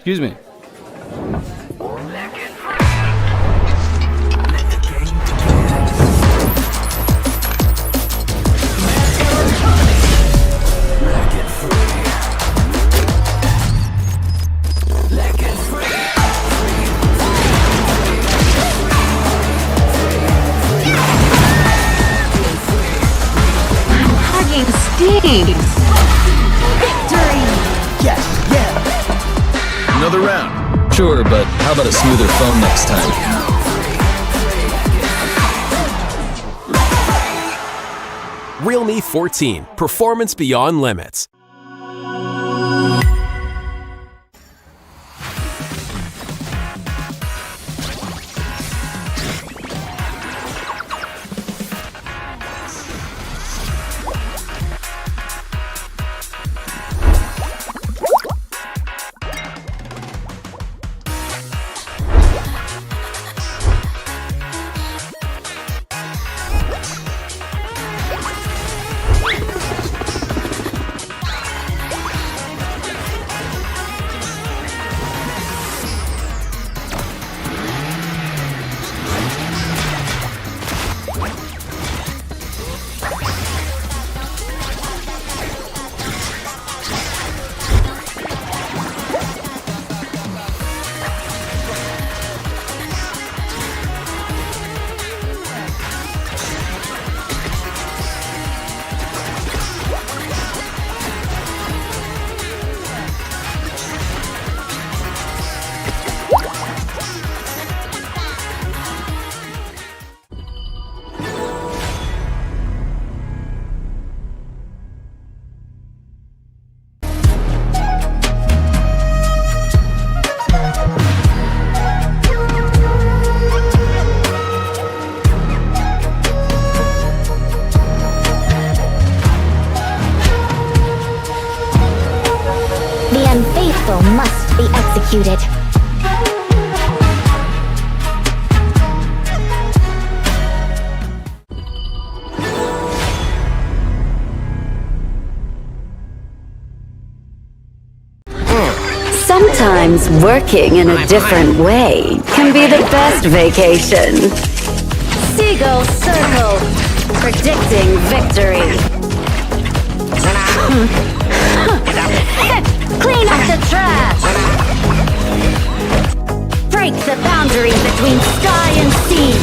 Excuse me. Victory! Yes, yeah! Another round. Sure, but how about a smoother phone next time? Realme 14. Performance beyond limits. The unfaithful must be executed. Sometimes working in a different way can be the best vacation. Seagull Circle, predicting victory. Clean up the trash! Break the boundary between sky and sea.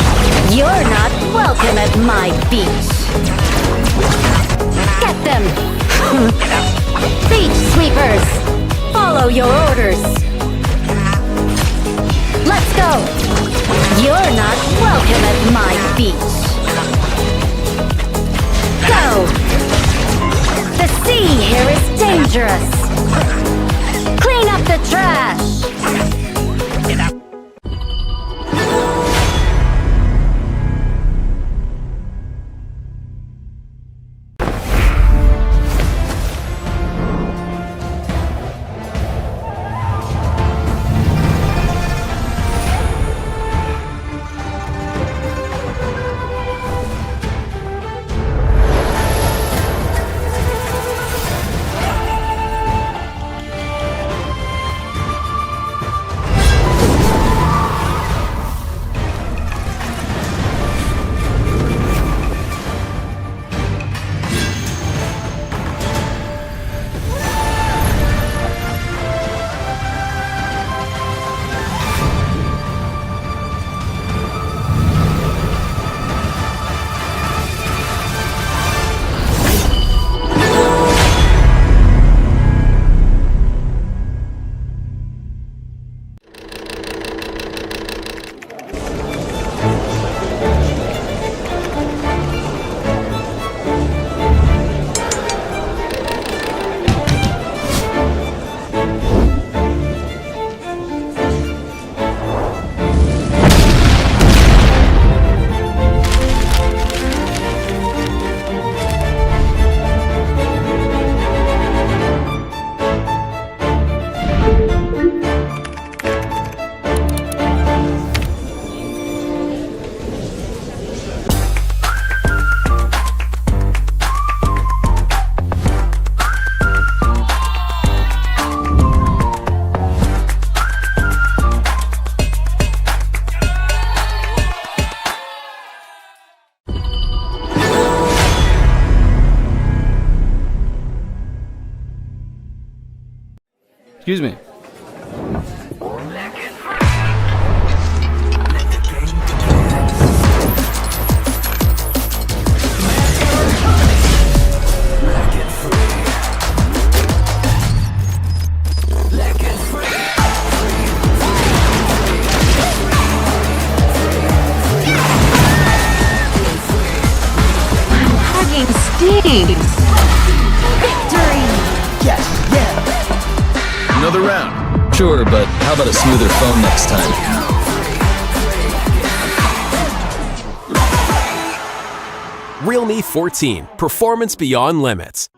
You're not welcome at my beach. Get them! Beach sweepers! Follow your orders! Let's go! You're not welcome at my beach. Go! The sea here is dangerous! Clean up the trash! Excuse me. Yes, yeah. Another round. Sure, but how about a smoother phone next time? Realme 14. Performance beyond limits.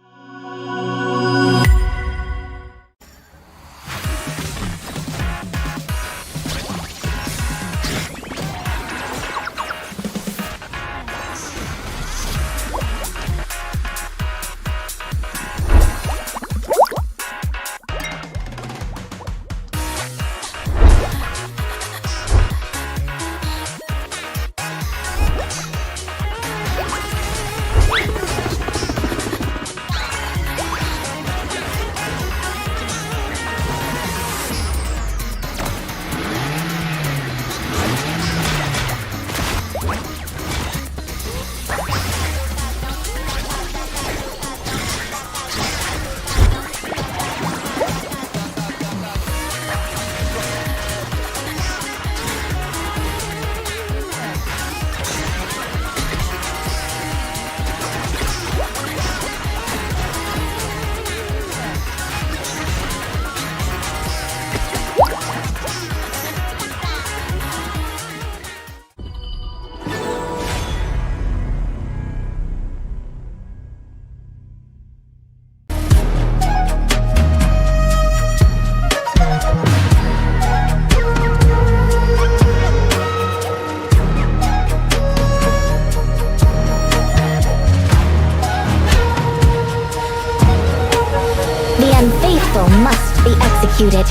The unfaithful must be executed.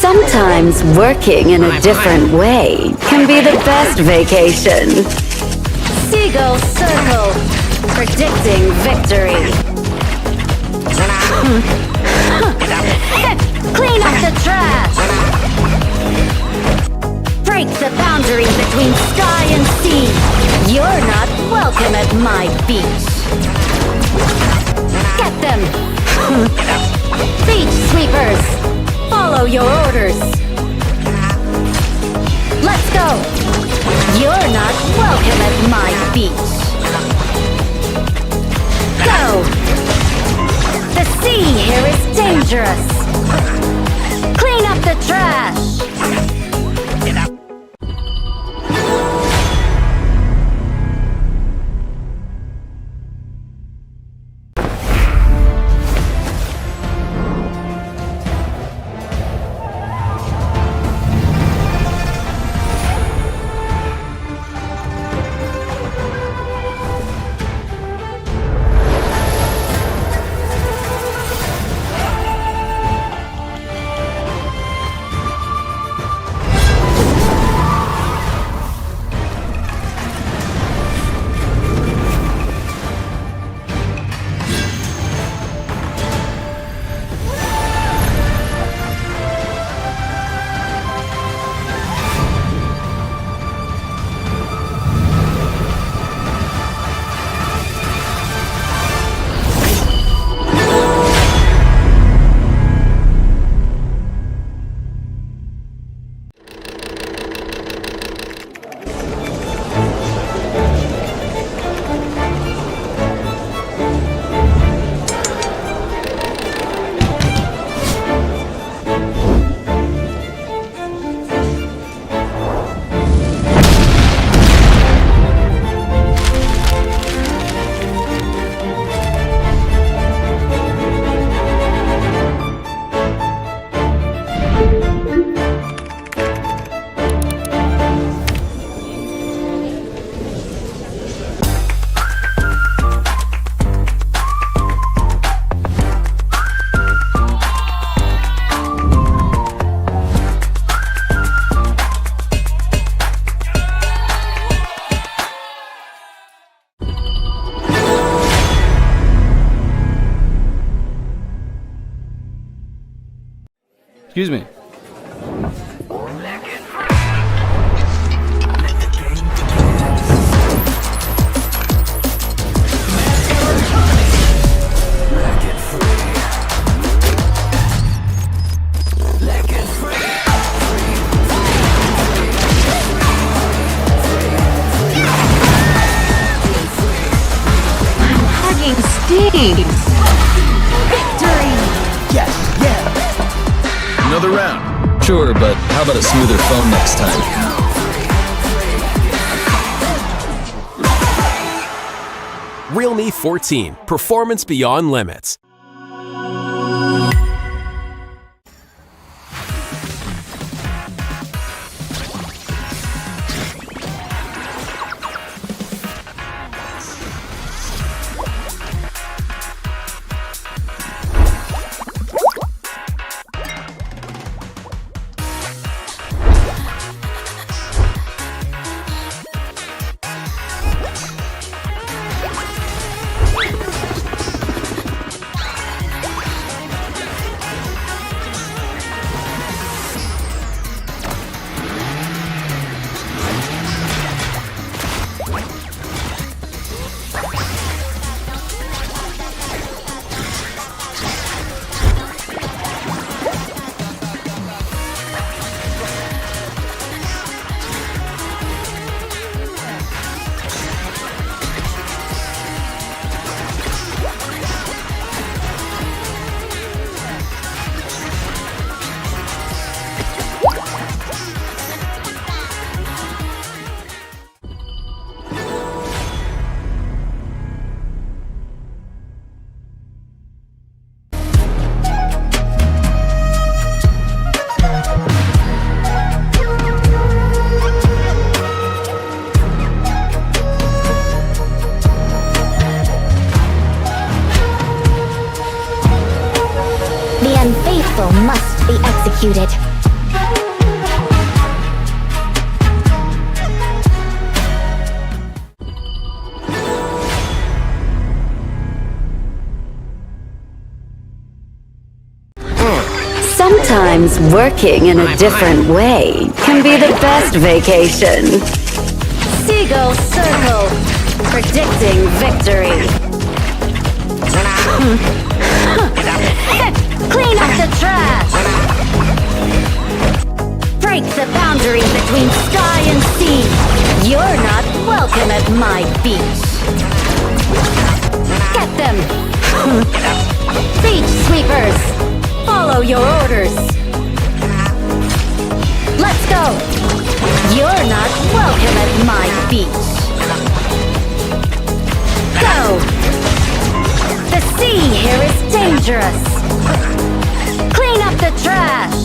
Sometimes working in a different way can be the best vacation. Seagull Circle, predicting victory. Clean up the trash! Break the boundary between sky and sea. You're not welcome at my beach. Get them! Beach sweepers! Follow your orders! Let's go! You're not welcome at my beach. Go! The sea here is dangerous! Clean up the trash! Excuse me. Victory! Yes, yeah! Another round. Sure, but how about a smoother phone next time? Realme 14. Performance beyond limits. The unfaithful must be executed. Sometimes working in a different way can be the best vacation. Seagull Circle, predicting victory. Clean up the trash! Break the boundary between sky and sea. You're not welcome at my beach. Get them! Beach sweepers! Follow your orders! Let's go! You're not welcome at my beach. Go! The sea here is dangerous! Clean up the trash!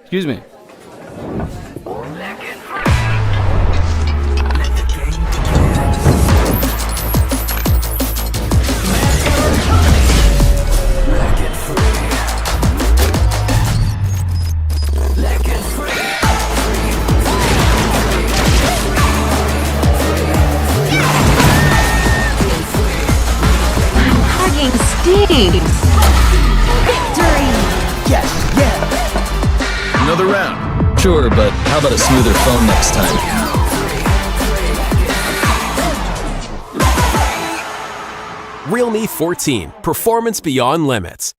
Excuse me. Steve! Victory! Yes, yeah. Another round. Sure, but how about a smoother phone next time? Realme 14. Performance beyond limits.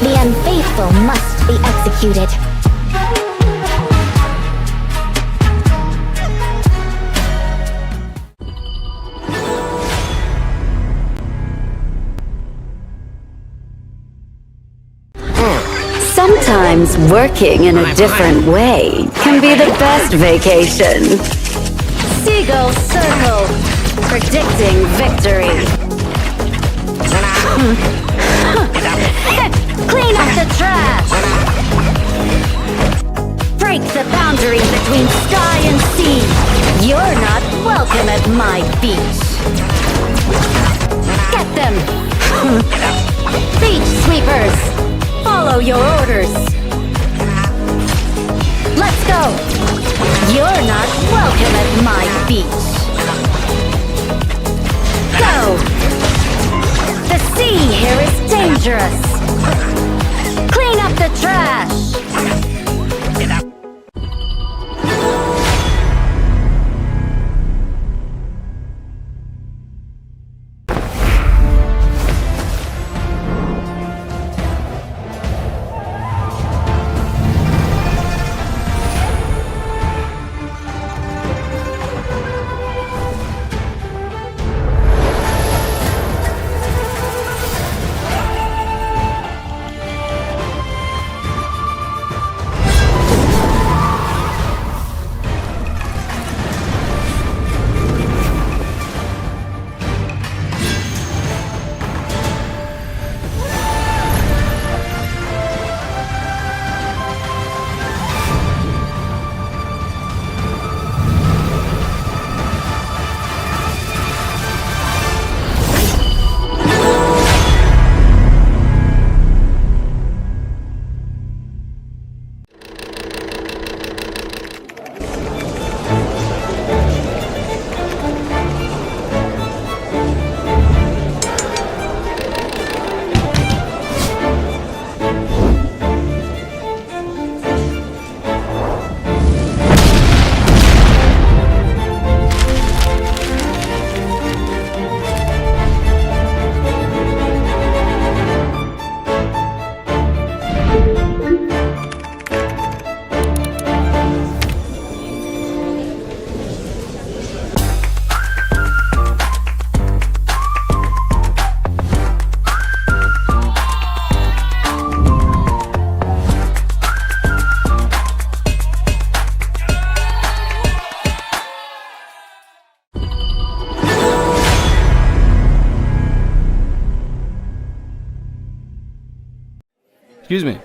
The unfaithful must be executed. Sometimes working in a different way can be the best vacation. Seagull Circle, predicting victory. Clean up the trash! Break the boundary between sky and sea. You're not welcome at my beach. Get them! Beach sweepers! Follow your orders! Let's go! You're not welcome at my beach. Go! The sea here is dangerous! Clean up the trash! Excuse me.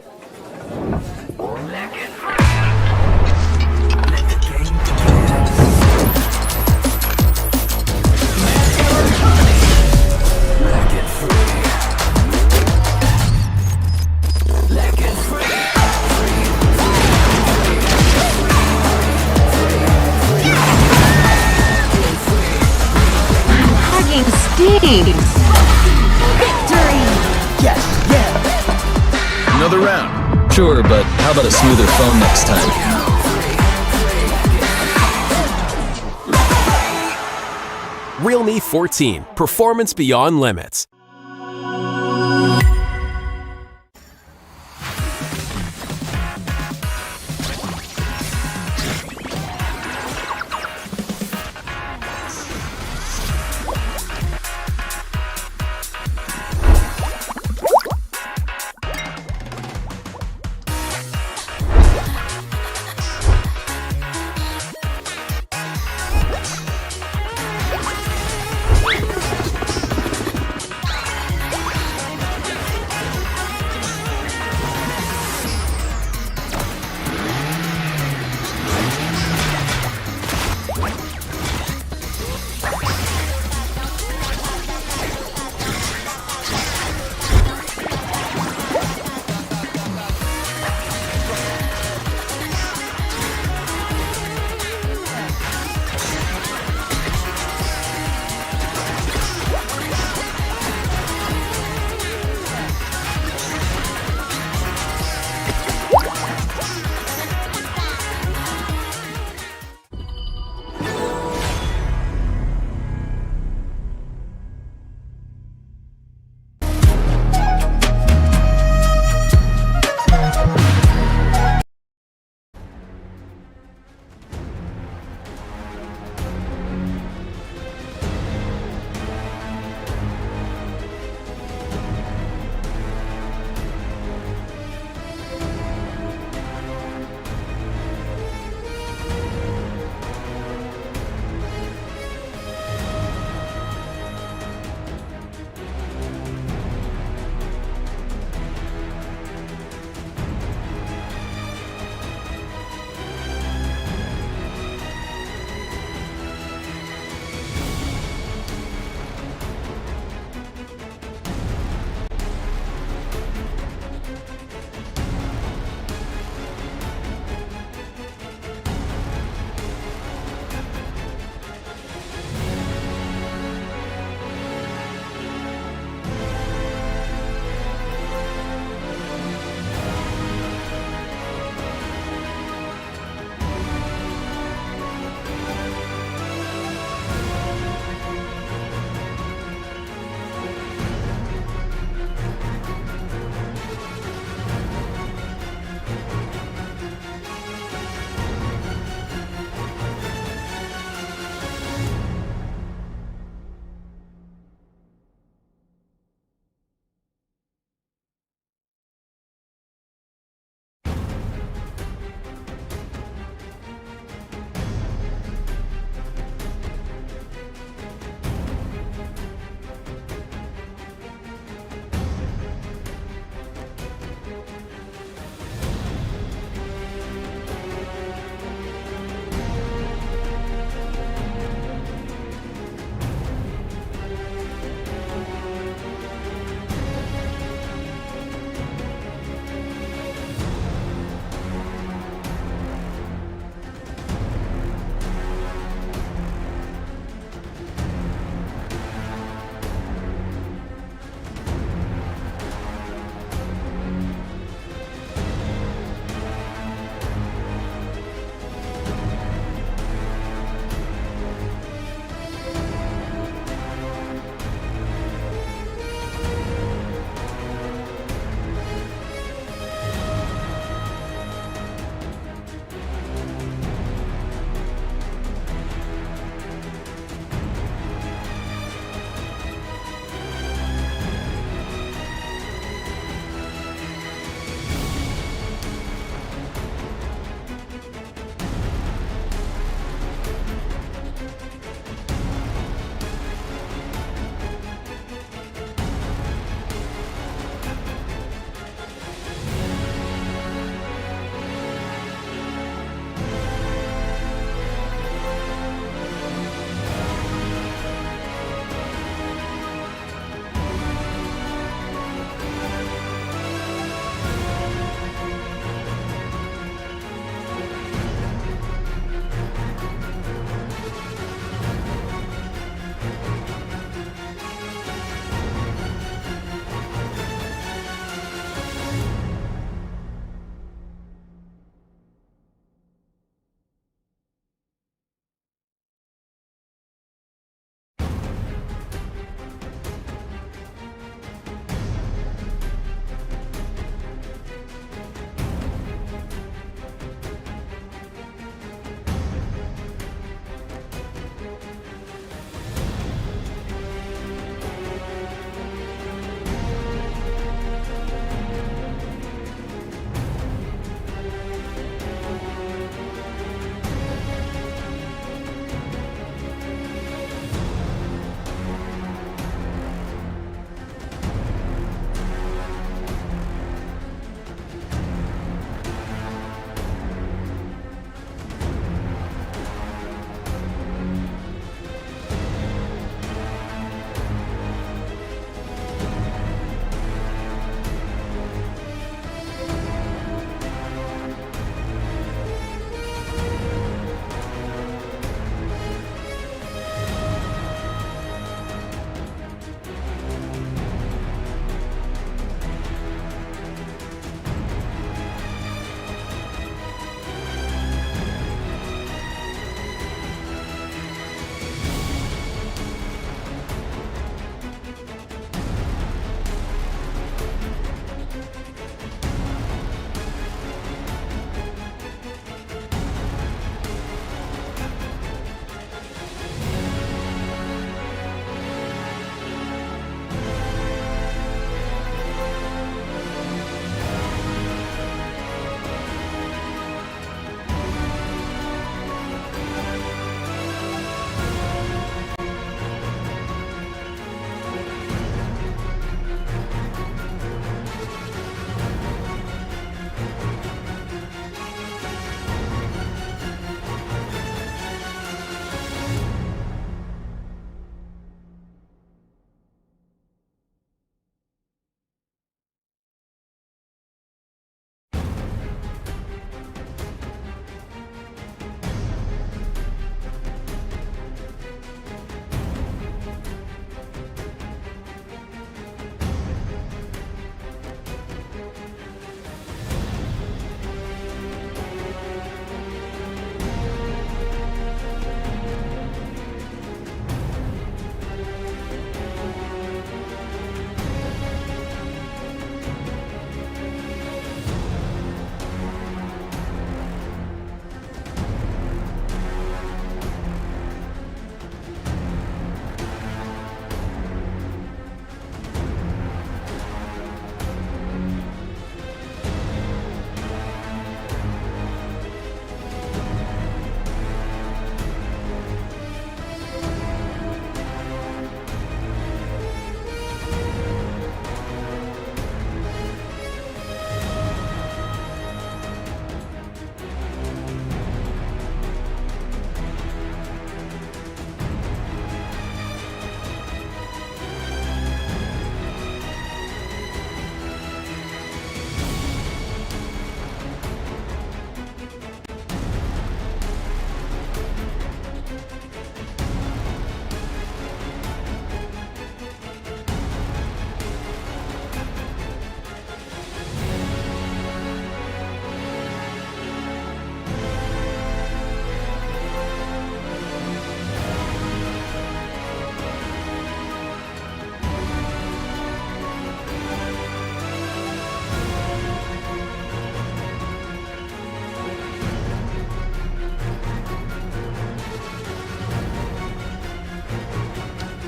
Hugging stings. Victory! Yes, yeah. Another round. Sure, but how about a smoother phone next time? Realme 14. Performance beyond limits.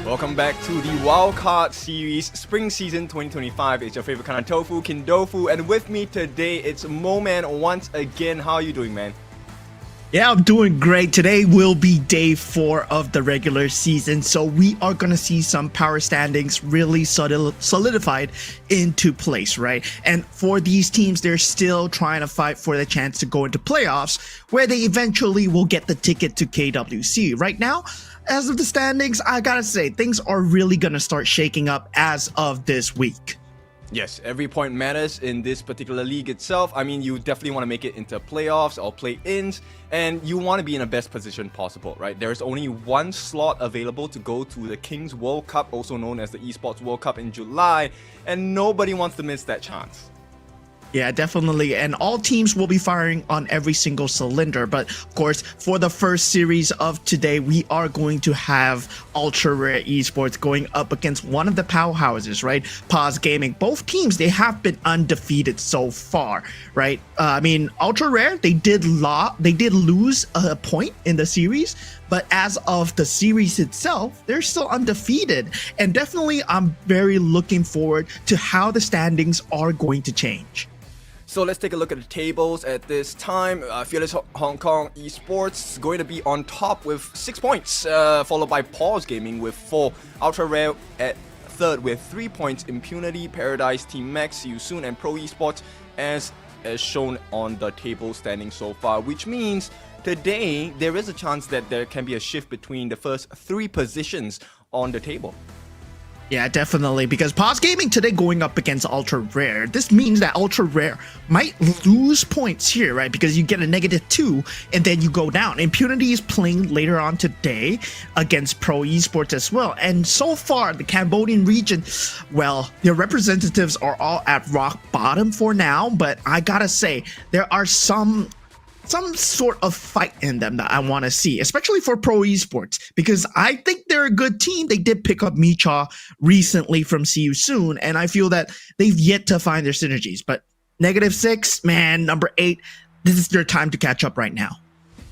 Welcome back to the Wildcard Series Spring Season 2025. It's your favorite kind of tofu, Kindofu, and with me today it's Moman once again. How are you doing, man? Yeah, I'm doing great. Today will be day 4 of the regular season, so we are going to see some power standings really solidified into place, right? And for these teams, they're still trying to fight for the chance to go into playoffs, where they eventually will get the ticket to KWC. Right now, as of the standings, I gotta say, things are really going to start shaking up as of this week. Yes, every point matters in this particular league itself. I mean, you definitely want to make it into playoffs or play-ins, and you want to be in the best position possible, right? There's only one slot available to go to the Kings World Cup, also known as the Esports World Cup in July, and nobody wants to miss that chance. Yeah, definitely. And all teams will be firing on every single cylinder. But of course, for the first series of today, we are going to have Ultra Rare Esports going up against one of the powerhouses, right? Paws Gaming. Both teams, they have been undefeated so far, right? I mean, Ultra Rare, they did lose a point in the series. But as of the series itself, they're still undefeated. And definitely, I'm very looking forward to how the standings are going to change. So let's take a look at the tables at this time. Fearless Hong Kong Esports going to be on top with 6 points, followed by Paws Gaming with 4. Ultra Rare at third with 3 points. Impunity, Paradise, Team Max, See You Soon, and Pro Esports as shown on the table standing so far, which means today there is a chance that there can be a shift between the first 3 positions on the table. Yeah, definitely, because Paws Gaming today going up against Ultra Rare. This means that Ultra Rare might lose points here, right? Because you get a -2 and then you go down. Impunity is playing later on today against Pro Esports as well. And so far, the Cambodian region, well, their representatives are all at rock bottom for now. But I gotta say, there are some sort of fight in them that I want to see, especially for Pro Esports, because I think they're a good team. They did pick up Micha recently from See You Soon, and I feel that they've yet to find their synergies. But -6, man, number 8, this is their time to catch up right now.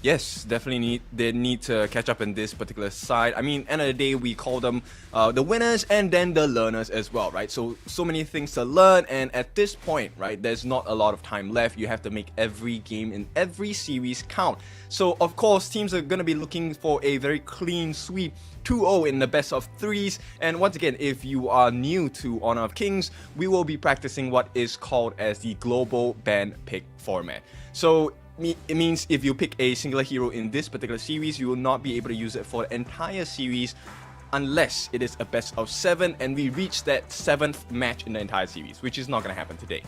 Yes, definitely they need to catch up in this particular side. I mean, end of the day, we call them the winners and then the learners as well, right? So many things to learn, and at this point, right, there's not a lot of time left. You have to make every game in every series count. So, of course, teams are going to be looking for a very clean sweep, 2-0 in the best of 3s. And once again, if you are new to Honor of Kings, we will be practicing what is called as the global ban pick format. So it means if you pick a singular hero in this particular series, you will not be able to use it for the entire series unless it is a best of 7 and we reach that 7th match in the entire series, which is not going to happen today.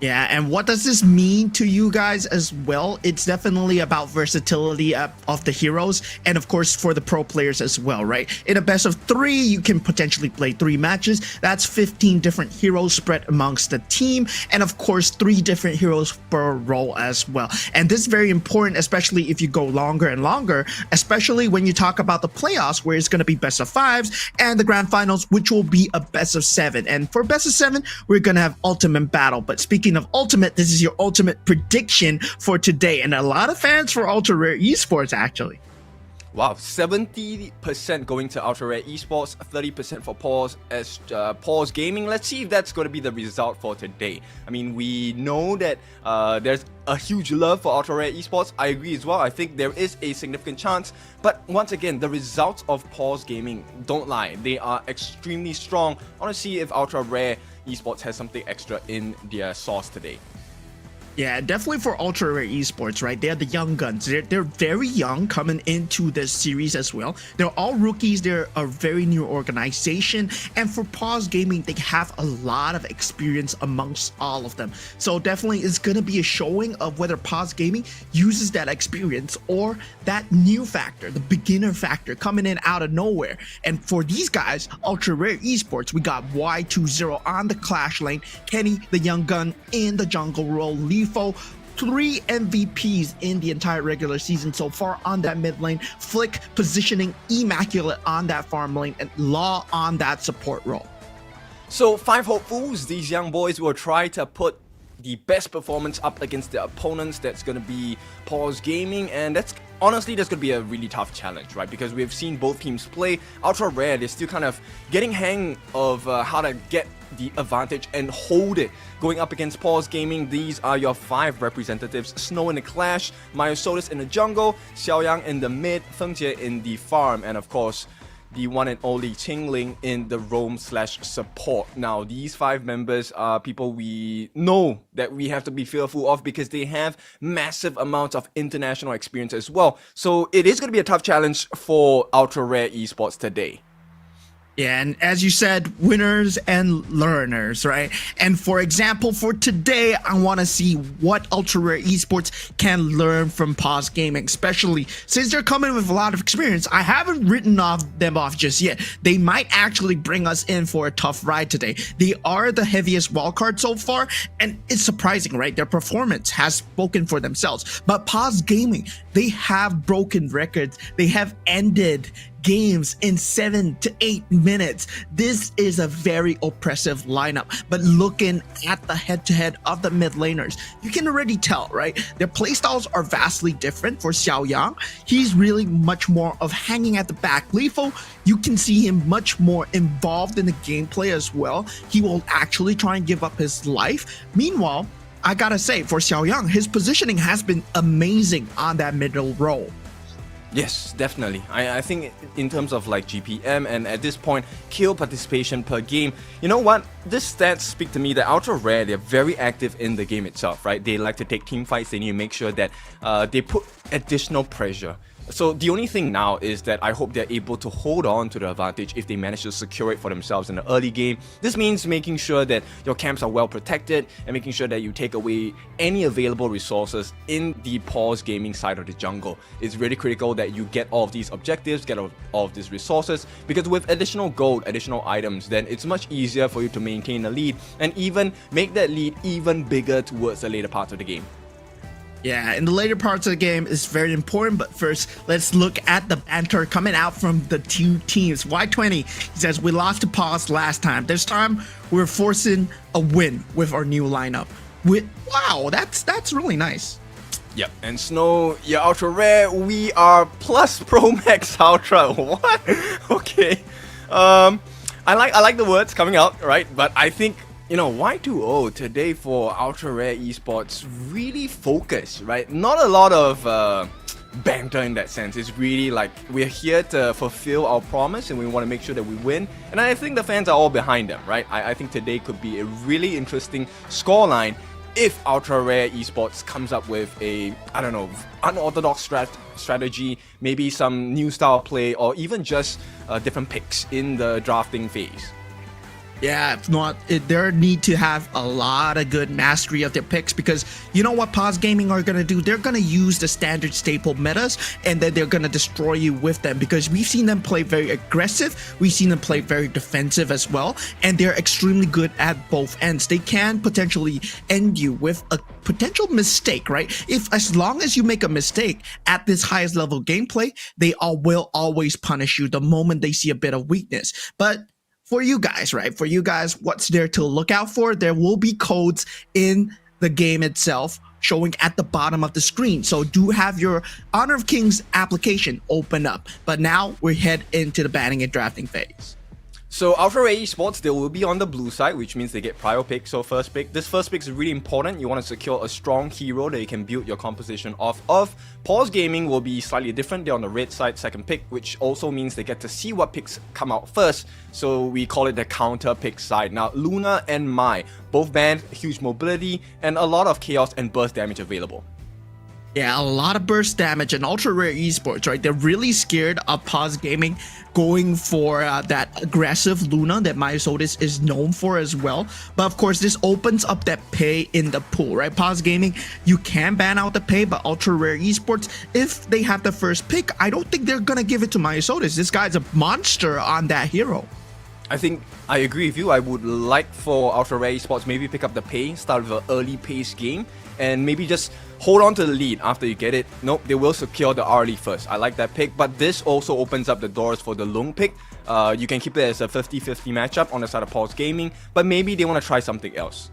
Yeah, and what does this mean to you guys as well? It's definitely about versatility of the heroes, and of course for the pro players as well, right? In a best of 3, you can potentially play 3 matches. That's 15 different heroes spread amongst the team, and of course 3 different heroes per role as well. And this is very important, especially if you go longer and longer, especially when you talk about the playoffs, where it's going to be best of 5s, and the grand finals, which will be a best of 7. And for best of 7, we're going to have ultimate battle. But speaking of ultimate, this is your ultimate prediction for today, and a lot of fans for Ultra Rare Esports actually. Wow, 70% going to Ultra Rare Esports, 30% for Paws Gaming. Let's see if that's going to be the result for today. I mean, we know that there's a huge love for Ultra Rare Esports. I agree as well. I think there is a significant chance. But once again, the results of Paws Gaming, don't lie, they are extremely strong. I want to see if Ultra Rare Esports has something extra in their sauce today. Yeah, definitely for Ultra Rare Esports, right? They're the young guns. They're very young coming into this series as well. They're all rookies. They're a very new organization. And for Paws Gaming, they have a lot of experience amongst all of them. So definitely it's going to be a showing of whether Paws Gaming uses that experience or that new factor, the beginner factor coming in out of nowhere. And for these guys, Ultra Rare Esports, we got Y20 on the Clash lane, Kenny, the young gun, in the jungle role, 3 MVPs in the entire regular season so far on that mid lane, Flick positioning immaculate on that farm lane, and Law on that support role. So 5 hopefuls, these young boys will try to put the best performance up against their opponents. That's going to be Paws Gaming, and that's honestly, that's going to be a really tough challenge, right? Because we've seen both teams play. Ultra Rare, they're still kind of getting hang of how to get the advantage and hold it. Going up against Paws Gaming, these are your 5 representatives. Snow in the clash, Myosotis in the jungle, Xiaoyang in the mid, Fengjie in the farm, and of course, the one and only Qingling in the roam/support. Now, these 5 members are people we know that we have to be fearful of because they have massive amounts of international experience as well. So it is going to be a tough challenge for Ultra Rare Esports today. Yeah, and as you said, winners and learners, right? And for example, for today, I want to see what Ultra Rare Esports can learn from Paws Gaming, especially since they're coming with a lot of experience. I haven't written them off just yet. They might actually bring us in for a tough ride today. They are the heaviest wildcard so far, and it's surprising, right? Their performance has spoken for themselves. But Paws Gaming, they have broken records. They have ended games in 7 to 8 minutes. This is a very oppressive lineup, but looking at the head-to-head of the mid laners, you can already tell, right? Their playstyles are vastly different. For Xiaoyang, he's really much more of hanging at the back. Lethal, you can see him much more involved in the gameplay as well. He will actually try and give up his life. Meanwhile, I gotta say, for Xiaoyang, his positioning has been amazing on that middle row. Yes, definitely. I think in terms of like GPM and at this point, kill participation per game, you know what? This stats speak to me that Ultra Rare, they're very active in the game itself, right? They like to take team fights. They need to make sure that they put additional pressure. So the only thing now is that I hope they're able to hold on to the advantage if they manage to secure it for themselves in the early game. This means making sure that your camps are well protected and making sure that you take away any available resources in the Paws Gaming side of the jungle. It's really critical that you get all of these objectives, get all of these resources, because with additional gold, additional items, then it's much easier for you to maintain a lead and even make that lead even bigger towards the later parts of the game. Yeah, in the later parts of the game is very important, but first, let's look at the banter coming out from the two teams. Y20, he says, we lost to Paws last time. This time, we're forcing a win with our new lineup. Wow, that's really nice. Yep, and Snow, yeah, Ultra Rare, we are plus Pro Max Ultra. What? Okay. I like the words coming out, right? But I think, you know, Y2O today for Ultra Rare Esports really focused, right? Not a lot of banter in that sense. It's really like we're here to fulfill our promise and we want to make sure that we win. And I think the fans are all behind them, right? I think today could be a really interesting scoreline if Ultra Rare Esports comes up with a, I don't know, unorthodox strategy, maybe some new style play, or even just different picks in the drafting phase. Yeah, if not, they need to have a lot of good mastery of their picks, because you know what Paws Gaming are going to do? They're going to use the standard staple metas and then they're going to destroy you with them, because we've seen them play very aggressive, we've seen them play very defensive as well, and they're extremely good at both ends. They can potentially end you with a potential mistake, right? As long as you make a mistake at this highest level gameplay, they will always punish you the moment they see a bit of weakness. But for you guys, right? For you guys, what's there to look out for? There will be codes in the game itself showing at the bottom of the screen. So do have your Honor of Kings application open up. But now we head into the banning and drafting phase. So Ultra Rare Esports, they will be on the blue side, which means they get prior pick, so first pick. This first pick is really important. You want to secure a strong hero that you can build your composition off of. Paws Gaming will be slightly different. They're on the red side, second pick, which also means they get to see what picks come out first. So we call it the counter pick side. Now, Luna and Mai, both banned, huge mobility, and a lot of chaos and burst damage available. Yeah, a lot of burst damage and Ultra Rare Esports, right? They're really scared of Paws Gaming going for that aggressive Luna that Myosotis is known for as well. But of course, this opens up that pay in the pool, right? Paws Gaming, you can ban out the pay, but Ultra Rare Esports, if they have the first pick, I don't think they're gonna give it to Myosotis. This guy's a monster on that hero. I think I agree with you. I would like for Ultra Rare Esports maybe pick up the pay, start with an early pace game, and maybe just hold on to the lead after you get it. Nope, they will secure the early first. I like that pick, but this also opens up the doors for the Lung pick. You can keep it as a 50-50 matchup on the side of Paws Gaming, but maybe they want to try something else.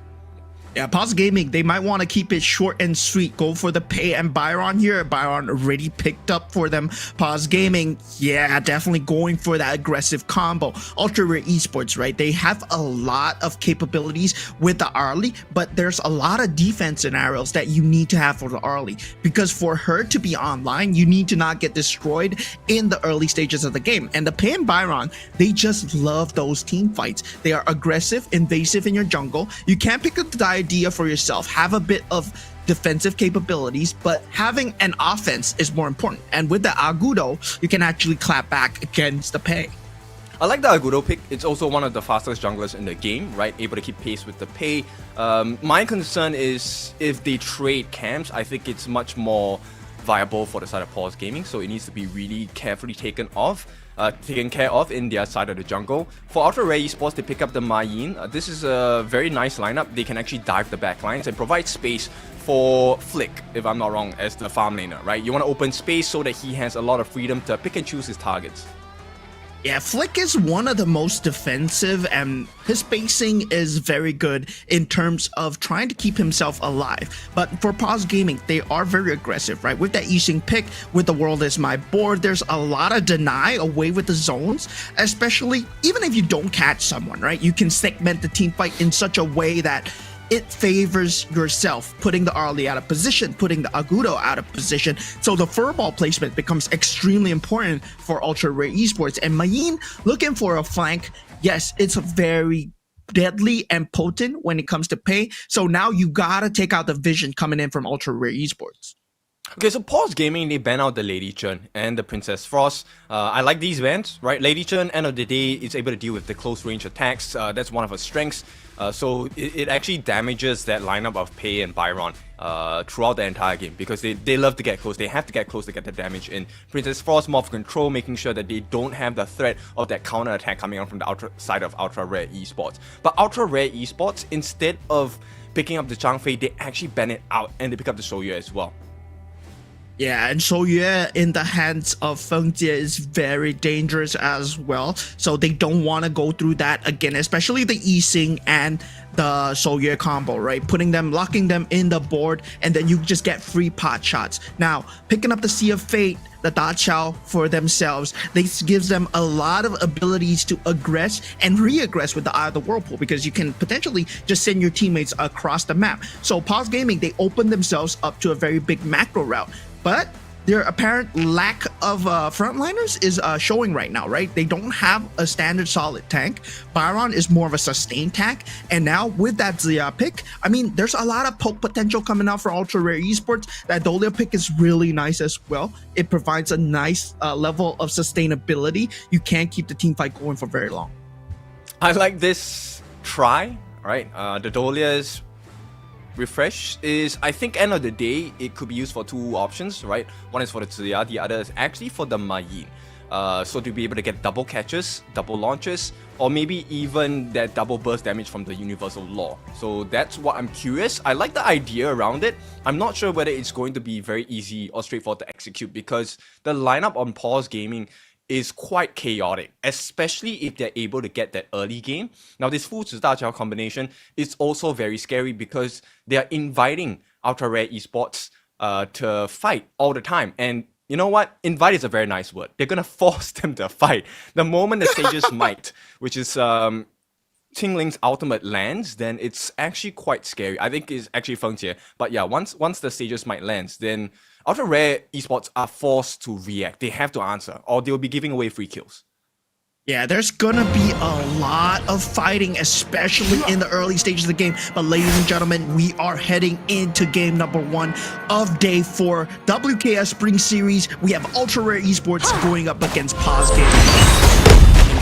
Yeah, Paws Gaming, they might want to keep it short and sweet. Go for the Pay and Byron here. Byron already picked up for them. Paws Gaming, yeah, definitely going for that aggressive combo. Ultra Rare Esports, right? They have a lot of capabilities with the early, but there's a lot of defense scenarios that you need to have for the early. Because for her to be online, you need to not get destroyed in the early stages of the game. And the Pay and Byron, they just love those team fights. They are aggressive, invasive in your jungle. You can't pick up the idea for yourself, have a bit of defensive capabilities, but having an offense is more important. And with the Agudo, you can actually clap back against the Pay. I like the Agudo pick. It's also one of the fastest junglers in the game, right? Able to keep pace with the Pay. My concern is if they trade camps, I think it's much more viable for the side of Paws Gaming, so it needs to be really carefully taken care of in their side of the jungle. For Ultra Rare Esports, they pick up the Mayin. This is a very nice lineup. They can actually dive the back lines and provide space for Flick, if I'm not wrong, as the farm laner, right? You want to open space so that he has a lot of freedom to pick and choose his targets. Yeah, Flick is one of the most defensive, and his spacing is very good in terms of trying to keep himself alive. But for Paws Gaming, they are very aggressive, right? With that Yixing pick, with the world is my board, there's a lot of deny away with the zones, especially even if you don't catch someone, right? You can segment the team fight in such a way that it favors yourself, putting the early out of position, putting the Agudo out of position. So the furball placement becomes extremely important for Ultra Rare Esports. And Mayin looking for a flank. Yes, it's very deadly and potent when it comes to Pay. So now you gotta take out the vision coming in from Ultra Rare Esports. Okay, so Paws Gaming, they ban out the Lady Churn and the Princess Frost. I like these bans, right? Lady Churn, end of the day, is able to deal with the close range attacks. That's one of her strengths. So it actually damages that lineup of Pei and Byron throughout the entire game because they love to get close. They have to get close to get the damage in. Princess Frost more of control, making sure that they don't have the threat of that counter attack coming out from the side of Ultra Rare Esports. But Ultra Rare Esports, instead of picking up the Zhang they actually ban it out and they pick up the Shoyu as well. Yeah, and Shoyu in the hands of Feng Jie is very dangerous as well. So they don't want to go through that again, especially the Yixing and the Shoyu combo, right? Locking them in the board, and then you just get free pot shots. Now, picking up the Sea of Fate, the Da Chao for themselves, this gives them a lot of abilities to aggress and re-aggress with the Eye of the Whirlpool because you can potentially just send your teammates across the map. So Paws Gaming, they open themselves up to a very big macro route. But their apparent lack of frontliners is showing right now, right? They don't have a standard solid tank. Byron is more of a sustained tank. And now with that Zia pick, I mean, there's a lot of poke potential coming out for Ultra Rare Esports. That Dolia pick is really nice as well. It provides a nice level of sustainability. You can't keep the team fight going for very long. I like this try, right? The Dolia's refresh is, I think, end of the day, it could be used for two options, right? One is for the Tsuya, the other is actually for the Mayin. So to be able to get double catches, double launches, or maybe even that double burst damage from the Universal Law. So that's what I'm curious. I like the idea around it. I'm not sure whether it's going to be very easy or straightforward to execute because the lineup on Paws Gaming is quite chaotic, especially if they're able to get that early game. Now, this Fu Zhi Da Jiao combination is also very scary because they are inviting Ultra Rare Esports to fight all the time. And you know what? Invite is a very nice word. They're gonna force them to fight. The moment the Sage's Might, which is Qingling's ultimate lands, then it's actually quite scary. I think it's actually Feng Jie. But yeah, once the Sage's Might lands, then Ultra Rare Esports are forced to react. They have to answer, or they'll be giving away free kills. Yeah, there's gonna be a lot of fighting, especially in the early stages of the game. But ladies and gentlemen, we are heading into game number 1 of day 4. WKS Spring Series. We have Ultra Rare Esports going up against Paws Gaming.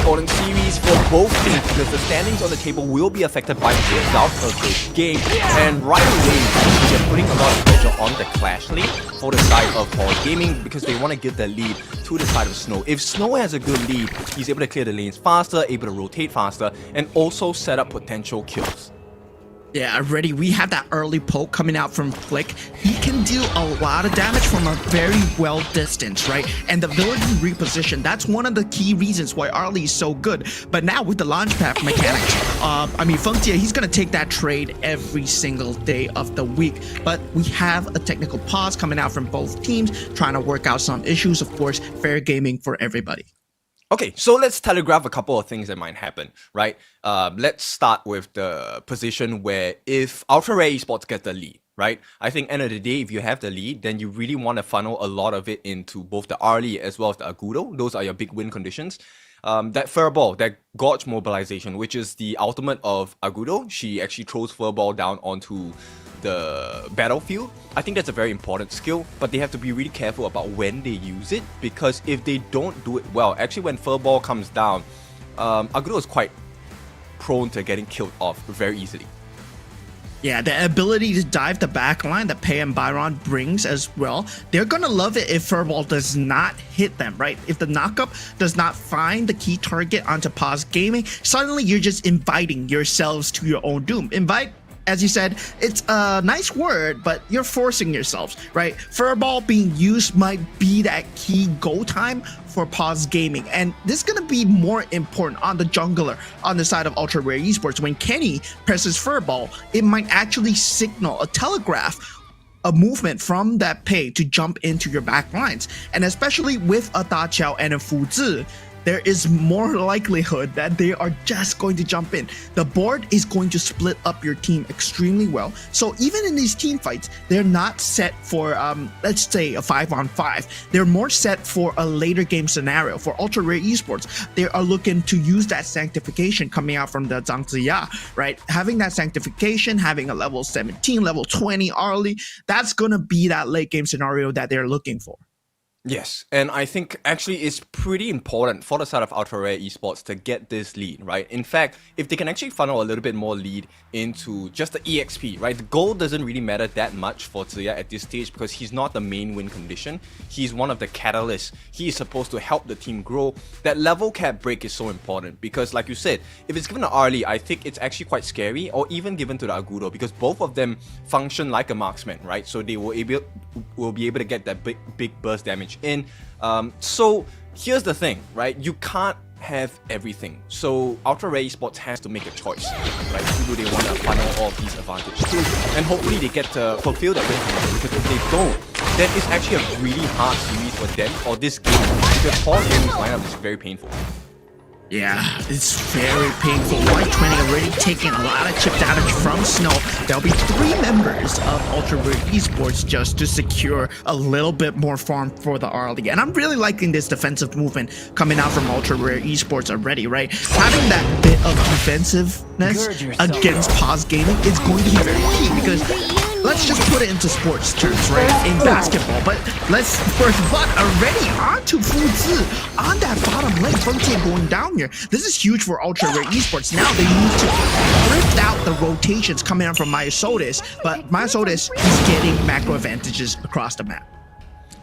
Important series for both teams because the standings on the table will be affected by the result of this game. And right away, they're putting a lot of pressure on the Clash lane for the side of Paws Gaming because they want to give the lead to the side of Snow. If Snow has a good lead, he's able to clear the lanes faster, able to rotate faster, and also set up potential kills. Yeah, already we have that early poke coming out from Flick. He can do a lot of damage from a very well distance, right? And the ability to reposition, that's one of the key reasons why Arlie is so good. But now with the launch pad mechanics, Feng Jie, he's gonna take that trade every single day of the week. But we have a technical pause coming out from both teams, trying to work out some issues. Of course, fair gaming for everybody. Okay, so let's telegraph a couple of things that might happen, right? Let's start with the position where if Ultra Rare Esports get the lead, right? I think end of the day, if you have the lead, then you really want to funnel a lot of it into both the Arlie as well as the Agudo. Those are your big win conditions. That Furball, that Gorge mobilization, which is the ultimate of Agudo, she actually throws Furball down onto the battlefield. I think that's a very important skill, but they have to be really careful about when they use it, because if they don't do it well, actually when Furball comes down, Agudo is quite prone to getting killed off very easily. Yeah, the ability to dive the backline that Pei and Byron brings as well. They're gonna love it if Furball does not hit them, right? If the knockup does not find the key target onto Paws Gaming, suddenly you're just inviting yourselves to your own doom. Invite, as you said, it's a nice word, but you're forcing yourselves, right? Furball being used might be that key go time for Paws Gaming. And this is going to be more important on the jungler on the side of Ultra Rare Esports. When Kenny presses Furball, it might actually signal a telegraph a movement from that Pei to jump into your back lines. And especially with a Da Qiao and a Fu Zi, there is more likelihood that they are just going to jump in. The board is going to split up your team extremely well. So even in these team fights, they're not set for, let's say, a 5-on-5. They're more set for a later game scenario. For Ultra Rare Esports, they are looking to use that sanctification coming out from the Zhang Ziya, right? Having that sanctification, having a level 17, level 20 Arlie, that's going to be that late game scenario that they're looking for. Yes, and I think actually it's pretty important for the side of Ultra Rare Esports to get this lead, right? In fact, if they can actually funnel a little bit more lead into just the EXP, right? The goal doesn't really matter that much for Ziya at this stage because he's not the main win condition. He's one of the catalysts. He is supposed to help the team grow. That level cap break is so important because, like you said, if it's given to Arlie, I think it's actually quite scary, or even given to the Agudo, because both of them function like a marksman, right? So they will be able to get that big burst damage in. So here's the thing, right? You can't have everything. So Ultra Rare Esports has to make a choice, right? Who do they want to funnel all of these advantages to? And hopefully they get to fulfill that win condition, because if they don't, then it's actually a really hard series for them, or this game, because Paul Gaming's lineup is very painful. Yeah, it's very painful. White 20 already taking a lot of chip damage from Snow. There'll be 3 members of Ultra Rare Esports just to secure a little bit more farm for the Arlie. And I'm really liking this defensive movement coming out from Ultra Rare Esports already, right? Having that bit of defensiveness against Paws Gaming is going to be very key, because let's just put it into sports terms, right? In basketball, but let's first blood already onto Fu Zi on that bottom lane. Feng Jie going down here. This is huge for Ultra Rare Esports. Now they need to lift out the rotations coming out from Myosotis, but Myosotis is getting macro advantages across the map.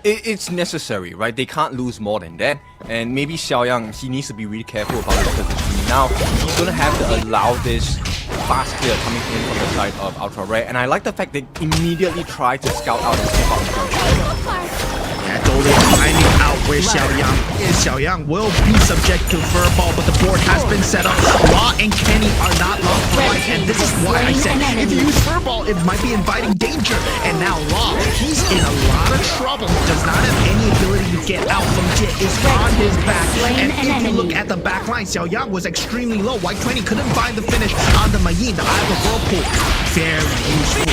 It's necessary, right? They can't lose more than that. And maybe Xiaoyang, he needs to be really careful about his positioning. Now, he's going to have to allow this fast clear coming in from the side of Ultra Rare. And I like the fact they immediately try to scout out and step out the jungle. Yeah, Dolly finding out where Xiaoyang is. Xiaoyang will be subject to Furball, but the board has been set up. Law and Kenny are not lost for life, and this is why I said if you use Furball, it might be inviting danger. And now Law, he's in a lot of trouble. Does not have any ability to get out. From Jit is on his back. And if you look at the back line, Xiaoyang was extremely low. White 20 couldn't find the finish on the Mayin, the Eye of the Whirlpool. Very useful.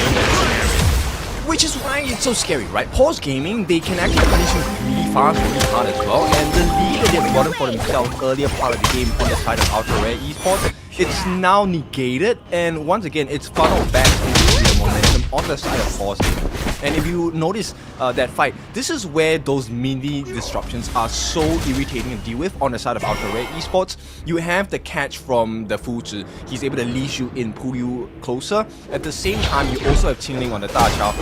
Which is why it's so scary, right? Paws Gaming, they can actually punish him really fast, really hard as well. And the lead that they've gotten for themselves earlier part of the game on the side of Ultra Rare Esports, it's now negated. And once again, it's funneled back into the momentum on the side of Paws Gaming. And if you notice that fight, this is where those mini disruptions are so irritating to deal with on the side of Ultra Rare Esports. You have the catch from the Fu Zhi. He's able to leash you in, pull you closer. At the same time, you also have Qingling on the Da Qiao.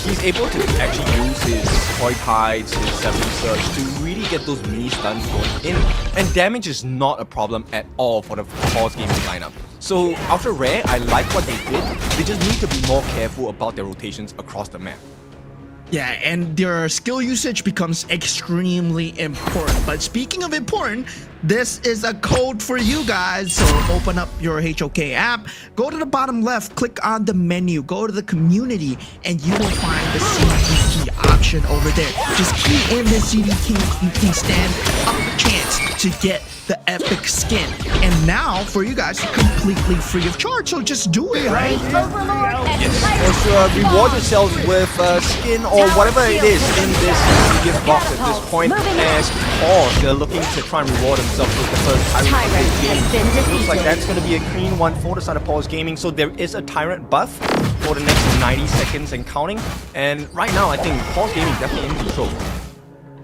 He's able to actually use his Koi Tides, his 7 Surge to really get those mini stuns going in. And damage is not a problem at all for the Paws Gaming lineup. So Ultra Rare, I like what they did. They just need to be more careful about their rotations across the map. Yeah, and their skill usage becomes extremely important. But speaking of important, this is a code for you guys. So open up your HOK app, go to the bottom left, click on the menu, go to the community, and you will find the CD key option over there. Just key in the CD key, you can stand up a chance to get the epic skin. And now for you guys, completely free of charge. So just do it, right? Also, reward yourselves with skin or whatever it is in this gift box at this point. As Paws, they're looking to try and reward themselves with the first Tyrant of the game. Looks like that's going to be a clean one for the side of Paws Gaming. So there is a Tyrant buff for the next 90 seconds and counting. And right now, I think Paws Gaming definitely in control.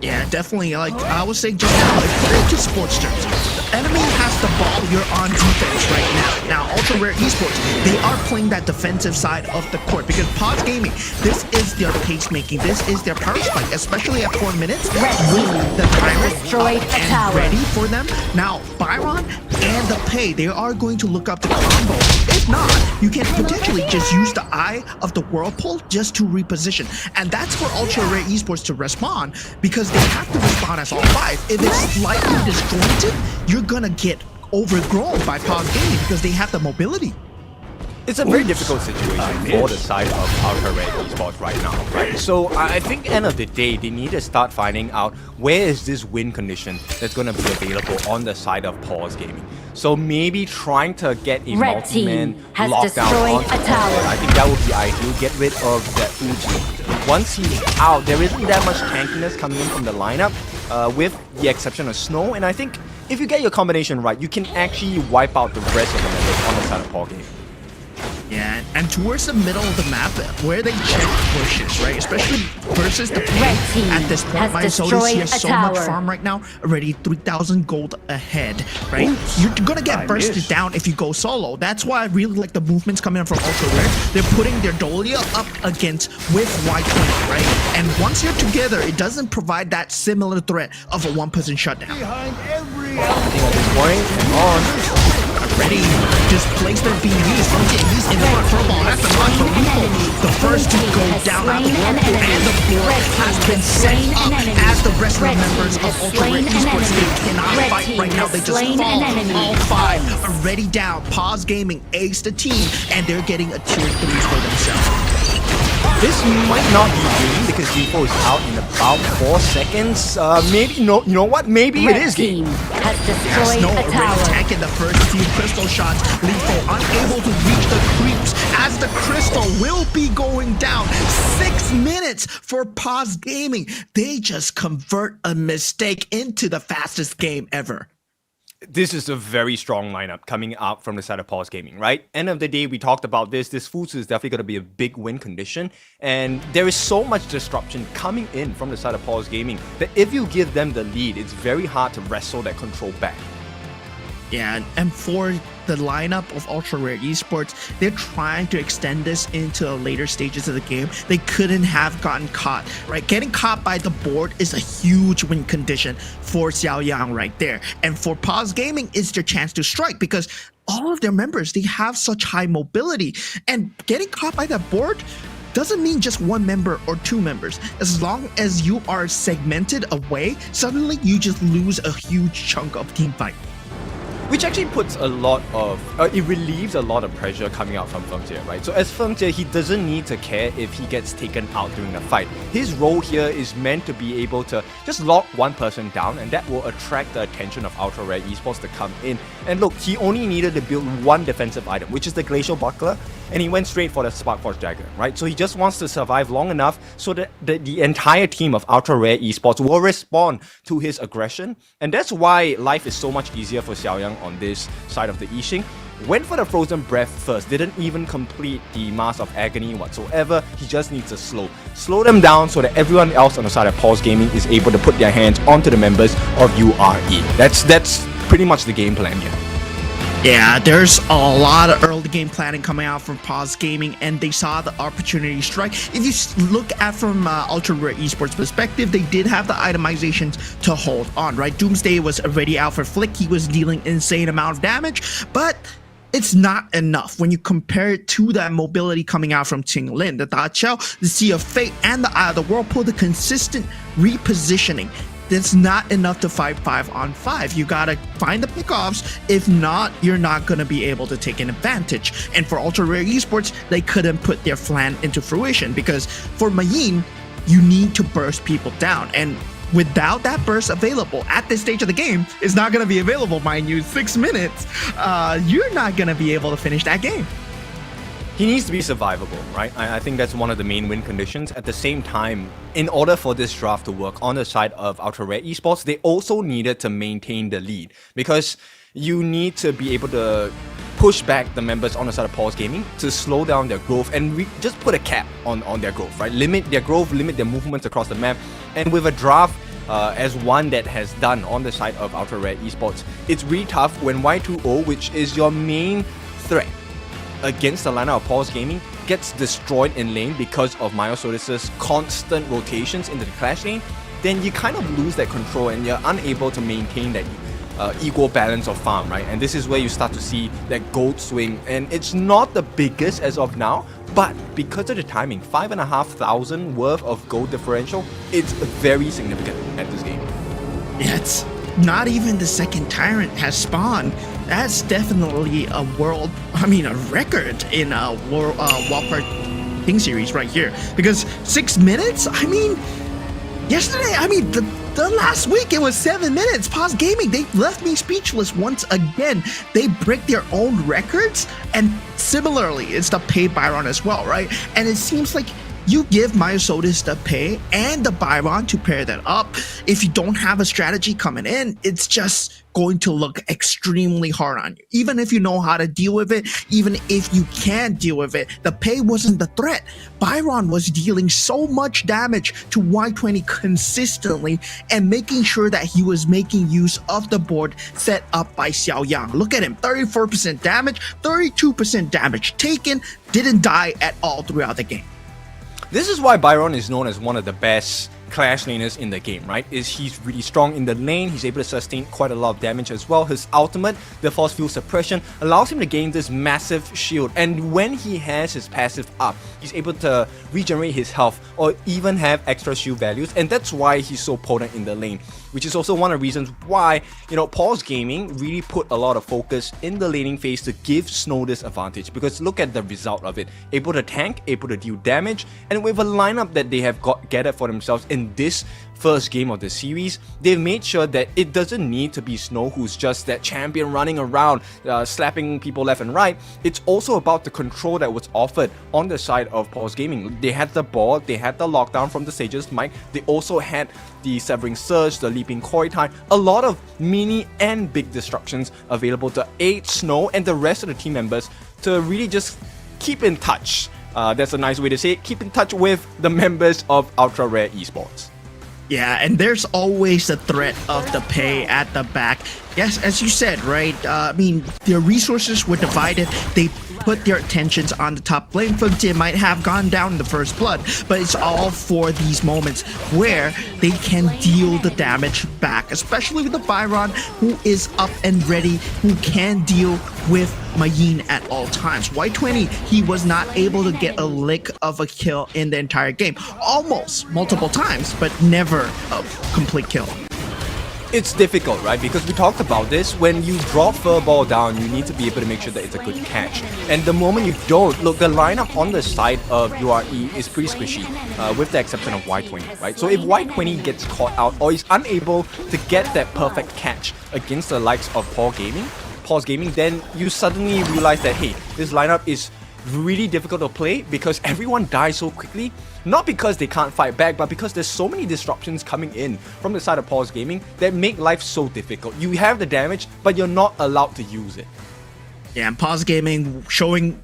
Yeah, definitely. Like I was saying just now, like, put it into sports terms. The enemy has the ball, you're on defense right now. Now, Ultra Rare Esports, they are playing that defensive side of the court because Paws Gaming, this is their pace making, this is their power spike, especially at 4 minutes with the Tyrant and ready for them. Now, Byron and the Pay, they are going to look up the combo. If not, you can potentially just use the Eye of the Whirlpool just to reposition. And that's for Ultra Rare Esports to respond because they have to respond as all 5. If it's slightly disjointed, you're gonna get overgrown by Paws Gaming because they have the mobility. It's a very difficult situation for the side of Ultra Rare Esports right now, right? So I think end of the day, they need to start finding out where is this win condition that's going to be available on the side of Paws Gaming. So maybe trying to get a multi-man lockdown onto Paws. I think that would be ideal. Get rid of that Uji. Once he's out, there isn't that much tankiness coming in from the lineup, with the exception of Snow. And I think if you get your combination right, you can actually wipe out the rest of the members on the side of Paws Gaming. Yeah, and towards the middle of the map, where they check bushes, right? Especially versus the Pay at this point. My Zodis, he has so much farm right now, already 3,000 gold ahead, right? You're gonna get bursted down if you go solo. That's why I really like the movements coming in from Ultra Rare. They're putting their Dolia up against with Y20, right? And once you're together, it doesn't provide that similar threat of a one-person shutdown. I think at this point, Ready, just placement being used. He's in the front for a ball. That's the run for Rico. The first to go down out the Whirlpool, and the floor has been set up as the rest of the members of Ultra Rare Esports. They cannot fight right now. They just fall. All 5 are already down. Paws Gaming ace the team, and they're getting a tier 3 for themselves. this might not be game because Defo is out in about 4 seconds. Maybe no. You know what? Maybe it is game. Has destroyed Snow a already tower. tanking the first few crystal shots. Lethal unable to reach the creeps as the crystal will be going down. 6 minutes for Paws Gaming. They just convert a mistake into the fastest game ever. This is a very strong lineup coming out from the side of Paws Gaming, right? End of the day, we talked about this. This Futsu is definitely going to be a big win condition. And there is so much disruption coming in from the side of Paws Gaming that if you give them the lead, it's very hard to wrestle that control back. Yeah, and for the lineup of Ultra Rare Esports, they're trying to extend this into later stages of the game. They couldn't have gotten caught, right? Getting caught by the board is a huge win condition for Xiaoyang right there. And for Paws Gaming, it's their chance to strike because all of their members, they have such high mobility. And getting caught by that board doesn't mean just one member or 2 members. As long as you are segmented away, suddenly you just lose a huge chunk of team fight. Which actually puts a lot of, it relieves a lot of pressure coming out from Feng Jie, right? So as Feng Jie, he doesn't need to care if he gets taken out during the fight. His role here is meant to be able to just lock one person down, and that will attract the attention of Ultra Rare Esports to come in. And look, he only needed to build one defensive item, which is the Glacial Buckler, and he went straight for the Spark Force Dagger, right? So he just wants to survive long enough so that the entire team of Ultra Rare Esports will respond to his aggression. And that's why life is so much easier for Xiaoyang on this side of the Yixing. Went for the Frozen Breath first, didn't even complete the Mask of Agony whatsoever. He just needs to slow them down so that everyone else on the side of Paws Gaming is able to put their hands onto the members of URE. That's pretty much the game plan here. Yeah, there's a lot of early game planning coming out from Paws Gaming, and they saw the opportunity strike. If you look at from Ultra Rare Esports perspective, they did have the itemizations to hold on, right? Doomsday was already out for Flick. He was dealing insane amount of damage, but it's not enough when you compare it to that mobility coming out from Ting Lin, the Da Chao, the Sea of Fate, and the Eye of the Whirlpool, the consistent repositioning. That's not enough to fight 5-on-5. You gotta find the pickoffs. If not, you're not gonna be able to take an advantage. And for Ultra Rare Esports, they couldn't put their plan into fruition because for Mayin, you need to burst people down. And without that burst available at this stage of the game, it's not gonna be available, mind you, 6 minutes. You're not gonna be able to finish that game. He needs to be survivable, right? I think that's one of the main win conditions. At the same time, in order for this draft to work on the side of Ultra Rare Esports, they also needed to maintain the lead because you need to be able to push back the members on the side of Paws Gaming to slow down their growth and just put a cap on their growth, right? Limit their growth, limit their movements across the map. And with a draft as one that has done on the side of Ultra Rare Esports, it's really tough when Y2O, which is your main threat against the lineup of Paws Gaming, gets destroyed in lane because of Myosodis' constant rotations into the clash lane, then you kind of lose that control and you're unable to maintain that equal balance of farm, right? And this is where you start to see that gold swing, and it's not the biggest as of now, but because of the timing, 5,500 worth of gold differential, it's very significant at this game. Yeah, it's not even the second Tyrant has spawned. That's definitely a record in a Wildcard King series right here. Because 6 minutes? Yesterday, the last week it was 7 minutes. Paws Gaming, they left me speechless once again. They break their own records, and similarly, it's the pay Byron as well, right? And it seems like you give Myosodis the pay and the Byron to pair that up. If you don't have a strategy coming in, it's just going to look extremely hard on you. Even if you know how to deal with it, even if you can deal with it, the pay wasn't the threat. Byron was dealing so much damage to Y20 consistently and making sure that he was making use of the board set up by Xiao Yang. Look at him, 34% damage, 32% damage taken, didn't die at all throughout the game. This is why Byron is known as one of the best clash laners in the game, right? He's really strong in the lane, he's able to sustain quite a lot of damage as well. His ultimate, the force field suppression, allows him to gain this massive shield, and when he has his passive up, he's able to regenerate his health or even have extra shield values, and that's why he's so potent in the lane, which is also one of the reasons why, Paws Gaming really put a lot of focus in the laning phase to give Snow this advantage, because look at the result of it. Able to tank, able to deal damage, and with a lineup that they have gathered for themselves in this first game of the series, they've made sure that it doesn't need to be Snow who's just that champion running around, slapping people left and right. It's also about the control that was offered on the side of Paws Gaming. They had the ball, they had the lockdown from the Sage's Might, they also had the Severing Surge, the Leaping Koi Tai, a lot of mini and big destructions available to aid Snow and the rest of the team members to really just keep in touch. That's a nice way to say it, keep in touch with the members of Ultra Rare Esports. Yeah, and there's always the threat of the pay at the back. Yes, as you said, right? Their resources were divided. They put their attentions on the top lane. Fengtie might have gone down in the first blood, but it's all for these moments where they can deal the damage back, especially with the Byron, who is up and ready, who can deal with Mayin at all times. Y20, he was not able to get a lick of a kill in the entire game. Almost multiple times, but never a complete kill. It's difficult, right? Because we talked about this. When you drop Furball down, you need to be able to make sure that it's a good catch. And the moment you don't, look, the lineup on the side of URE is pretty squishy, with the exception of Y20, right? So if Y20 gets caught out or is unable to get that perfect catch against the likes of Paws Gaming, then you suddenly realize that, hey, this lineup is really difficult to play because everyone dies so quickly. Not because they can't fight back, but because there's so many disruptions coming in from the side of Paws Gaming that make life so difficult. You have the damage, but you're not allowed to use it. Yeah, and Paws Gaming showing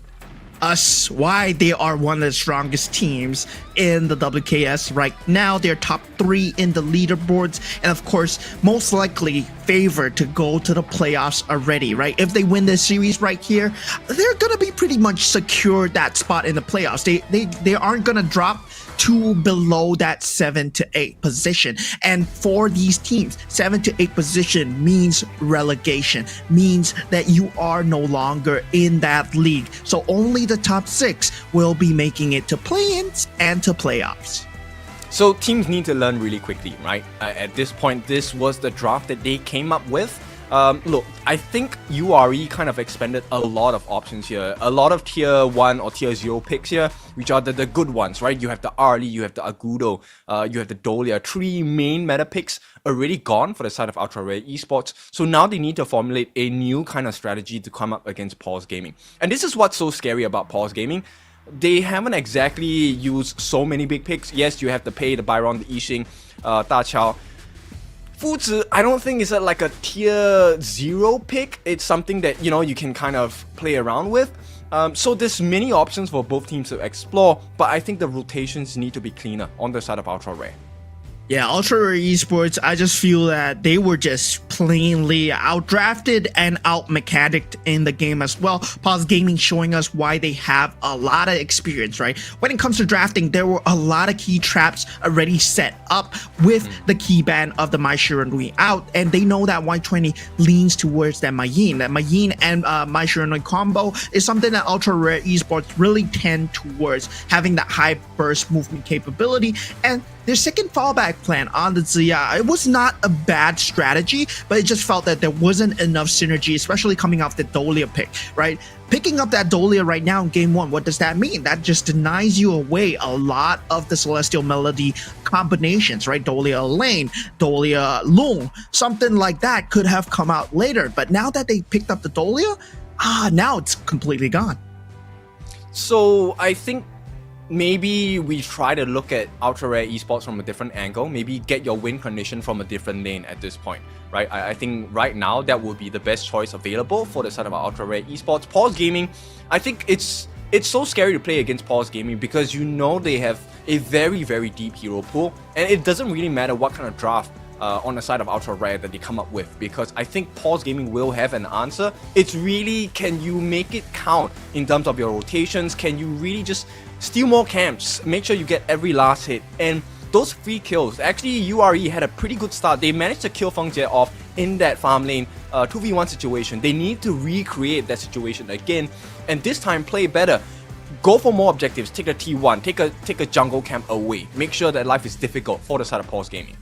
us why they are one of the strongest teams in the WKS right now. They're top 3 in the leaderboards, and of course, most likely favored to go to the playoffs already, right? If they win this series right here, they're gonna be pretty much secure that spot in the playoffs. They aren't gonna drop to below that 7 to 8 position. And for these teams, 7 to 8 position means relegation, means that you are no longer in that league. So only the top 6 will be making it to play-ins and to playoffs. So teams need to learn really quickly, right? At this point, this was the draft that they came up with. Look, I think URE kind of expanded a lot of options here. A lot of tier 1 or tier 0 picks here, which are the good ones, right? You have the Arlie, you have the Agudo, you have the Dolia. 3 main meta picks already gone for the side of Ultra Rare Esports. So now they need to formulate a new kind of strategy to come up against Paws Gaming. And this is what's so scary about Paws Gaming. They haven't exactly used so many big picks. Yes, you have to pay the Byron, the Yixing, Da Chao. Fuzi, I don't think it's like a tier 0 pick. It's something that, you know, you can kind of play around with. So there's many options for both teams to explore, but I think the rotations need to be cleaner on the side of Ultra Rare. Yeah, Ultra Rare Esports, I just feel that they were just plainly outdrafted and out-mechanicked in the game as well. Paws Gaming showing us why they have a lot of experience, right? When it comes to drafting, there were a lot of key traps already set up with the key ban of the Mai Shiranui out, and they know that Y20 leans towards that Mai Yin. That Mai Yin and Mai Shiranui combo is something that Ultra Rare Esports really tend towards, having that high burst movement capability. And their second fallback plan on the Ziya, it was not a bad strategy, but it just felt that there wasn't enough synergy, especially coming off the Dolia pick, right? Picking up that Dolia right now in game 1, what does that mean? That just denies you away a lot of the Celestial Melody combinations, right? Dolia Lane, Dolia Lung, something like that could have come out later. But now that they picked up the Dolia, now it's completely gone. So I think maybe we try to look at Ultra Rare Esports from a different angle, maybe get your win condition from a different lane at this point, right? I think right now that would be the best choice available for the side of Ultra Rare Esports. Paws Gaming, I think it's so scary to play against Paws Gaming because you know they have a very, very deep hero pool, and it doesn't really matter what kind of draft on the side of Ultra Rare that they come up with, because I think Paws Gaming will have an answer. It's really, can you make it count in terms of your rotations? Can you really just steal more camps, make sure you get every last hit? And those free kills, actually URE had a pretty good start. They managed to kill Feng Jie off in that farm lane 2v1 situation. They need to recreate that situation again, and this time play better. Go for more objectives, take a T1, take a jungle camp away. Make sure that life is difficult for the side of Paws Gaming.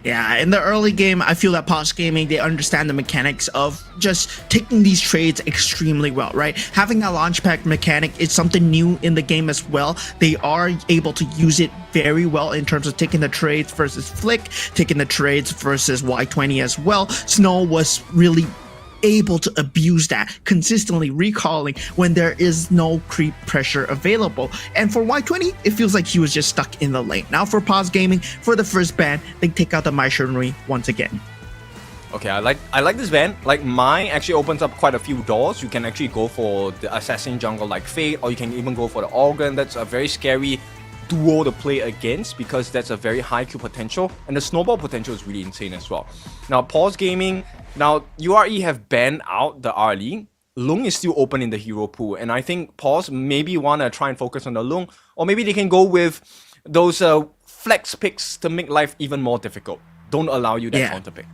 Yeah, in the early game, I feel that Paws Gaming, they understand the mechanics of just taking these trades extremely well, right? Having a launch pad mechanic is something new in the game as well. They are able to use it very well in terms of taking the trades versus Flick, taking the trades versus Y20 as well. Snow was really able to abuse that, consistently recalling when there is no creep pressure available. And for Y20, it feels like he was just stuck in the lane. Now for Paws Gaming, for the first ban, they take out the Mai Shiranui once again. Okay, I like this ban. Like, Mai actually opens up quite a few doors. You can actually go for the assassin jungle like Fate, or you can even go for the Organ. That's a very scary duo to play against because that's a very high Q potential, and the snowball potential is really insane as well. Now Paws Gaming, now URE have banned out the Arlie. Lung is still open in the hero pool, and I think Paws maybe want to try and focus on the Lung, or maybe they can go with those flex picks to make life even more difficult. Don't allow you that counter pick.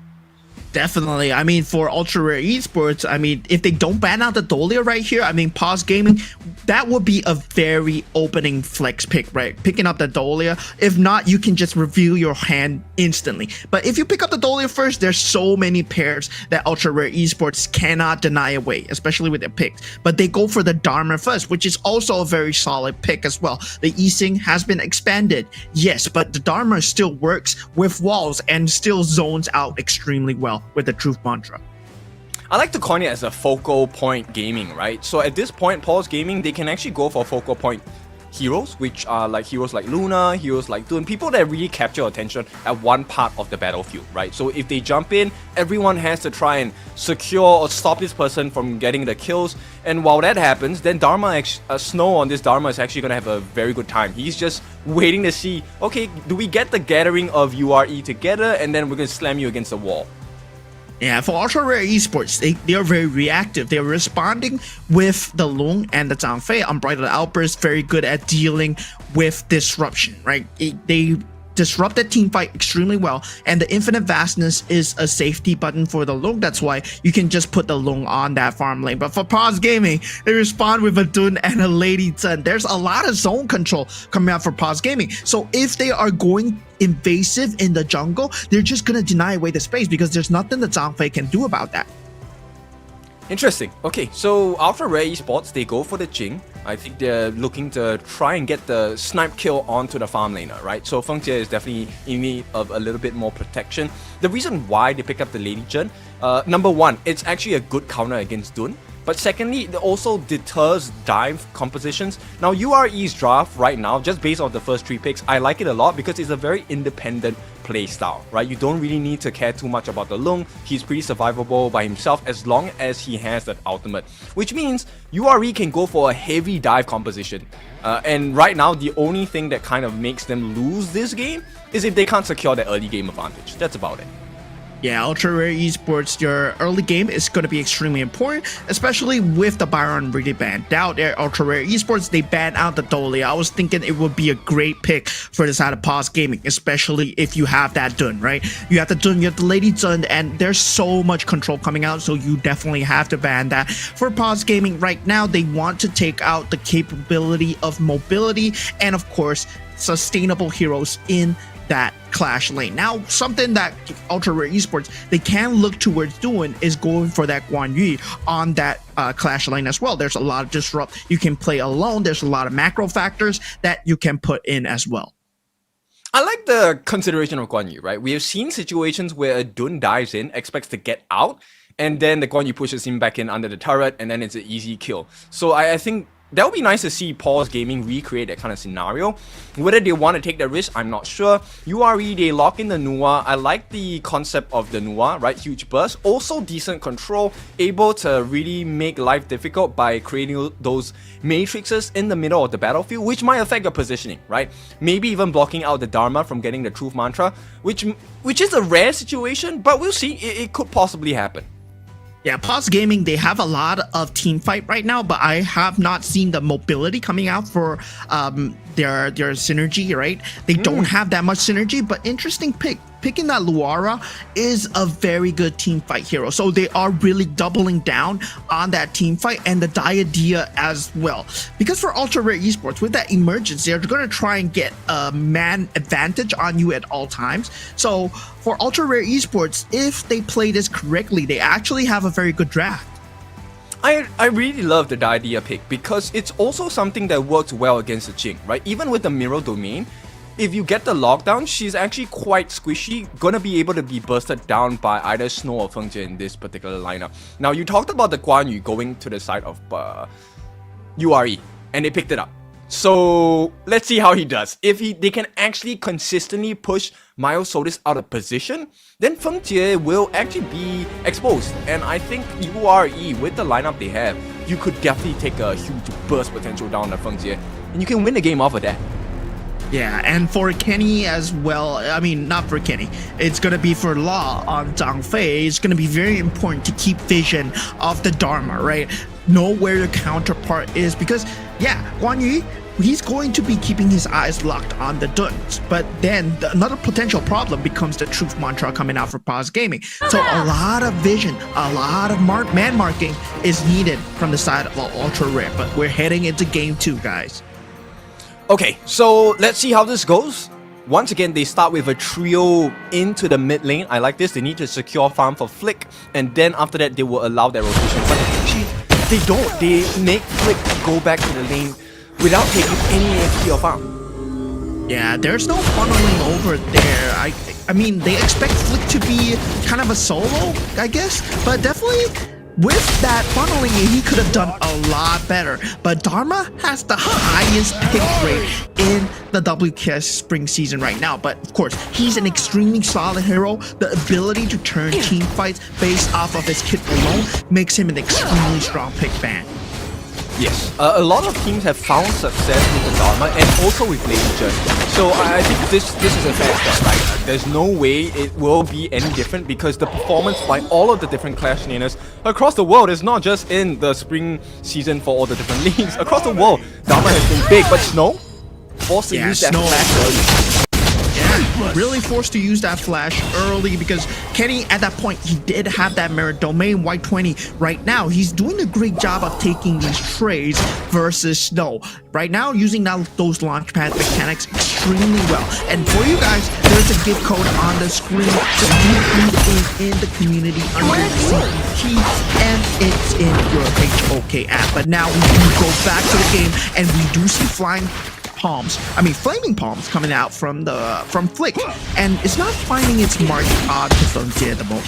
Definitely. I mean, for Ultra Rare Esports, I mean, if they don't ban out the Dolia right here, I mean, Paws Gaming, that would be a very opening flex pick, right? Picking up the Dolia. If not, you can just reveal your hand instantly. But if you pick up the Dolia first, there's so many pairs that Ultra Rare Esports cannot deny away, especially with their picks. But they go for the Dharma first, which is also a very solid pick as well. The Yixing has been expanded, yes, but the Dharma still works with walls and still zones out extremely well with the Truth Mantra. I like to coin it as a focal point gaming, right? So at this point, Paws Gaming, they can actually go for focal point heroes, which are like heroes like Luna, heroes like Dun, people that really capture attention at one part of the battlefield, right? So if they jump in, everyone has to try and secure or stop this person from getting the kills. And while that happens, then Snow on this Dharma is actually going to have a very good time. He's just waiting to see, okay, do we get the gathering of URE together, and then we're going to slam you against the wall. Yeah, for Ultra Rare Esports, they are very reactive. They're responding with the Lung and the Zhangfei. Unbridled Outburst, very good at dealing with disruption, right? They disrupt that team fight extremely well, and the Infinite Vastness is a safety button for the Lung. That's why you can just put the Lung on that farm lane. But for Paws Gaming, they respond with a Dun and a Lady Zhen. There's a lot of zone control coming out for Paws Gaming. So if they are going invasive in the jungle, they're just gonna deny away the space because there's nothing that Zhangfei can do about that. Interesting. Okay, so Ultra Rare Esports, they go for the Jing. I think they're looking to try and get the snipe kill onto the farm laner, right? So Feng Jie is definitely in need of a little bit more protection. The reason why they pick up the Lady Zhen, number one, it's actually a good counter against Dun. But secondly, it also deters dive compositions. Now, URE's draft right now, just based on the first 3 picks, I like it a lot because it's a very independent play style, right? You don't really need to care too much about the Lung. He's pretty survivable by himself as long as he has that ultimate, which means URE can go for a heavy dive composition. And right now, the only thing that kind of makes them lose this game is if they can't secure the early game advantage. That's about it. Yeah, Ultra Rare Esports, your early game is going to be extremely important, especially with the Byron really banned out. Ultra Rare Esports, they banned out the Dolly. I was thinking it would be a great pick for the side of Paws Gaming, especially if you have that Dun, right? You have the Dun, you have the Lady Zhen, and there's so much control coming out, so you definitely have to ban that. For Paws Gaming right now, they want to take out the capability of mobility and, of course, sustainable heroes in that clash lane. Now, something that Ultra Rare Esports, they can look towards doing is going for that Guan Yu on that clash lane as well. There's a lot of disrupt. You can play alone. There's a lot of macro factors that you can put in as well. I like the consideration of Guan Yu, right? We have seen situations where a Dun dives in, expects to get out, and then the Guan Yu pushes him back in under the turret, and then it's an easy kill. So I think that would be nice to see Paws Gaming recreate that kind of scenario. Whether they want to take that risk, I'm not sure. URE, they lock in the Nua. I like the concept of the Nua, right? Huge burst. Also decent control. Able to really make life difficult by creating those matrices in the middle of the battlefield, which might affect your positioning, right? Maybe even blocking out the Dharma from getting the Truth Mantra, which is a rare situation, but we'll see. It could possibly happen. Yeah, Paws Gaming, they have a lot of team fight right now, but I have not seen the mobility coming out for their synergy, right? They don't have that much synergy, but interesting pick. Picking that Luara is a very good team fight hero. So they are really doubling down on that team fight and the Diadea as well. Because for Ultra Rare Esports, with that emergence, they're going to try and get a man advantage on you at all times. So for Ultra Rare Esports, if they play this correctly, they actually have a very good draft. I really love the Diadea pick because it's also something that works well against the Jing, right? Even with the Mirror Domain, if you get the lockdown, she's actually quite squishy, gonna be able to be bursted down by either Snow or Feng Jie in this particular lineup. Now, you talked about the Guan Yu going to the side of URE, and they picked it up. So, let's see how he does. If they can actually consistently push Myosotis out of position, then Feng Jie will actually be exposed. And I think URE, with the lineup they have, you could definitely take a huge burst potential down on Feng Jie, and you can win the game off of that. Yeah, and for Kenny as well, I mean, not for Kenny, it's going to be for Law on Zhangfei. It's going to be very important to keep vision of the Dharma, right? Know where your counterpart is because, yeah, Guan Yu, he's going to be keeping his eyes locked on the Duns. But then another potential problem becomes the Truth Mantra coming out for Paws Gaming. So a lot of vision, a lot of man marking is needed from the side of Ultra Rare. But we're heading into game 2, guys. Okay, so let's see how this goes. Once again, they start with a trio into the mid lane. I like this. They need to secure farm for Flick, and then after that, they will allow their rotation. But actually, they don't. They make Flick go back to the lane without taking any XP or farm. Yeah, there's no funneling over there. I mean, they expect Flick to be kind of a solo, I guess, but definitely with that funneling, he could have done a lot better. But Dharma has the highest pick rate in the WKS Spring season right now. But of course, he's an extremely solid hero. The ability to turn team fights based off of his kit alone makes him an extremely strong pick ban. Yes, a lot of teams have found success with the Dharma and also with Legion. So I think this is a fair step, right? There's no way it will be any different because the performance by all of the different Clash laners across the world is not just in the spring season for all the different leagues. Across the world, Dharma has been big, but Snow forced to use that flash early. Yeah, really forced to use that flash early because Kenny, at that point, he did have that mirror domain. White 20 right now, he's doing a great job of taking these trades versus Snow. Right now, using those launchpad mechanics extremely well. And for you guys, there's a gift code on the screen. So you feed in the community under CET, and it's in your HOK app. But now we do go back to the game, and we do see flaming palms coming out from Flick, and it's not finding its mark on the Frontier at the moment.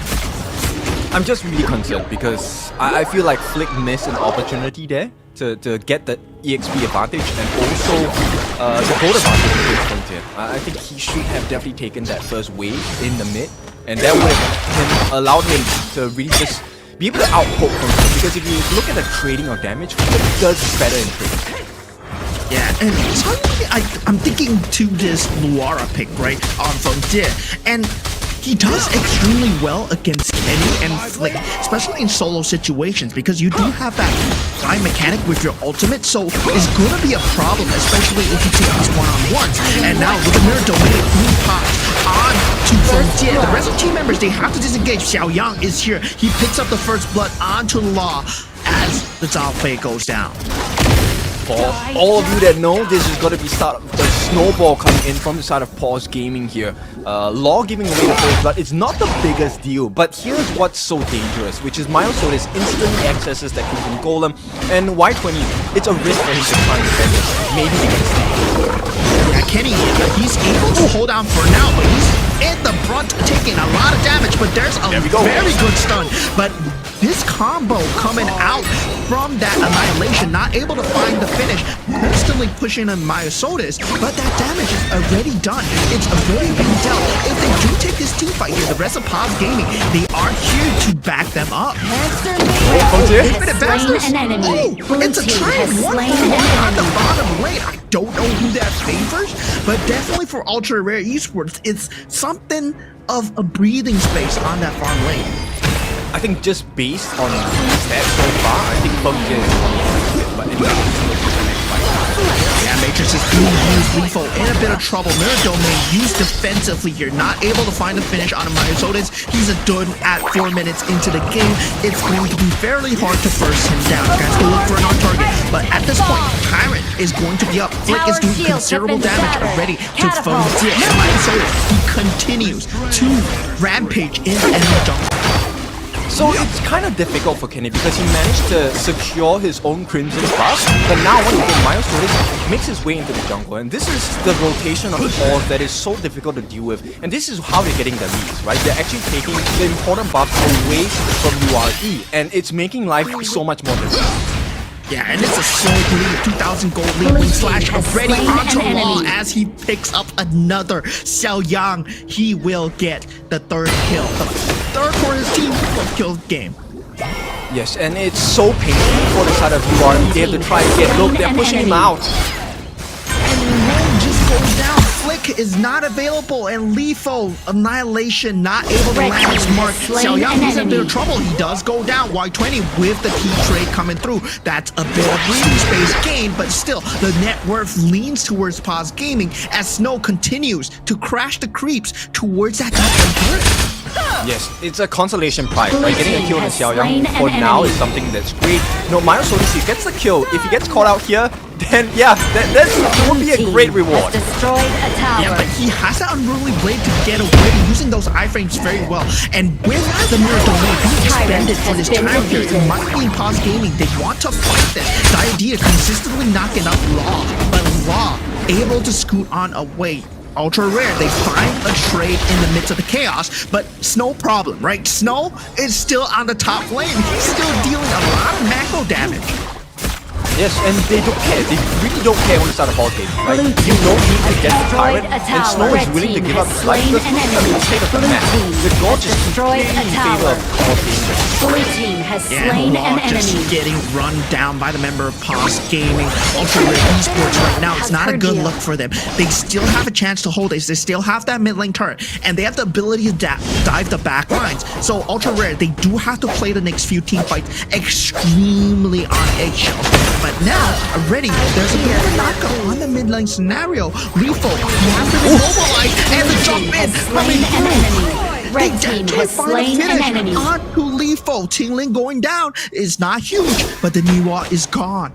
I'm just really concerned because I feel like Flick missed an opportunity there to get the EXP advantage and also the gold advantage against Frontier. I think he should have definitely taken that first wave in the mid, and that would have allowed him to really just be able to outpoke Frontier, because if you look at the trading or damage, Flick does better in trading. Yeah, and suddenly I'm thinking to this Luara pick, right, on Frontier, and he does extremely well against Kenny and Flick, especially in solo situations, because you do have that high mechanic with your ultimate, so it's going to be a problem, especially if you take these one-on-ones. And now with the mirror domain, he pops on to Frontier. The rest of the team members, they have to disengage. Xiao Yang is here. He picks up the first blood onto Law as the Zhao Fei goes down. For all of you that know, this is going to be the snowball coming in from the side of Paws Gaming here. Law giving away the first blood is not the biggest deal, but here's what's so dangerous, which is Milestone's instantly accesses that comes from Golem, and Y20, it's a risk for him to try and defend this. Maybe he can stay. Yeah, Kenny, he's able to hold on for now, but he's in the brunt, taking a lot of damage, but there's a very good stun. But this combo coming out from that Annihilation, not able to find the finish, constantly pushing on Myosotis, but that damage is already done. It's already been dealt. If they do take this team fight here, the rest of Paws Gaming, they are here to back them up. Infinite Bastards. Oh, it's a trade. 1-for-1 on the bottom lane. I don't know who that favors, but definitely for Ultra Rare Esports, it's something of a breathing space on that farm lane. I think just based on that so far, I think Frontier is but anyway, yeah, Matrix is being used lethal, in a bit of trouble. Mirror Domain used defensively here, not able to find a finish on Myosotis. He's a done at 4 minutes into the game. It's going to be fairly hard to burst him down. Guys, go look for an on-target, but at this point, Tyrant is going to be up. Flick is doing considerable damage already to Frontier, and Myosotis, he continues to rampage in the enemy jungle. So it's kind of difficult for Kenny because he managed to secure his own Crimson buff, but now once again Milestones makes his way into the jungle, and this is the rotation of the Paws that is so difficult to deal with, and this is how they're getting the leads, right? They're actually taking the important buffs away from URE, and it's making life so much more difficult. Yeah, and it's a slow bleed, 2,000 gold lead wing slash already onto Law as he picks up another. Xiao Yang, he will get the third kill. The third for his team will kill the game. Yes, and it's so painful for the side of URE. They have to try again. Look, they're pushing him out. And Lone just goes down. Flick is not available, and Lethal Annihilation not able to land his mark. Xiao Yang, he's in a bit of trouble. He does go down. Y20 with the key trade coming through. That's a bit of breathing space gained, but still, the net worth leans towards Paws Gaming as Snow continues to crash the creeps towards that top turret. Yes, it's a consolation prize, right? Getting a kill on Xiao Yang for now is something that's great. No, Milestones, he gets the kill. If he gets caught out here, then yeah, that would be a great reward. Yeah, but he has that unruly blade to get away using those iframes very well. And with the mirror domain being expanded for this time period, it might be Paws Gaming. They want to fight this. The idea consistently knocking up Law, but Law able to scoot on away Ultra Rare, they find a trade in the midst of the chaos, but Snow problem, right? Snow is still on the top lane. He's still dealing a lot of macro damage. Yes, and they don't care. They really don't care on the side of Paws Gaming, right? You don't need to get the Tyrant, and Snow is willing to give up his life because he's the state of the map. The goal just completely in favor of Paws Gaming. Blue team has Yeah, slain an Law just enemy. getting run down by the member of Paws Gaming. Ultra Rare Esports right now, it's not a good look for them. They still have a chance to hold this. They still have that mid lane turret, and they have the ability to dive the back lines. So Ultra Rare, they do have to play the next few team fights extremely on eggshells. But now, already, there's a bit of a knockup on the mid lane scenario. Lethal, you have to immobilize and the jump in. Slain an enemy. Red team has slain an enemy. On to Lethal. Tingling going down is not huge, but the Niwa is gone.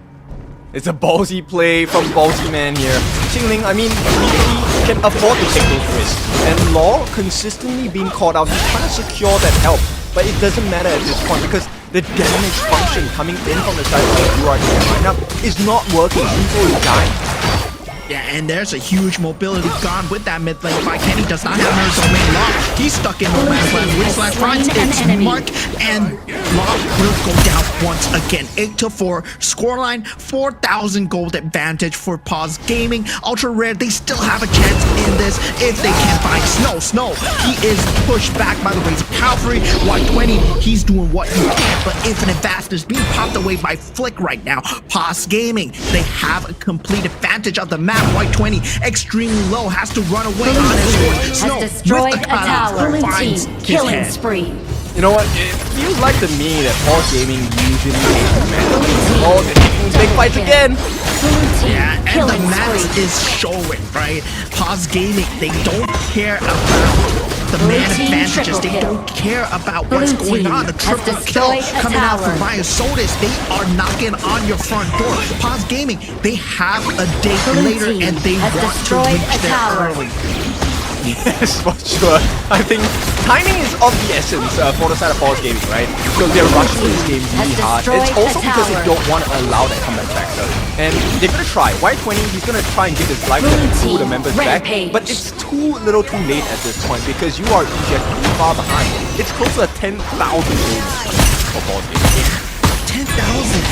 It's a ballsy play from Ballsy Man here. Qingling, I mean, he can afford to take those risks. And Law consistently being called out. He's trying to secure that help. But it doesn't matter at this point because the damage function coming in from the side of the URT lineup is not working. People is dying. Yeah, and there's a huge mobility gone with that mid lane fight. Kenny does not have her domain locked. He's stuck in no man's land with slash finds. It's Mark, and Law will go down once again. 8-4 scoreline, 4,000 gold advantage for Paws Gaming. Ultra Rare, they still have a chance in this if they can find Snow. Snow, he is pushed back by the Rays of Cavalry. Y20, he's doing what he can, but Infinite Vast is being popped away by Flick right now. Paws Gaming, they have a complete advantage of the map. Y20 extremely low, has to run away on his horse. Snow Has destroyed with a the cutoff tower. Blue finds team his killing head. spree. You know what? It feels like to me that Paws Gaming usually takes the match. Oh, they're taking big fights again. Blue team Yeah, and the killing match spree. is showing, right? Paws Gaming, they don't care about the man team advantages. triple They kill. don't care about what's Blue going team on. The has triple kill destroyed a coming out from tower. Sodas. They are knocking on your front door. Paws Gaming, they have a date Blue later team and they has want to destroyed reach a there tower. early. Yes, for sure. I think timing is of the essence for the side of Paws Gaming, right? Because they're rushing this game really hard. It's destroyed also a because they tower. don't want to allow that comeback factor. And they're gonna try. Y20, he's gonna try and get his life Blue through the team members back. rampage. But it's too little too late at this point because you are just too far behind. It's close to 10,000 goals for Paws Gaming. 10,000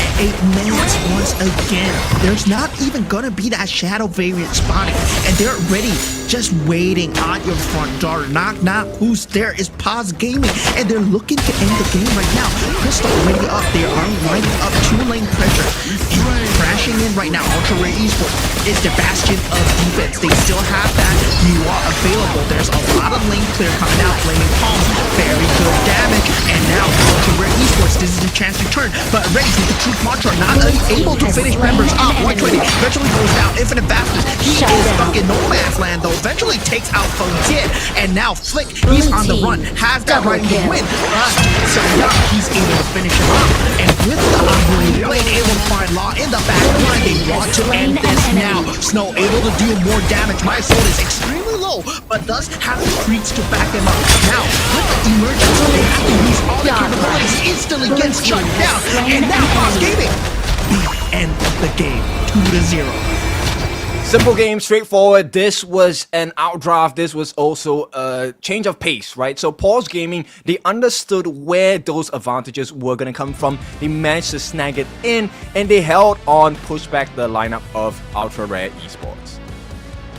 at 8 minutes once again. There's not even gonna be that shadow variant spotting, and they're already just waiting on your front door. Knock, knock. Who's there? Is Paws Gaming, and they're looking to end the game right now. Crystal already up. They are lining up 2-lane pressure. And crashing in right now. Ultra Rare Esports is the bastion of defense. They still have that Niwa available. There's a lot of lane clear coming out. Flaming Palms, very good damage, and now Ultra Rare Esports. This is a chance to turn. But Ready with the Truth Mantra, not able to finish members up. 120 eventually goes down. Infinite Fastness. He is stuck in no man's land though. Eventually takes out Kid. And now Flick, he's on the run. Has that right to win. So now he's able to finish him up. And with the Unholy Blade, able to find Law in the back line. They want to end this now. Snow able to deal more damage. My soul is extremely low, but does have the creeps to back him up. Now, with the emergence, they have to use all the capabilities. Instantly gets shut down. And now Paws Gaming end the game 2-0. Simple game, straightforward. This was an outdraft. This was also a change of pace, right? So Paws Gaming, they understood where those advantages were going to come from. They managed to snag it in, and they held on, pushed back the lineup of Ultra Rare Esports.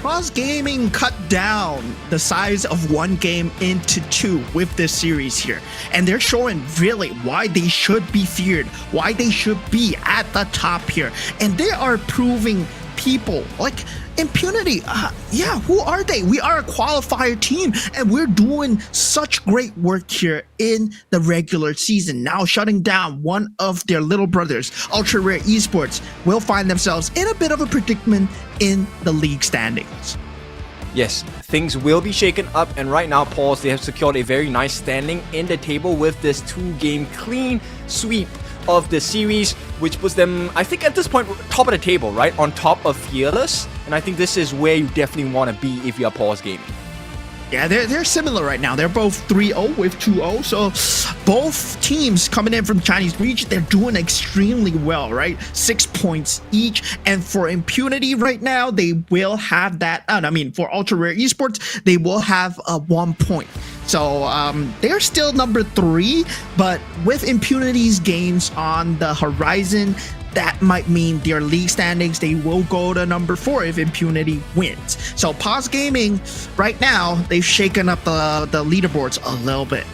Paws Gaming cut down the size of one game into 2 with this series here. And they're showing really why they should be feared, why they should be at the top here. And they are proving people like Impunity. Yeah, who are they? We are a qualifier team, and we're doing such great work here in the regular season. Now shutting down one of their little brothers, Ultra Rare Esports, will find themselves in a bit of a predicament in the league standings. Yes, things will be shaken up, and right now, Paws, they have secured a very nice standing in the table with this 2-game clean sweep of the series, which puts them, I think at this point, top of the table, right? On top of Fearless, and I think this is where you definitely want to be if you are Paws Gaming. Yeah, they're similar right now. They're both 3-0 with 2-0. So both teams coming in from Chinese region, they're doing extremely well, right? 6 points each. And for Impunity right now, they will have that. I mean, for Ultra Rare Esports, they will have 1 point. So they're still number 3, but with Impunity's games on the horizon, that might mean their league standings, they will go to number 4 if Impunity wins. So Paws Gaming, right now, they've shaken up the leaderboards a little bit.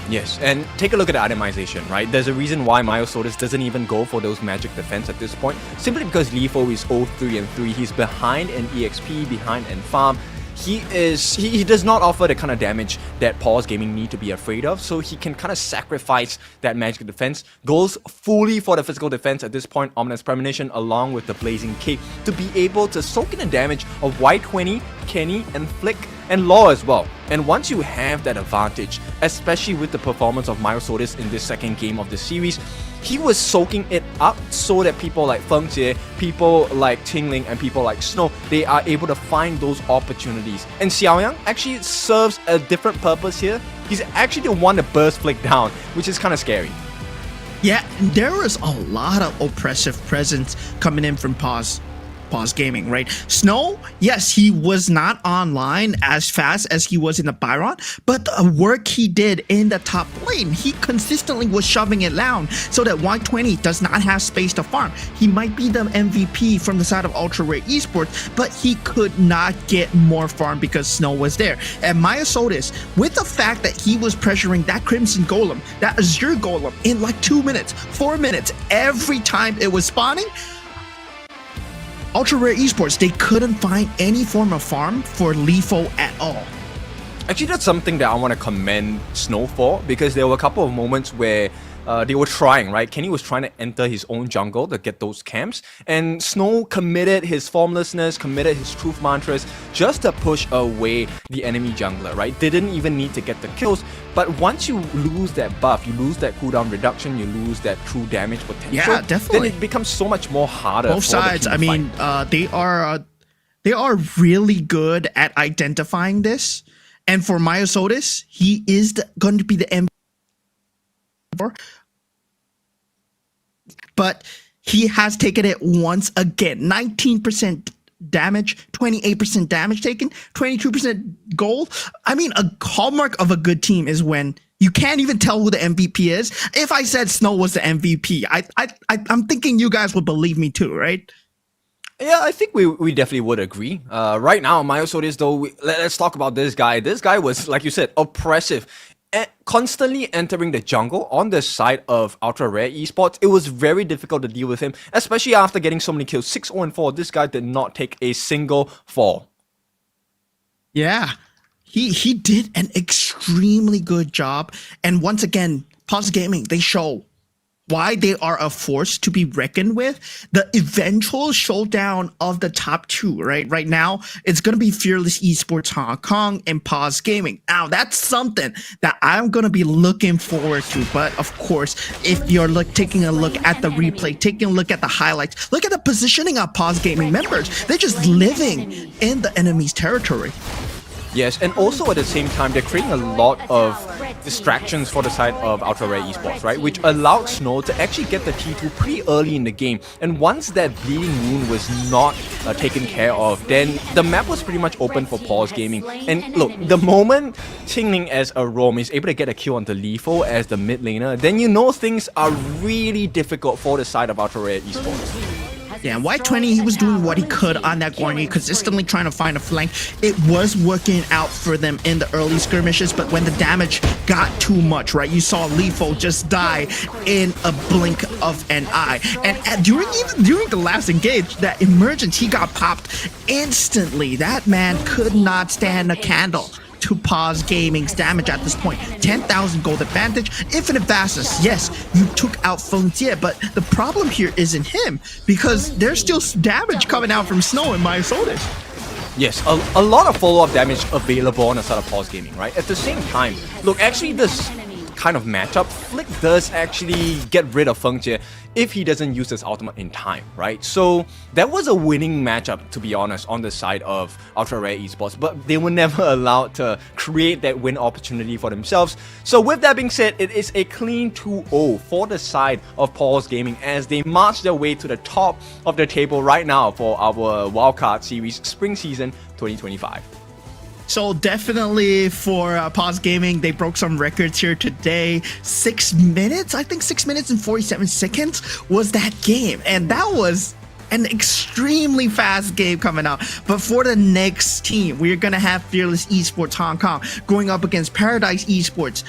Yes, and take a look at the itemization, right? There's a reason why Myosotis doesn't even go for those magic defense at this point, simply because Lifo is 0-3-3. He's behind in EXP, behind in farm. He does not offer the kind of damage that Paws Gaming need to be afraid of, so he can kind of sacrifice that magic defense, goes fully for the physical defense at this point, Ominous Premonition along with the Blazing Cape to be able to soak in the damage of Y20, Kenny, and Flick, and Law as well. And once you have that advantage, especially with the performance of Myosotis in this second game of the series, he was soaking it up so that people like Feng Jie, people like Tingling, and people like Snow, they are able to find those opportunities. And Xiaoyang actually serves a different purpose here. He's actually the one that burst Flick down, which is kind of scary. Yeah, there was a lot of oppressive presence coming in from Paws Gaming, right? Snow, yes, he was not online as fast as he was in the Byron, but the work he did in the top lane, he consistently was shoving it down so that Y20 does not have space to farm. He might be the MVP from the side of Ultra Rare Esports, but he could not get more farm because Snow was there. And Myosotis, with the fact that he was pressuring that Crimson Golem, that Azure Golem in like 2 minutes, 4 minutes, every time it was spawning, Ultra Rare Esports, they couldn't find any form of farm for Lifo at all. Actually, that's something that I want to commend Snow for, because there were a couple of moments where they were trying, right? Kenny was trying to enter his own jungle to get those camps, and Snow committed his formlessness, committed his truth mantras just to push away the enemy jungler, right? They didn't even need to get the kills, but once you lose that buff, you lose that cooldown reduction, you lose that true damage potential. Yeah, definitely. Then it becomes so much more harder. Both sides. I mean, they are really good at identifying this, and for Myosotis, he is going to be the MVP. But he has taken it once again. 19% damage, 28% damage taken, 22% gold. I mean, a hallmark of a good team is when you can't even tell who the MVP is. If I said Snow was the MVP, I'm thinking you guys would believe me too, right? Yeah, I think we definitely would agree. Right now, Myosotis, though, let's talk about this guy. This guy was, like you said, oppressive. Constantly entering the jungle on the side of Ultra Rare Esports. It was very difficult to deal with him, especially after getting so many kills. 6-0-4, this guy did not take a single fall. Yeah, he did an extremely good job. And once again, Paws Gaming, they show why they are a force to be reckoned with. The eventual showdown of the top 2, right? Right now, it's going to be Fearless Esports Hong Kong and Paws Gaming. Now, that's something that I'm going to be looking forward to. But of course, if you're taking a look at the replay, taking a look at the highlights, look at the positioning of Paws Gaming members. They're just living in the enemy's territory. Yes, and also at the same time, they're creating a lot of distractions for the side of Ultra Rare Esports, right? Which allowed Snow to actually get the T2 pretty early in the game. And once that Bleeding Moon was not taken care of, then the map was pretty much open for Paws Gaming. And look, the moment Tingling as a roam is able to get a kill onto Lifo as the mid laner, then you know things are really difficult for the side of Ultra Rare Esports. Yeah, Y20, he was doing what he could on that Guardian, consistently trying to find a flank. It was working out for them in the early skirmishes, but when the damage got too much, right, you saw Lifo just die in a blink of an eye. And during the last engage, that emergence, he got popped instantly. That man could not stand a candle to Paws Gaming's damage at this point. 10,000 gold advantage, infinite vastness. Yes, you took out Feng Jie, but the problem here isn't him, because there's still damage coming out from Snow and Myosotis. Yes, a lot of follow-up damage available on the side of Paws Gaming, right? At the same time, look, actually this kind of matchup, Flick does actually get rid of Feng Jie if he doesn't use his ultimate in time, right? So that was a winning matchup, to be honest, on the side of Ultra Rare Esports, but they were never allowed to create that win opportunity for themselves. So with that being said, it is a clean 2-0 for the side of Paws Gaming as they march their way to the top of the table right now for our Wildcard Series Spring Season 2025. So definitely for Paws Gaming, they broke some records here today. 6 minutes, I think 6 minutes and 47 seconds was that game. And that was an extremely fast game coming out. But for the next team, we're going to have Fearless Esports Hong Kong going up against Paradise Esports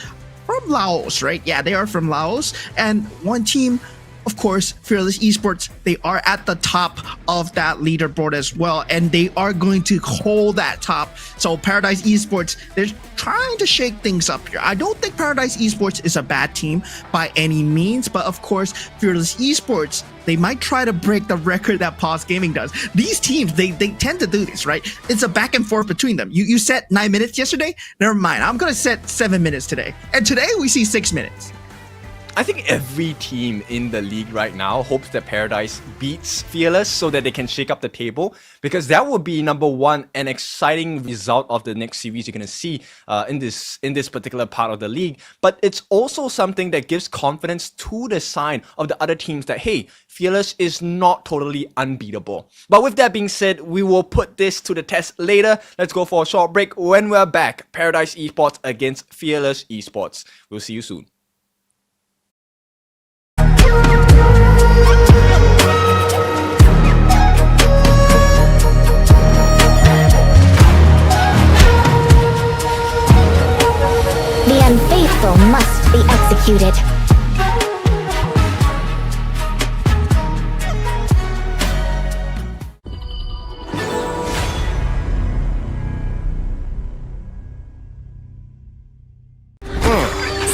from Laos, right? Yeah, they are from Laos. And one team, of course, Fearless Esports, they are at the top of that leaderboard as well, and they are going to hold that top. So Paradise Esports, they're trying to shake things up here. I don't think Paradise Esports is a bad team by any means, but of course, Fearless Esports, they might try to break the record that Paws Gaming does. These teams, they tend to do this, right? It's a back and forth between them. You set 9 minutes yesterday? Never mind. I'm going to set 7 minutes today. And today we see 6 minutes. I think every team in the league right now hopes that Paradise beats Fearless so that they can shake up the table, because that would be, number one, an exciting result of the next series you're going to see in this particular part of the league. But it's also something that gives confidence to the side of the other teams that, hey, Fearless is not totally unbeatable. But with that being said, we will put this to the test later. Let's go for a short break. When we're back, Paradise Esports against Fearless Esports. We'll see you soon. The unfaithful must be executed.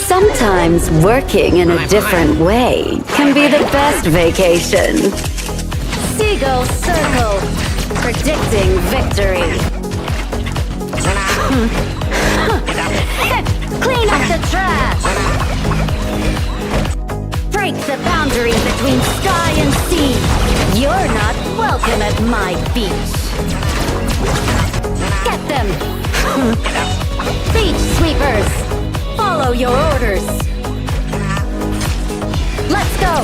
Sometimes working in a different way can be the best vacation. Seagull Circle, predicting victory. Clean up the trash. Break the boundary between sky and sea. You're not welcome at my beach. Get them. Beach sweepers. Follow your orders. Let's go.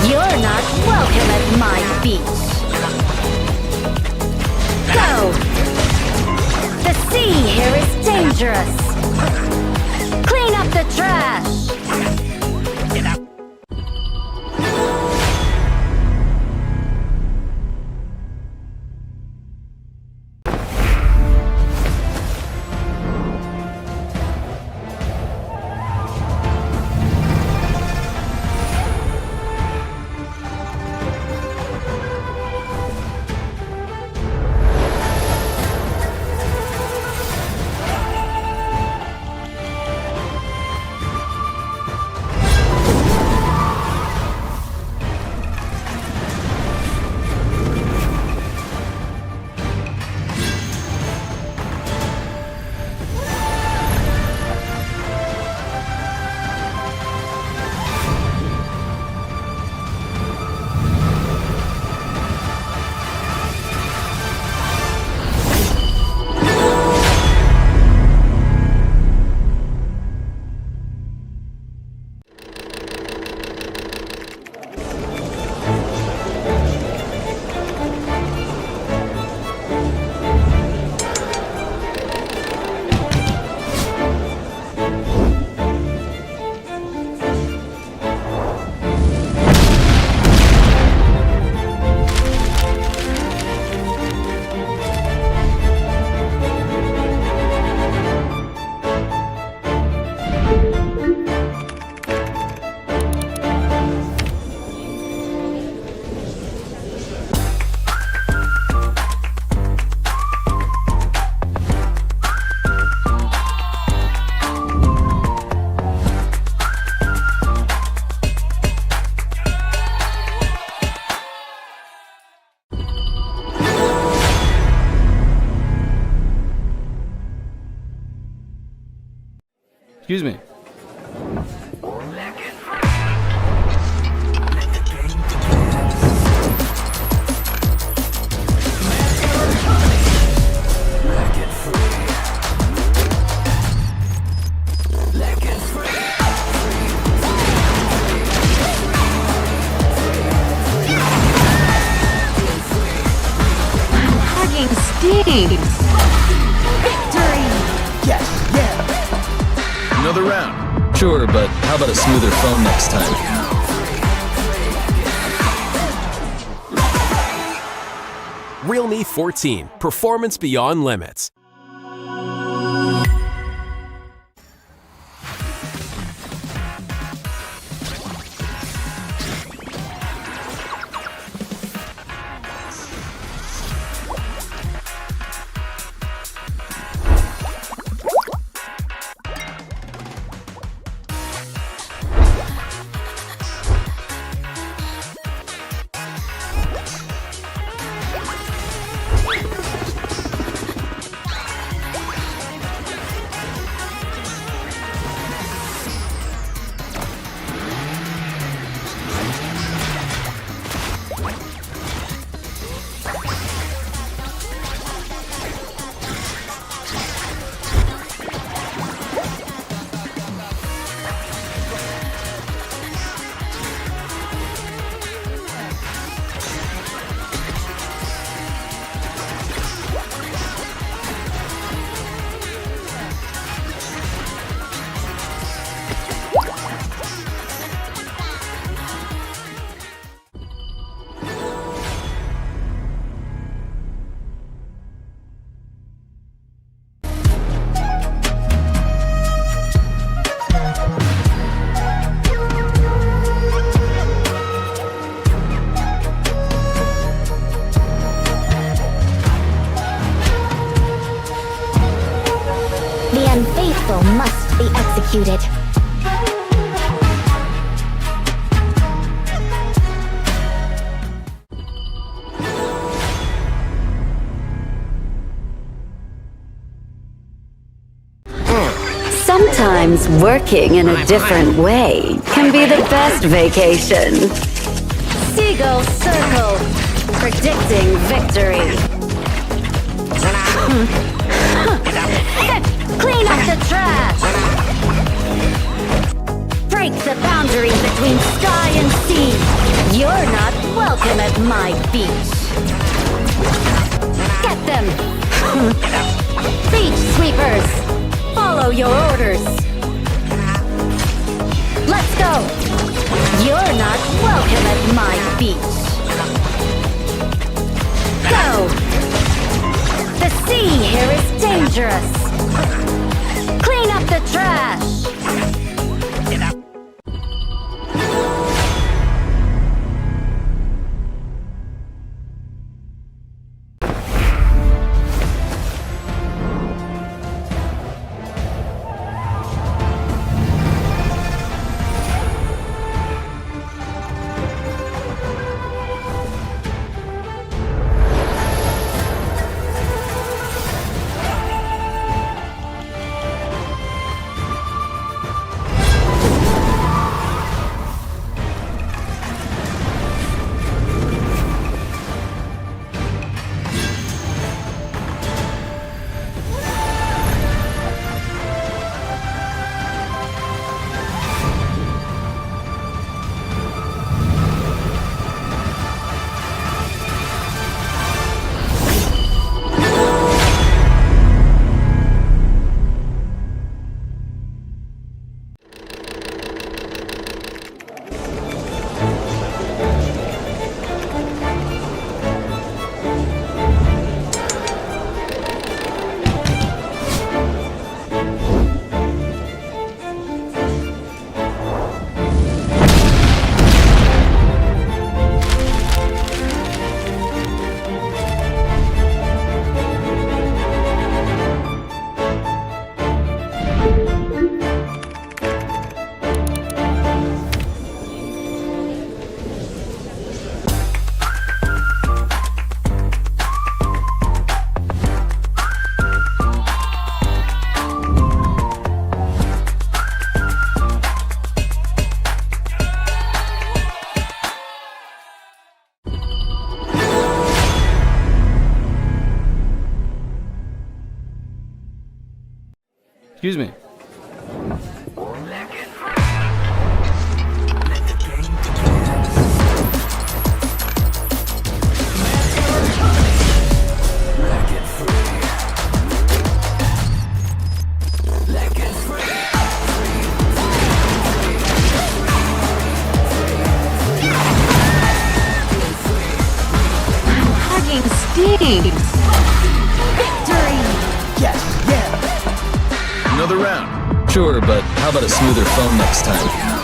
You're not welcome at my beach. Go. The sea here is dangerous. Clean up the trash. Excuse me. team. Victory! Another round. Sure, but how about a smoother phone next time? Realme 14. Performance beyond limits. The unfaithful must be executed. Sometimes working in a different way can be the best vacation. Seagull Circle, predicting victory. Clean up the trash! Break the boundaries between sky and sea. You're not welcome at my beach. Get them! Beach sweepers! Follow your orders! Let's go! You're not welcome at my beach. Go! The sea here is dangerous! Clean up the trash! Excuse me. Stings! Victory! Yes, yeah. Another round. Sure, but how about a smoother phone next time?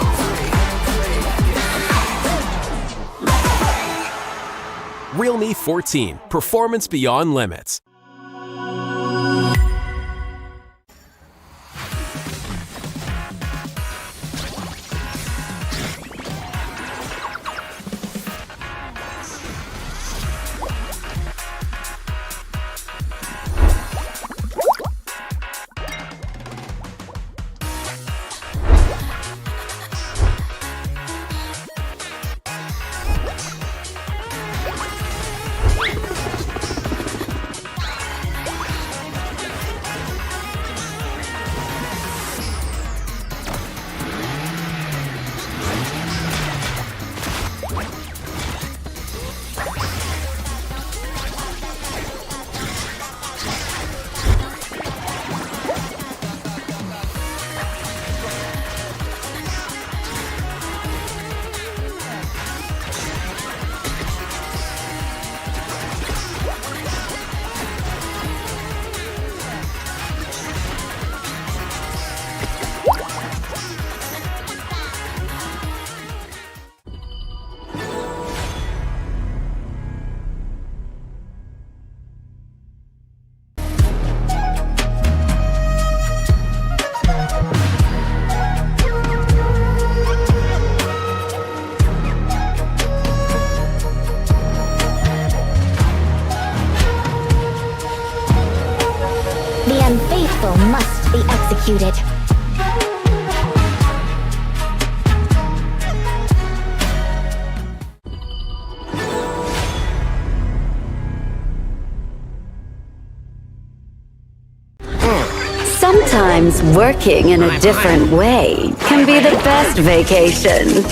Realme 14. Performance beyond limits. The unfaithful must be executed. Sometimes working in a different way can be the best vacation.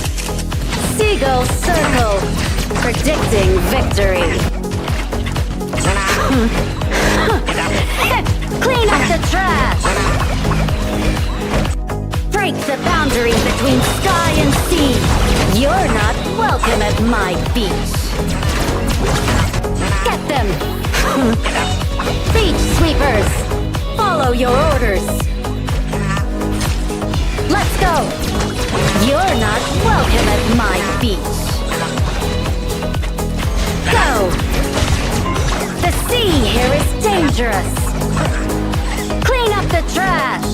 Seagull Circle, predicting victory. Clean up the trash! Break the boundary between sky and sea. You're not welcome at my beach. Get them! Beach sweepers! Follow your orders! Let's go! You're not welcome at my beach. Go! The sea here is dangerous! Clean up the trash!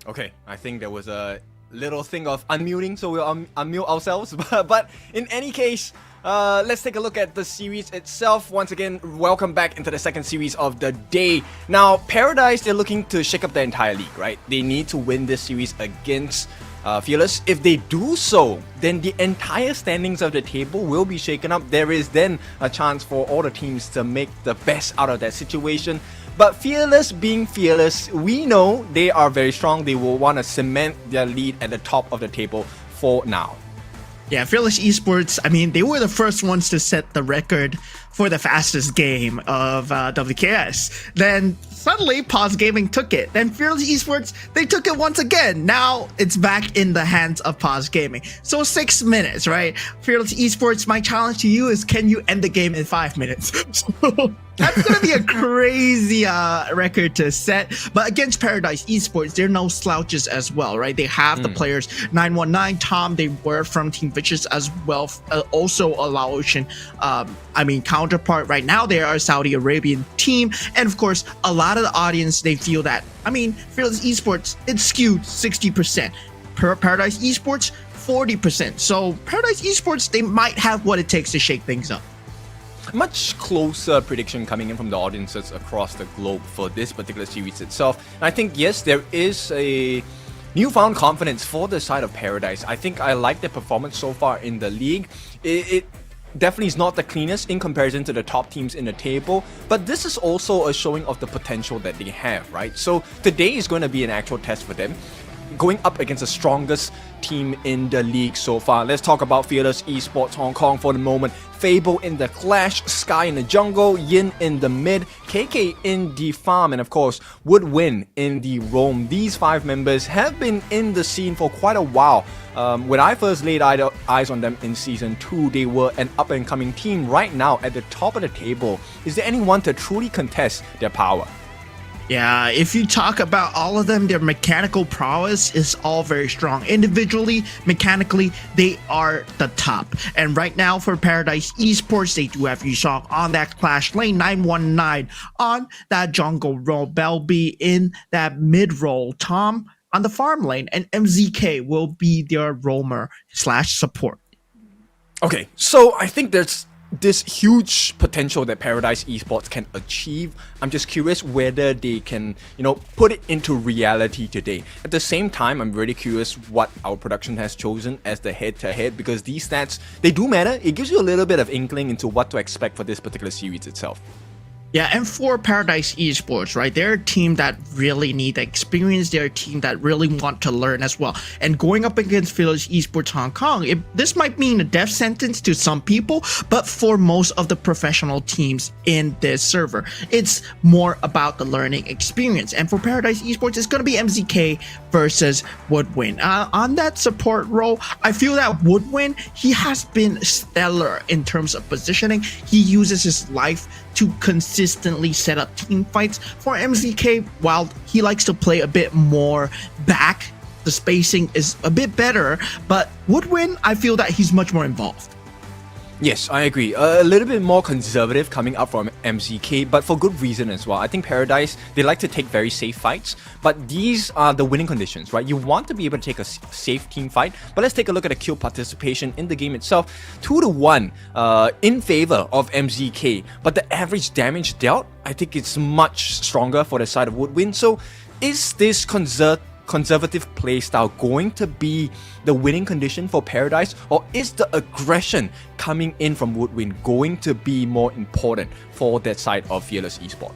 Okay, I think there was a little thing of unmuting, so we'll unmute ourselves. But in any case, let's take a look at the series itself. Once again, welcome back into the second series of the day. Now, Paradise, they're looking to shake up the entire league, right? They need to win this series against Fearless. If they do so, then the entire standings of the table will be shaken up. There is then a chance for all the teams to make the best out of that situation. But Fearless being Fearless, we know they are very strong. They will want to cement their lead at the top of the table for now. Yeah, Fearless Esports, I mean, they were the first ones to set the record for the fastest game of WKS. Then suddenly, Paws Gaming took it. Then Fearless Esports, they took it once again. Now it's back in the hands of Paws Gaming. So 6 minutes, right? Fearless Esports, my challenge to you is, can you end the game in 5 minutes? So that's going to be a crazy record to set. But against Paradise Esports, they're no slouches as well, right? They have the players 919, Tom, they were from Team Vicious as well. Also a Laotian, counterpart. Right now, they are a Saudi Arabian team. And of course, a lot of the audience, they feel that, Fearless Esports, it's skewed 60%. Paradise Esports, 40%. So Paradise Esports, they might have what it takes to shake things up. Much closer prediction coming in from the audiences across the globe for this particular series itself. And I think, yes, there is a newfound confidence for the side of Paradise. I think I like their performance so far in the league. It definitely is not the cleanest in comparison to the top teams in the table, but this is also a showing of the potential that they have, right? So today is going to be an actual test for them, going up against the strongest team in the league so far. Let's talk about Fearless Esports Hong Kong for the moment. Fable in the clash, Sky in the jungle, Yin in the mid, KK in the farm, and of course Woodwind in the roam. These 5 members have been in the scene for quite a while. When I first laid eyes on them in Season 2, they were an up-and-coming team. Right now at the top of the table, is there anyone to truly contest their power? Yeah, if you talk about all of them, their mechanical prowess is all very strong. Individually, mechanically, they are the top. And right now for Paradise Esports, they do have Yusong on that clash lane, 919 on that jungle role, Belby in that mid role, Tom on the farm lane, and MZK will be their roamer / support. Okay, so I think there's this huge potential that Paradise Esports can achieve. I'm just curious whether they can, put it into reality today. At the same time, I'm really curious what our production has chosen as the head-to-head, because these stats, they do matter. It gives you a little bit of inkling into what to expect for this particular series itself. Yeah, and for Paradise Esports, right, they're a team that really need the experience. They're a team that really want to learn as well. And going up against Fearless Esports Hong Kong, this might mean a death sentence to some people, but for most of the professional teams in this server, it's more about the learning experience. And for Paradise Esports, it's going to be MZK versus Woodwind. On that support role, I feel that Woodwind, he has been stellar in terms of positioning. He uses his life to consistently set up team fights. For MZK, while he likes to play a bit more back, the spacing is a bit better, but Woodwind, I feel that he's much more involved. Yes, I agree. A little bit more conservative coming up from MZK, but for good reason as well. I think Paradise, they like to take very safe fights, but these are the winning conditions, right? You want to be able to take a safe team fight, but let's take a look at the kill participation in the game itself. 2-1 in favor of MZK, but the average damage dealt, I think it's much stronger for the side of Woodwind. So is this conservative playstyle going to be the winning condition for Paradise, or is the aggression coming in from Woodwind going to be more important for that side of Fearless Esports?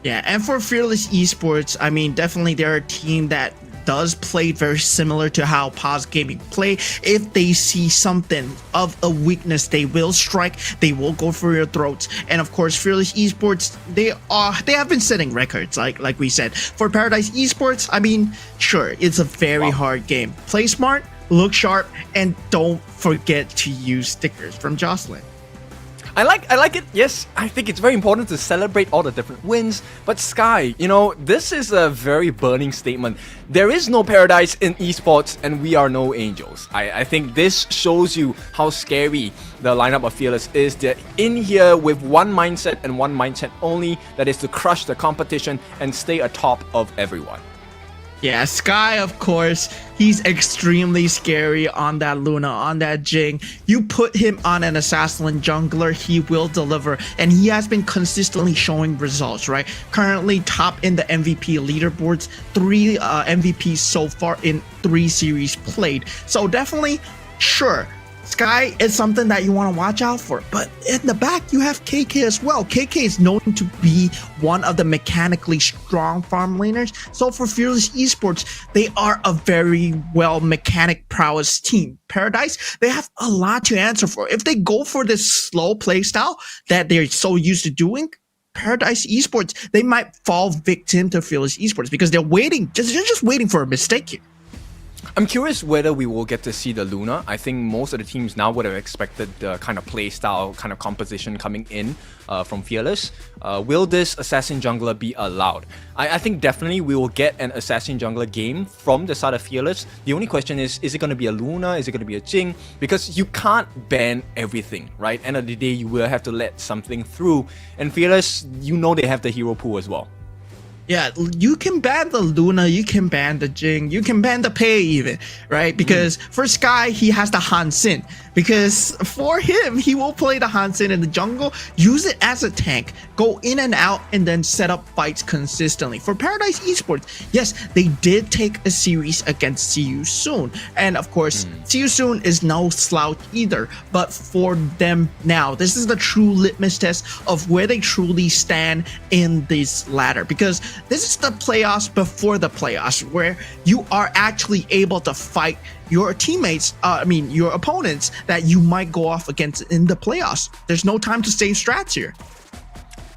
Yeah, and for Fearless Esports, definitely they're a team that does play very similar to how Paws Gaming play. If they see something of a weakness, they will strike, they will go for your throats. And of course, Fearless Esports, they have been setting records, like we said. For Paradise Esports, sure, it's a very hard game. Play smart, look sharp, and don't forget to use stickers from Jocelyn. I like it. Yes, I think it's very important to celebrate all the different wins. But Sky, this is a very burning statement. There is no paradise in esports, and we are no angels. I think this shows you how scary the lineup of Fearless is. They're in here with one mindset and one mindset only, that is to crush the competition and stay atop of everyone. Yeah, Sky, of course, he's extremely scary on that Luna, on that Jing. You put him on an assassin jungler, he will deliver, and he has been consistently showing results, right? Currently top in the MVP leaderboards, 3 MVPs so far in 3 series played. So definitely, sure, Sky is something that you want to watch out for, but in the back you have KK as well. KK is known to be one of the mechanically strong farm laners, so for Fearless Esports, they are a very well mechanic prowess team. Paradise, they have a lot to answer for. If they go for this slow playstyle that they're so used to doing, Paradise Esports, they might fall victim to Fearless Esports because they're waiting, just waiting for a mistake here. I'm curious whether we will get to see the Luna. I think most of the teams now would have expected the kind of play style, kind of composition coming in from Fearless. Will this Assassin Jungler be allowed? I think definitely we will get an Assassin Jungler game from the side of Fearless. The only question is it going to be a Luna? Is it going to be a Jing? Because you can't ban everything, right? End of the day, you will have to let something through. And Fearless, you know they have the hero pool as well. Yeah, you can ban the Luna, you can ban the Jing, you can ban the Pei even, right? Because for Sky, he has the Hansin. Because for him, he will play the Hansin in the jungle, use it as a tank, go in and out, and then set up fights consistently. For Paradise Esports, yes, they did take a series against See You Soon. And of course, See You Soon is no slouch either. But for them now, this is the true litmus test of where they truly stand in this ladder. Because this is the playoffs before the playoffs, where you are actually able to fight your teammates, your opponents that you might go off against in the playoffs. There's no time to save strats here.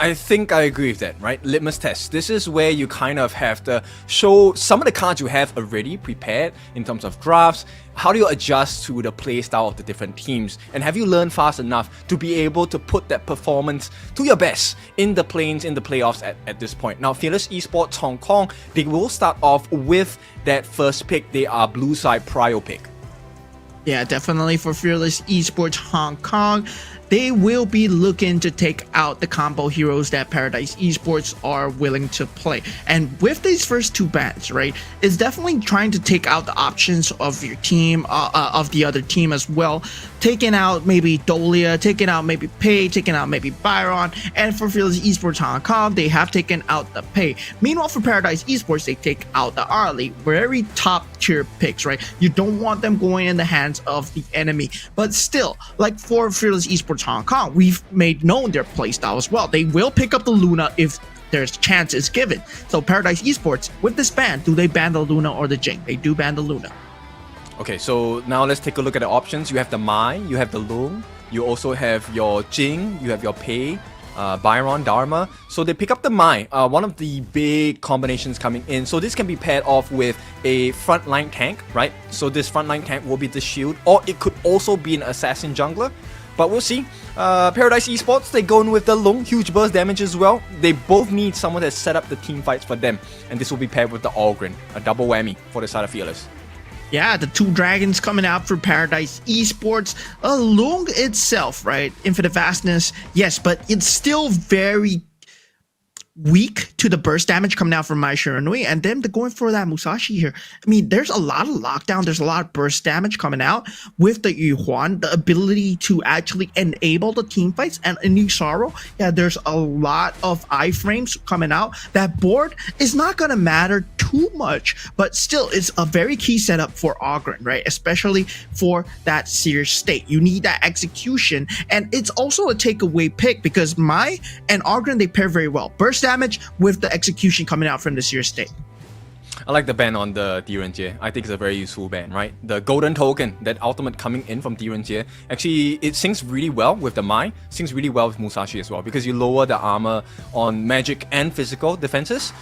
I think I agree with that, right? Litmus test. This is where you kind of have to show some of the cards you have already prepared in terms of drafts. How do you adjust to the play style of the different teams? And have you learned fast enough to be able to put that performance to your best in the planes, in the playoffs at this point? Now, Fearless Esports Hong Kong, they will start off with that first pick. They are blue side prio pick. Yeah, definitely for Fearless Esports Hong Kong. They will be looking to take out the combo heroes that Paradise Esports are willing to play. And with these first 2 bans, right, it's definitely trying to take out the options of your team, of the other team as well. Taking out maybe Dolia, taking out maybe Pei, taking out maybe Byron. And for Fearless Esports Hong Kong, they have taken out the Pei. Meanwhile, for Paradise Esports, they take out the Arlie. Very top tier picks, right? You don't want them going in the hands of the enemy. But still, like for Fearless Esports Hong Kong, we've made known their playstyle as well. They will pick up the Luna if there's chance is given. So Paradise Esports, with this ban, do they ban the Luna or the Jing? They do ban the Luna. Okay, so now let's take a look at the options. You have the Mai, you have the Lung, you also have your Jing, you have your Pei, Byron, Dharma. So they pick up the Mai, one of the big combinations coming in. So this can be paired off with a frontline tank, right? So this frontline tank will be the shield, or it could also be an assassin jungler. But we'll see. Paradise Esports, they go in with the Lung, huge burst damage as well. They both need someone that set up the team fights for them. And this will be paired with the Ogren, a double whammy for the side of Fearless. Yeah, the 2 dragons coming out for Paradise Esports. Lung itself, right? Infinite Vastness, yes, but it's still very weak to the burst damage coming out from Mai Shiranui, and then they're going for that Musashi here. I mean, there's a lot of lockdown, there's a lot of burst damage coming out with the Yu Huan, the ability to actually enable the team fights, and in Sorrow, yeah, there's a lot of iframes coming out. That board is not going to matter too much, but still, it's a very key setup for Ogren, right? Especially for that Seer state. You need that execution, and it's also a takeaway pick because Mai and Ogren, they pair very well. Burst damage with the execution coming out from the Seer state. I like the ban on the Direnjie. I think it's a very useful ban, right? The golden token, that ultimate coming in from Direnjie, actually it syncs really well with the Mai, syncs really well with Musashi as well, because you lower the armor on magic and physical defenses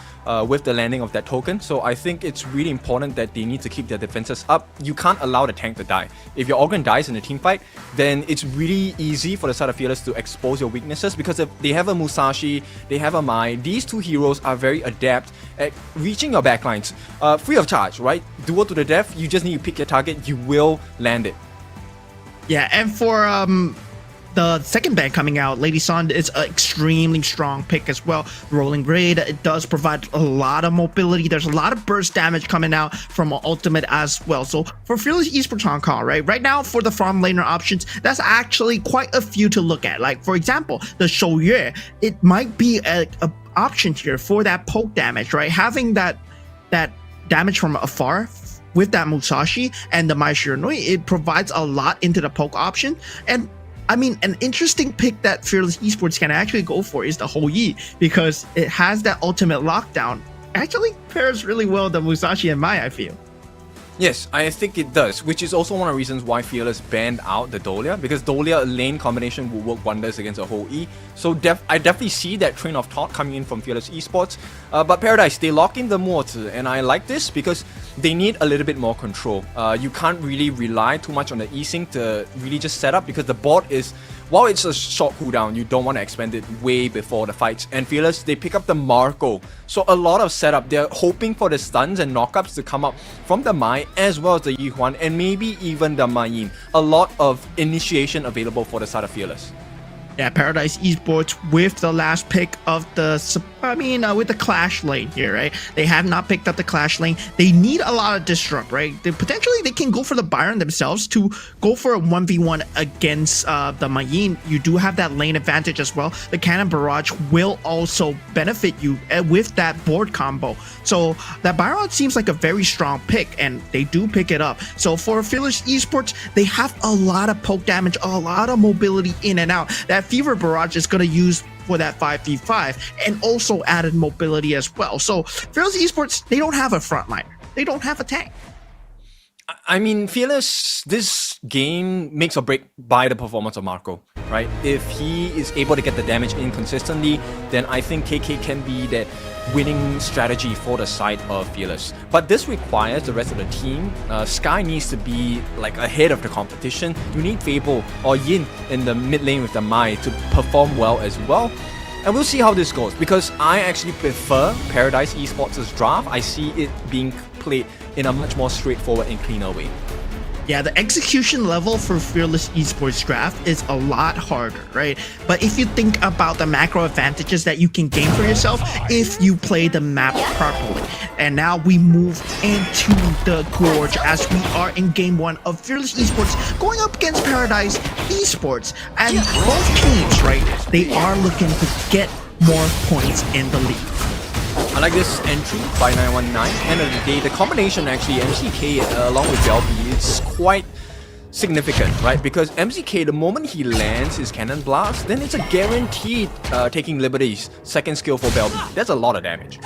with the landing of that token. So I think it's really important that they need to keep their defenses up. You can't allow the tank to die. If your Ogren dies in a team fight, then it's really easy for the side of Fearless to expose your weaknesses, because if they have a Musashi, they have a Mai, these 2 heroes are very adept at reaching your backlines free of charge, right? Duel to the death, you just need to pick your target, you will land it. Yeah, and for the second bank coming out, Lady Sun, is an extremely strong pick as well. Rolling Raid, it does provide a lot of mobility. There's a lot of burst damage coming out from an ultimate as well. So for Fearless Esports Hong Kong, right now for the farm laner options, that's actually quite a few to look at. Like for example, the Shouyue, it might be a option here for that poke damage, right? Having that damage from afar with that Musashi and the Mai Shiranui, it provides a lot into the poke option. And I mean, an interesting pick that Fearless Esports can actually go for is the Houyi, because it has that ultimate lockdown. Actually pairs really well with the Musashi and Mai, I feel. Yes, I think it does, which is also one of the reasons why Fearless banned out the Dolia, because Dolia lane combination will work wonders against a whole E. So I definitely see that train of thought coming in from Fearless Esports. But Paradise, they lock in the Mozi, and I like this because they need a little bit more control. You can't really rely too much on the E-Sync to really just set up, because the board is, while it's a short cooldown, you don't want to expend it way before the fights. And Fearless, they pick up the Marco. So a lot of setup. They're hoping for the stuns and knockups to come up from the Mai as well as the Yihuan and maybe even the Mayin. A lot of initiation available for the side of Fearless. Yeah, Paradise Esports with the last pick of the, with the Clash lane here, right? They have not picked up the Clash lane. They need a lot of disrupt, right? Potentially they can go for the Byron themselves to go for a 1v1 against the Mayin. You do have that lane advantage as well. The Cannon Barrage will also benefit you with that board combo. So that Byron seems like a very strong pick, and they do pick it up. So for Fearless Esports, they have a lot of poke damage, a lot of mobility in and out. That Fever Barrage is going to use for that 5v5 and also added mobility as well. So Fearless Esports, they don't have a frontliner. They don't have a tank. I mean, Fearless, this game makes or break by the performance of Marco, right? If he is able to get the damage in consistently, then I think KK can be that winning strategy for the side of Fearless. But this requires the rest of the team. Sky needs to be like ahead of the competition. You need Fable or Yin in the mid lane with the Mai to perform well as well. And we'll see how this goes, because I actually prefer Paradise Esports' draft. I see it being played in a much more straightforward and cleaner way. Yeah, the execution level for Fearless Esports draft is a lot harder, right? But if you think about the macro advantages that you can gain for yourself if you play the map properly. And now we move into the Gorge as we are in game 1 of Fearless Esports going up against Paradise Esports. And both teams, right, they are looking to get more points in the league. I like this entry by 919. End of the day, the combination actually, MCK along with Belby, it's quite significant, right? Because MCK, the moment he lands his Cannon Blast, then it's a guaranteed taking liberties. Second skill for Belby. That's a lot of damage.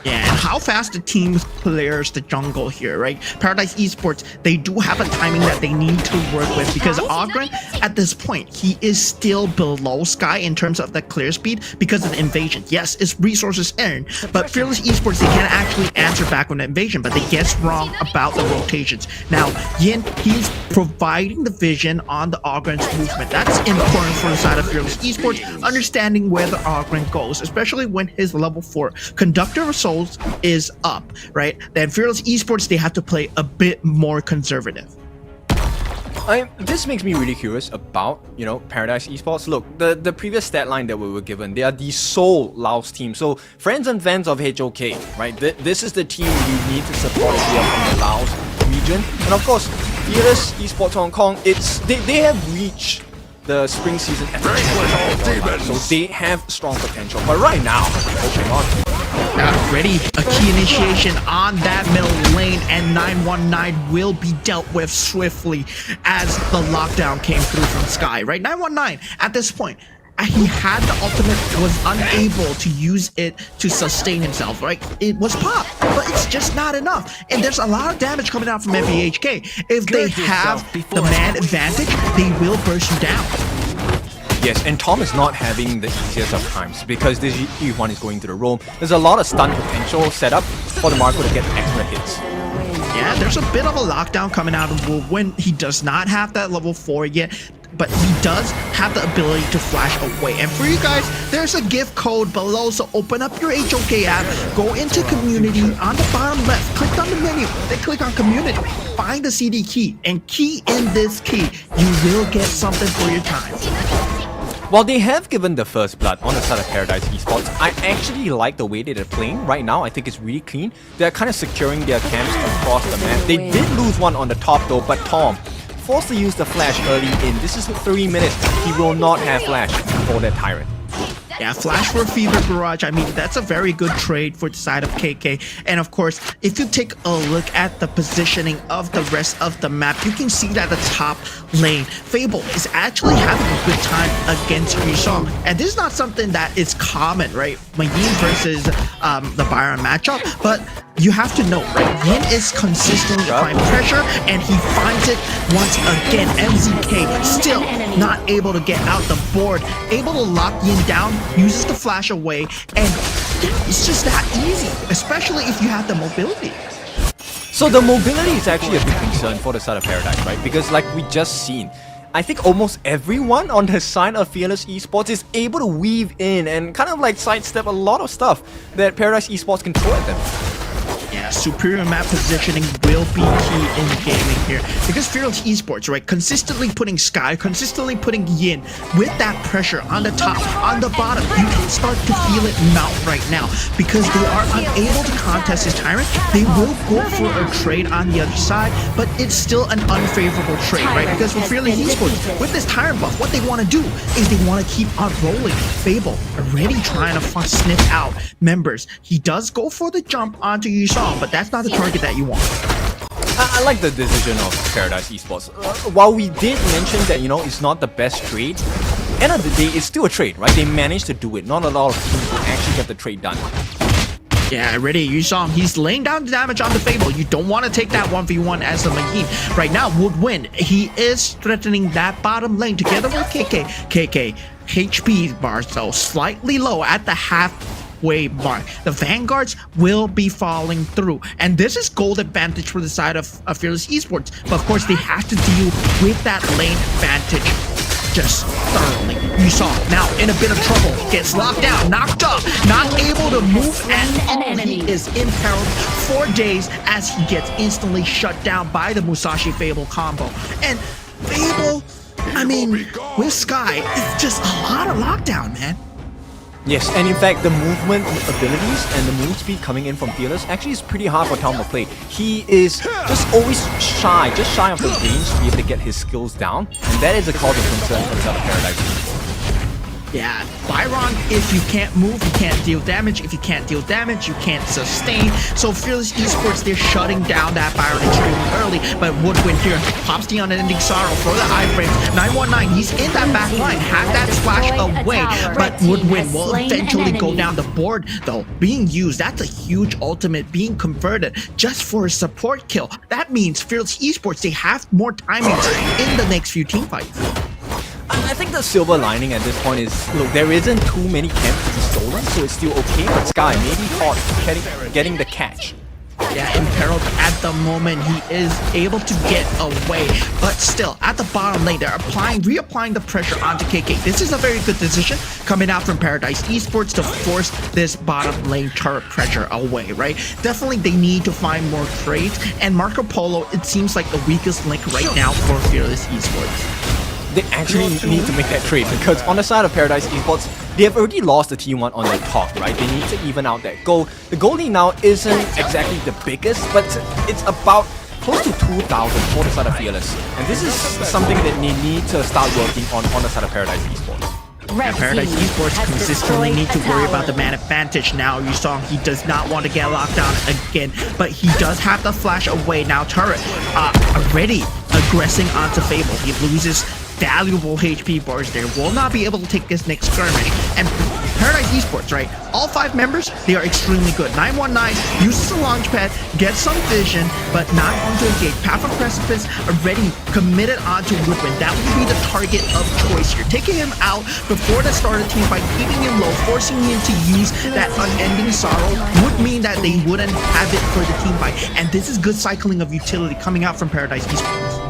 Yeah, and how fast the team clears the jungle here, right? Paradise Esports, they do have a timing that they need to work with, because Ogren, at this point, he is still below Sky in terms of the clear speed because of the invasion. Yes, it's resources earned, but Fearless Esports, they can't actually answer back with the invasion, but they guess wrong about the rotations. Now, Yin, he's providing the vision on the Ogren's movement. That's important for the side of Fearless Esports, understanding where the Ogren goes, especially when his level 4 Conductor of Souls is up, right? Then Fearless Esports, they have to play a bit more conservative. This makes me really curious about, Paradise Esports. Look, the previous stat line that we were given, they are the sole Laos team. So, friends and fans of HOK, right? This is the team you need to support here from the Laos region. And of course, Fearless Esports Hong Kong, they have reached the spring season at the so they have strong potential. But right now, hoping on. Ready, a key initiation on that middle lane, and 919 will be dealt with swiftly as the lockdown came through from Sky, right? 919, at this point, he had the ultimate, was unable to use it to sustain himself, right? It was pop, but it's just not enough. And there's a lot of damage coming out from FBHK. If they have the man advantage, they will burst you down. Yes, and Tom is not having the easiest of times because this E1 is going to the roam. There's a lot of stun potential set up for the Marco to get extra hits. Yeah, there's a bit of a lockdown coming out of Wu when he does not have that level 4 yet. but he does have the ability to flash away. And for you guys, there's a gift code below, so open up your HOK app, go into community on the bottom left, click on the menu, then click on community, find the CD key, and key in this key. You will get something for your time. While they have given the first blood on the side of Paradise Esports, I actually like the way that they're playing right now. I think it's really clean. They're kind of securing their camps across the map. They did lose one on the top though, but Tom, forced to use the flash early in. This is 3 minutes. He will not have flash for that Tyrant. Yeah, flash for Fever Barrage. I mean, that's a very good trade for the side of KK. And of course, if you take a look at the positioning of the rest of the map, you can see that the top lane, Fable, is actually having a good time against Yusong. And this is not something that is common, right? Yin versus the Byron matchup, but you have to know, right? Yin is consistently applying pressure, and he finds it once again. MZK still not able to get out the board, able to lock Yin down, uses the flash away, and yeah, it's just that easy, especially if you have the mobility. So the mobility is actually a big concern for the side of Paradise, right? Because like we just seen, I think almost everyone on the side of Fearless Esports is able to weave in and kind of like sidestep a lot of stuff that Paradise Esports can throw at them. Yeah, superior map positioning will be key in gaming here, because Fearless Esports, right, consistently putting Sky, consistently putting Yin with that pressure on the top, on the bottom. You can start to feel it melt right now, because they are unable to contest this Tyrant. They will go for a trade on the other side, but it's still an unfavorable trade, right? Because for Fearless Esports, with this Tyrant buff, what they want to do is they want to keep on rolling. Fable already trying to sniff out members. He does go for the jump onto Yusong, but that's not the target that you want. I like the decision of Paradise Esports. While we did mention that, you know, it's not the best trade, end of the day, it's still a trade, right? They managed to do it. Not a lot of teams will actually get the trade done. Yeah, already you saw him. He's laying down the damage on the Fable. You don't want to take that 1v1 as the Maheen. Right now, would win. He is threatening that bottom lane together with KK. KK, HP bar, so slightly low at the halfway mark. The Vanguards will be falling through. And this is gold advantage for the side of Fearless Esports. But of course, they have to deal with that lane advantage just thoroughly. You saw now in a bit of trouble, gets locked down, knocked up, not able to move at all. He is imperiled for days as he gets instantly shut down by the Musashi Fable combo. And Fable, I mean, with Sky, it's just a lot of lockdown, man. Yes, and in fact, the movement abilities and the move speed coming in from Fearless actually is pretty hard for Tom to play. He is just always shy of the range to be able to get his skills down, and that is a cause of concern for the side of Paradise. Yeah, Byron, if you can't move, you can't deal damage. If you can't deal damage, you can't sustain. So Fearless Esports, they're shutting down that Byron extremely early, but Woodwind here pops the unending sorrow for the iframes. 919, he's in that back line, have that splash away, but Woodwind will eventually go down the board though. Being used, that's a huge ultimate being converted just for a support kill. That means Fearless Esports, they have more timings in the next few team fights. I think the silver lining at this point is, look, there isn't too many camps to be stolen, so it's still okay, but Sky may be caught getting the catch. Yeah, imperiled at the moment, he is able to get away, but still, at the bottom lane, they're reapplying the pressure onto KK. This is a very good decision coming out from Paradise Esports to force this bottom lane turret pressure away, right? Definitely, they need to find more trades, and Marco Polo, it seems like the weakest link right now for Fearless Esports. They actually need to make that trade, because on the side of Paradise Esports, they have already lost the T1 on the top, right? They need to even out that goal. The goal lead now isn't exactly the biggest, but it's about close to 2,000 for the side of Fearless. And this is something that they need to start working on the side of Paradise Esports. Yeah, Paradise Esports consistently need to worry about the man advantage now. You saw he does not want to get locked down again, but he does have the flash away now. Turret already aggressing onto Fable. He loses valuable HP bars there, will not be able to take this next skirmish. And Paradise Esports, right? All 5 members, they are extremely good. 919 uses the launch pad, gets some vision, but not onto engage. Path of Precipice already committed onto Woodwind. That would be the target of choice here. Taking him out before the start of the team fight, keeping him low, forcing him to use that unending sorrow would mean that they wouldn't have it for the team fight. And this is good cycling of utility coming out from Paradise Esports.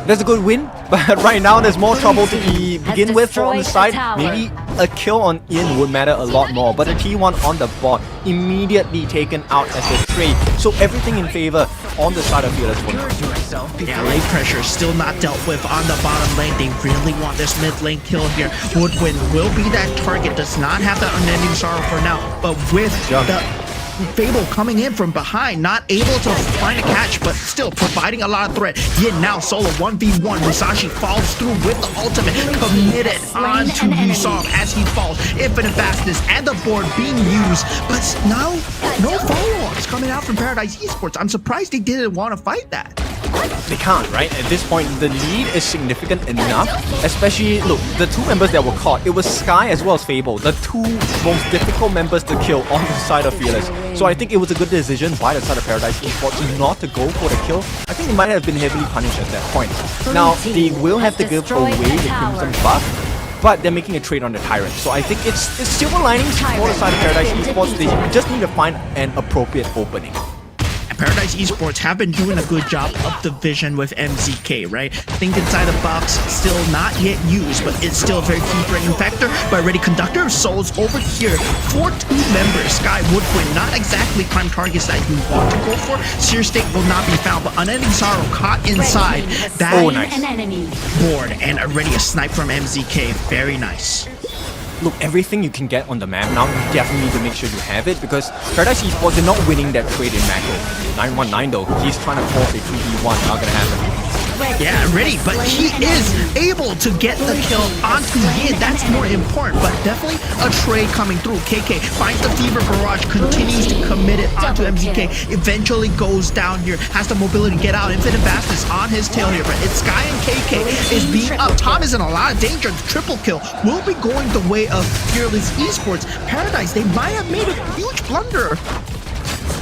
That's a good win, but right now there's more trouble to begin with on the side. Maybe a kill on Ian would matter a lot more, but a T1 on the bot immediately taken out as a trade. So everything in favor on the side of Fearless for now. Yeah, lane pressure still not dealt with on the bottom lane. They really want this mid lane kill here. Woodwind will be that target, does not have that unending sorrow for now, but with the Fable coming in from behind, not able to find a catch, but still providing a lot of threat. Yin now solo 1v1. Musashi falls through with the ultimate, committed onto Yusong as he falls. Infinite fastness and the board being used, but now no follow-ups coming out from Paradise Esports. I'm surprised they didn't want to fight that. They can't, right? At this point, the lead is significant enough. Especially, look, the two members that were caught, it was Sky as well as Fable, the two most difficult members to kill on the side of Fearless. So I think it was a good decision by the side of Paradise Esports not to go for the kill. I think they might have been heavily punished at that point. Now, they will have to give away the Crimson buff, but they're making a trade on the Tyrant. So I think it's silver linings for the side of Paradise Esports. They just need to find an appropriate opening. Paradise Esports have been doing a good job of the vision with MZK, right? Think inside the box, still not yet used, but it's still a very key threat infector. But already Conductor of Souls over here for two members. Sky Woodwind, not exactly prime targets that you want to go for. Seer State will not be found, but Unending Sorrow caught inside that board, and already a snipe from MZK. Very nice. Look, everything you can get on the map now, you definitely need to make sure you have it, because Paradise Esports, they're not winning that trade in macro. 919 though, he's trying to force a 3v1, not gonna happen. Yeah, ready, but he is able to get the kill onto Yin. That's more important, but definitely a trade coming through. KK finds the Fever Barrage, continues to commit it onto MZK, eventually goes down here, has the mobility to get out. Infinite Fastness on his tail here, but it's Sky and KK is being up. Tom is in a lot of danger. The triple kill will be going the way of Fearless Esports. Paradise, they might have made a huge blunder.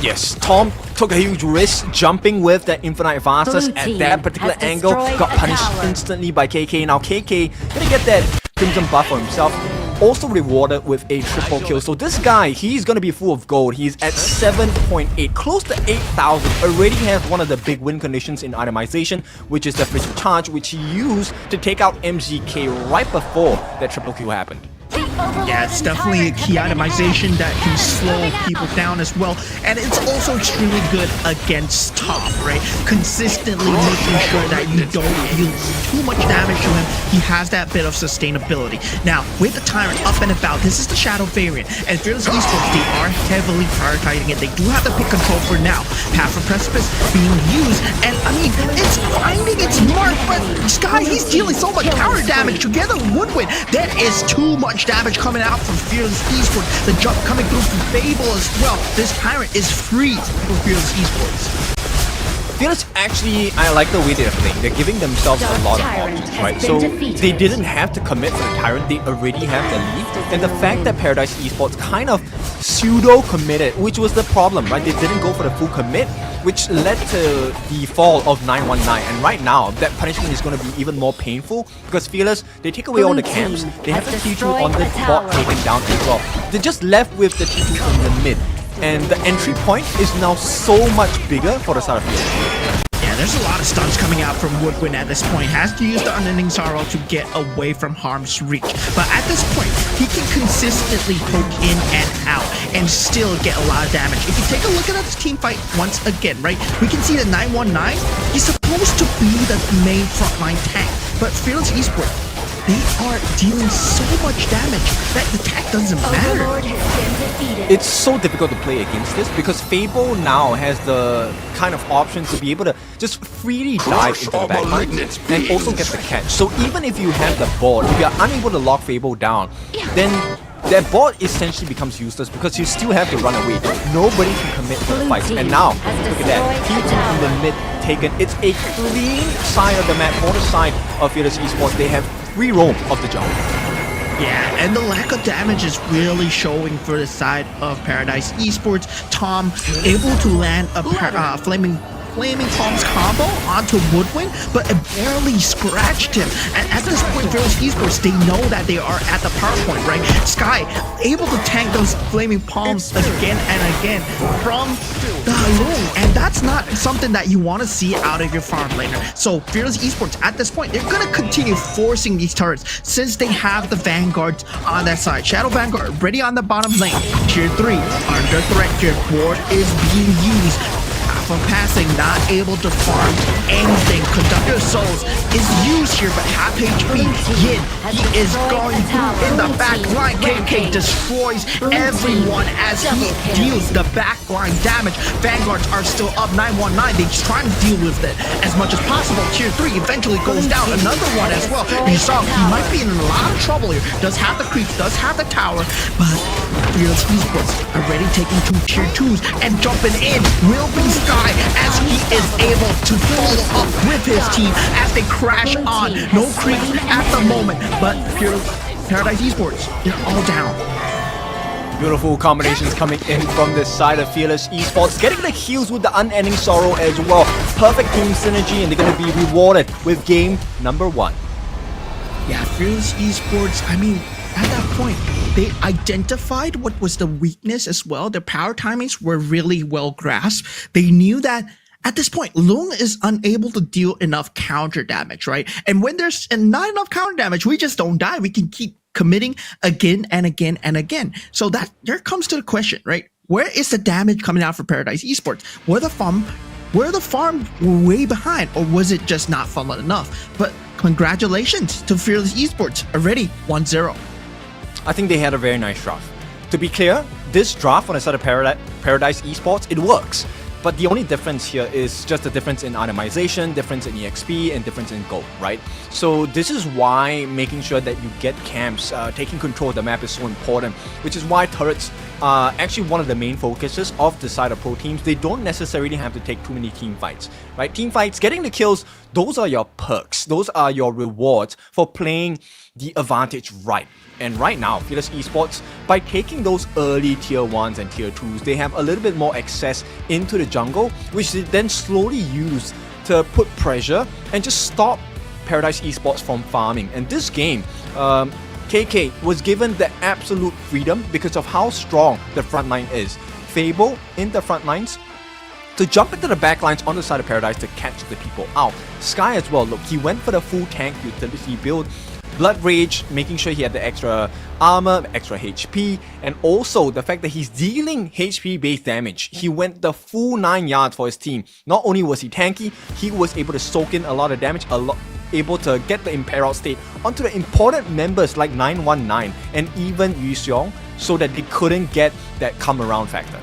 Yes, Tom took a huge risk jumping with that Infinite Fastness at that particular angle. Got punished instantly by KK. Now KK gonna get that Crimson buff for himself. Also rewarded with a triple kill. So this guy, he's gonna be full of gold. He's at 7.8, close to 8,000. Already has one of the big win conditions in itemization, which is the Frigid Charge, which he used to take out MZK right before that triple kill happened. Yeah, it's definitely a key itemization that can slow people down as well, and it's also extremely good against top, right? Consistently making sure that you don't deal too much damage to him. He has that bit of sustainability. Now, with the Tyrant up and about, this is the Shadow variant, and Fearless Esports, they are heavily prioritizing it. They do have the pick control for now. Path of Precipice being used, and I mean, it's finding its mark, but Sky, he's dealing so much power damage together with Woodwind. There is too much damage coming out from Fearless Esports. The jump coming through from Fable as well. This Tyrant is free for Fearless Esports. Fearless actually, I like the way they're playing. They're giving themselves a lot of options, right? So they didn't have to commit for the Tyrant. They already have the lead. And the fact that Paradise Esports kind of pseudo-committed, which was the problem, right? They didn't go for the full commit, which led to the fall of 919. And right now, that punishment is going to be even more painful, because Fearless, they take away all the camps. They have the T2 on the bot taken down as well. They're just left with the T2 in the mid. And the entry point is now so much bigger for the side of Fearless. Yeah, there's a lot of stuns coming out from Woodwind at this point. Has to use the Unending Sorrow to get away from harm's reach. But at this point, he can consistently poke in and out and still get a lot of damage. If you take a look at this team fight once again, right, we can see that 919, he's supposed to be the main frontline tank. But Fearless Esports, they are dealing so much damage that the tech doesn't matter. It's so difficult to play against this, because Fable now has the kind of option to be able to just freely dive into the backline and also get the catch. So even if you have the board, if you're unable to lock Fable down, then that board essentially becomes useless, because you still have to run away. Nobody can commit to the fight. And now, look at that. T2 in the mid taken. It's a clean side of the map for the side of Fearless Esports. They have free roam of the jump. Yeah, and the lack of damage is really showing for the side of Paradise Esports. Tom able to land a Flaming Flaming Palms combo onto Woodwind, but it barely scratched him. And at this point, Fearless Esports, they know that they are at the power point, right? Sky able to tank those Flaming Palms again and again from the Loon, and that's not something that you want to see out of your farm laner. So Fearless Esports at this point, they're gonna continue forcing these turrets since they have the Vanguards on that side. Shadow Vanguard ready on the bottom lane. Tier 3 under threat. Tier 4 is being used. From passing, not able to farm anything. Conductor Souls is used here, but half HP. Yin, he is going through in the back line. KK destroys everyone as he deals the backline damage. Vanguards are still up 919. They just trying to deal with it as much as possible. Tier 3 eventually goes down. Another one as well. You saw he might be in a lot of trouble here. Does have the creeps, does have the tower, but Fearless Esports already taking 2 tier 2s and jumping in will be Sky as he is able to follow up with his team as they crash on. No creeps at the moment, but Paradise Esports, they're all down. Beautiful combinations coming in from this side of Fearless Esports, getting the heals with the Unending Sorrow as well. Perfect team synergy, and they're going to be rewarded with game number 1. Yeah, Fearless Esports, I mean, at that point, they identified what was the weakness as well. Their power timings were really well grasped. They knew that at this point, Lung is unable to deal enough counter damage, right? And when there's not enough counter damage, we just don't die. We can keep committing again and again and again. So that there comes to the question, right? Where is the damage coming out for Paradise Esports? Were the farm way behind, or was it just not fun enough? But congratulations to Fearless Esports, already 1-0. I think they had a very nice draft. To be clear, this draft on the side of Paradise Esports, it works. But the only difference here is just the difference in itemization, difference in EXP, and difference in gold, right? So this is why making sure that you get camps, taking control of the map is so important, which is why turrets are actually one of the main focuses of the side of pro teams. They don't necessarily have to take too many team fights, right? Team fights, getting the kills, those are your perks. Those are your rewards for playing the advantage right. And right now, Fearless Esports, by taking those early tier 1s and tier 2s, they have a little bit more access into the jungle, which they then slowly use to put pressure and just stop Paradise Esports from farming. And this game, KK was given the absolute freedom because of how strong the front line is. Fable in the front lines to jump into the back lines on the side of Paradise to catch the people out. Sky as well, look, he went for the full tank utility build. Blood Rage, making sure he had the extra armor, extra HP, and also the fact that he's dealing HP based damage. He went the full 9 yards for his team. Not only was he tanky, he was able to soak in a lot of damage, able to get the Imperial State onto the important members like 919 and even Yu Xiong, so that they couldn't get that come around factor.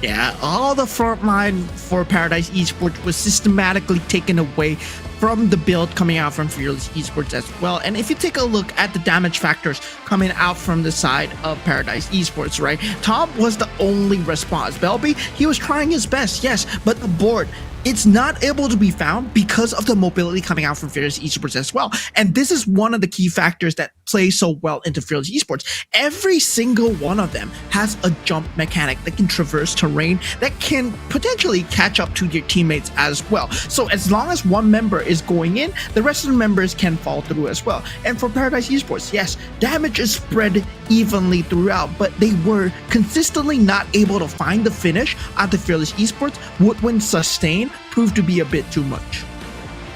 Yeah, all the front line for Paradise Esports was systematically taken away from the build coming out from Fearless Esports as well. And if you take a look at the damage factors coming out from the side of Paradise Esports, right? Tom was the only response. Belby, he was trying his best, yes, but the board, it's not able to be found because of the mobility coming out from Fearless Esports as well. And this is one of the key factors that play so well into Fearless Esports. Every single one of them has a jump mechanic that can traverse terrain, that can potentially catch up to your teammates as well. So as long as one member is going in, the rest of the members can fall through as well. And for Paradise Esports, yes, damage is spread evenly throughout, but they were consistently not able to find the finish at the Fearless Esports. Woodwind sustain proved to be a bit too much.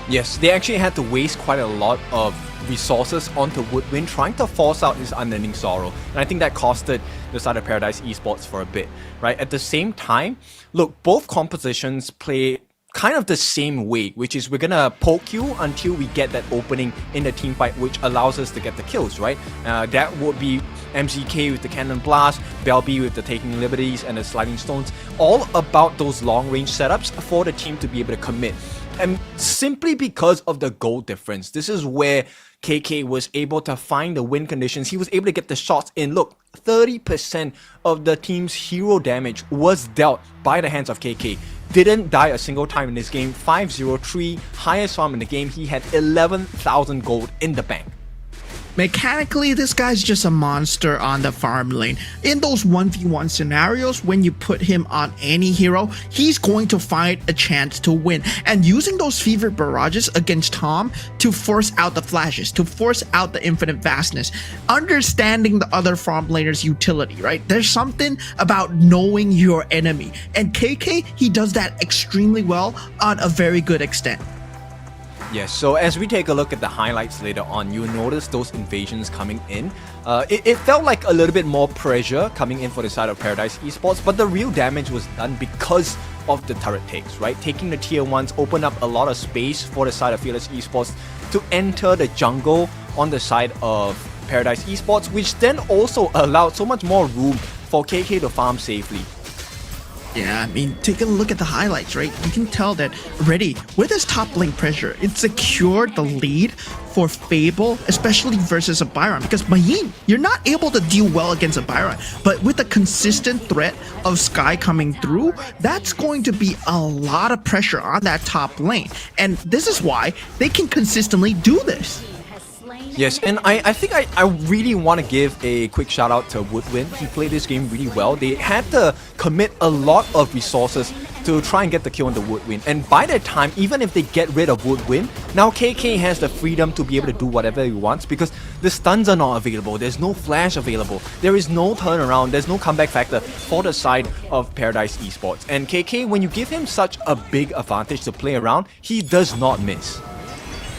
Yes, they actually had to waste quite a lot of resources onto Woodwind trying to force out his Unending Sorrow, and I think that costed the side of Paradise Esports for a bit, right? At the same time, look, both compositions play kind of the same way, which is we're gonna poke you until we get that opening in the team fight, which allows us to get the kills, right? That would be MZK with the Cannon Blast, Belby with the Taking Liberties and the Sliding Stones, all about those long range setups for the team to be able to commit. And simply because of the goal difference, this is where KK was able to find the win conditions. He was able to get the shots in. Look, 30% of the team's hero damage was dealt by the hands of KK. Didn't die a single time in this game. 503, highest farm in the game. He had 11,000 gold in the bank. Mechanically, this guy's just a monster on the farm lane. In those 1v1 scenarios, when you put him on any hero, he's going to find a chance to win. And using those fever barrages against Tom to force out the flashes, to force out the infinite vastness, understanding the other farm laner's utility, right? There's something about knowing your enemy. And KK, he does that extremely well on a very good extent. Yes, so as we take a look at the highlights later on, you'll notice those invasions coming in. It felt like a little bit more pressure coming in for the side of Paradise Esports, but the real damage was done because of the turret takes, right? Taking the tier 1s opened up a lot of space for the side of Fearless Esports to enter the jungle on the side of Paradise Esports, which then also allowed so much more room for KK to farm safely. Yeah, I mean, take a look at the highlights, right? You can tell that already with this top lane pressure, it secured the lead for Fable, especially versus a Byron. Because Mayin, you're not able to deal well against a Byron. But with the consistent threat of Sky coming through, that's going to be a lot of pressure on that top lane. And this is why they can consistently do this. Yes, and I think I really want to give a quick shout out to Woodwind. He played this game really well. They had to commit a lot of resources to try and get the kill on the Woodwind. And by that time, even if they get rid of Woodwind, now KK has the freedom to be able to do whatever he wants because the stuns are not available. There's no flash available. There is no turnaround. There's no comeback factor for the side of Paradise Esports. And KK, when you give him such a big advantage to play around, he does not miss.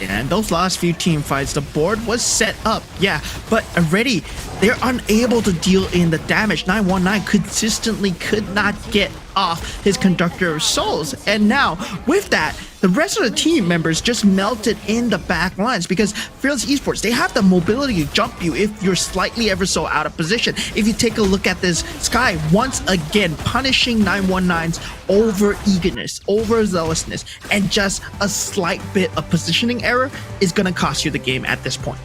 And those last few team fights, the board was set up, yeah, but already they're unable to deal in the damage. 919 consistently could not get off his Conductor of Souls. And now, with that, the rest of the team members just melted in the back lines because Fearless Esports, they have the mobility to jump you if you're slightly ever so out of position. If you take a look at this, Sky once again punishing 919's over eagerness, over zealousness, and just a slight bit of positioning error is going to cost you the game at this point.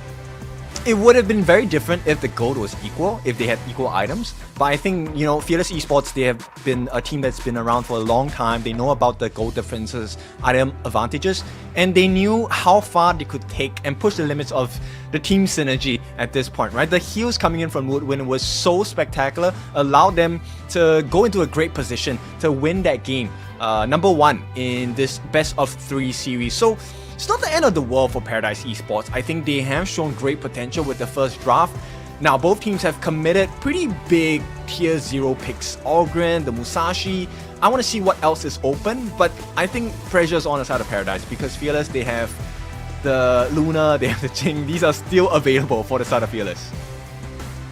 It would have been very different if the gold was equal, if they had equal items. But I think, you know, Fearless Esports, they have been a team that's been around for a long time. They know about the gold differences, item advantages, and they knew how far they could take and push the limits of the team synergy at this point, right? The heals coming in from Woodwind was so spectacular, allowed them to go into a great position to win that game. Number 1 in this best of 3 series. So it's not the end of the world for Paradise Esports. I think they have shown great potential with the first draft. Now, both teams have committed pretty big tier 0 picks. Ogren, the Musashi. I want to see what else is open, but I think pressure's on the side of Paradise because Fearless, they have the Luna, they have the Jing. These are still available for the side of Fearless.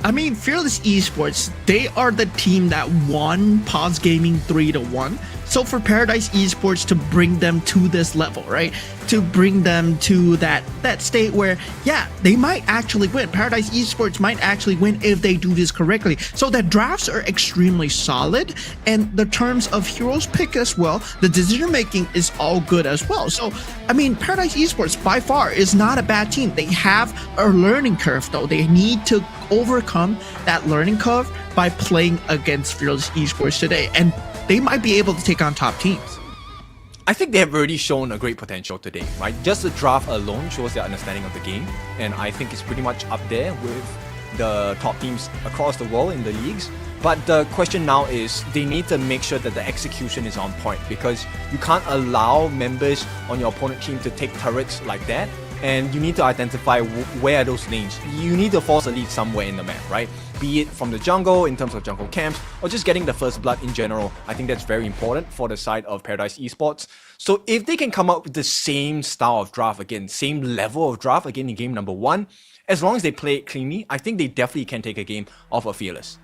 I mean, Fearless Esports, they are the team that won Paws Gaming 3-1. So for Paradise Esports to bring them to this level, right? To bring them to that state where, yeah, they might actually win. Paradise Esports might actually win if they do this correctly. So the drafts are extremely solid, and the terms of heroes pick as well, the decision making is all good as well. So, I mean, Paradise Esports by far is not a bad team. They have a learning curve though. They need to overcome that learning curve by playing against Fearless Esports today. And they might be able to take on top teams. I think they have already shown a great potential today, right? Just the draft alone shows their understanding of the game, and I think it's pretty much up there with the top teams across the world in the leagues. But the question now is they need to make sure that the execution is on point because you can't allow members on your opponent team to take turrets like that, and you need to identify where are those lanes. You need to force a lead somewhere in the map, right? Be it from the jungle, in terms of jungle camps, or just getting the first blood in general. I think that's very important for the side of Paradise Esports. So if they can come up with the same style of draft again, same level of draft again in game number 1, as long as they play it cleanly, I think they definitely can take a game off of Fearless.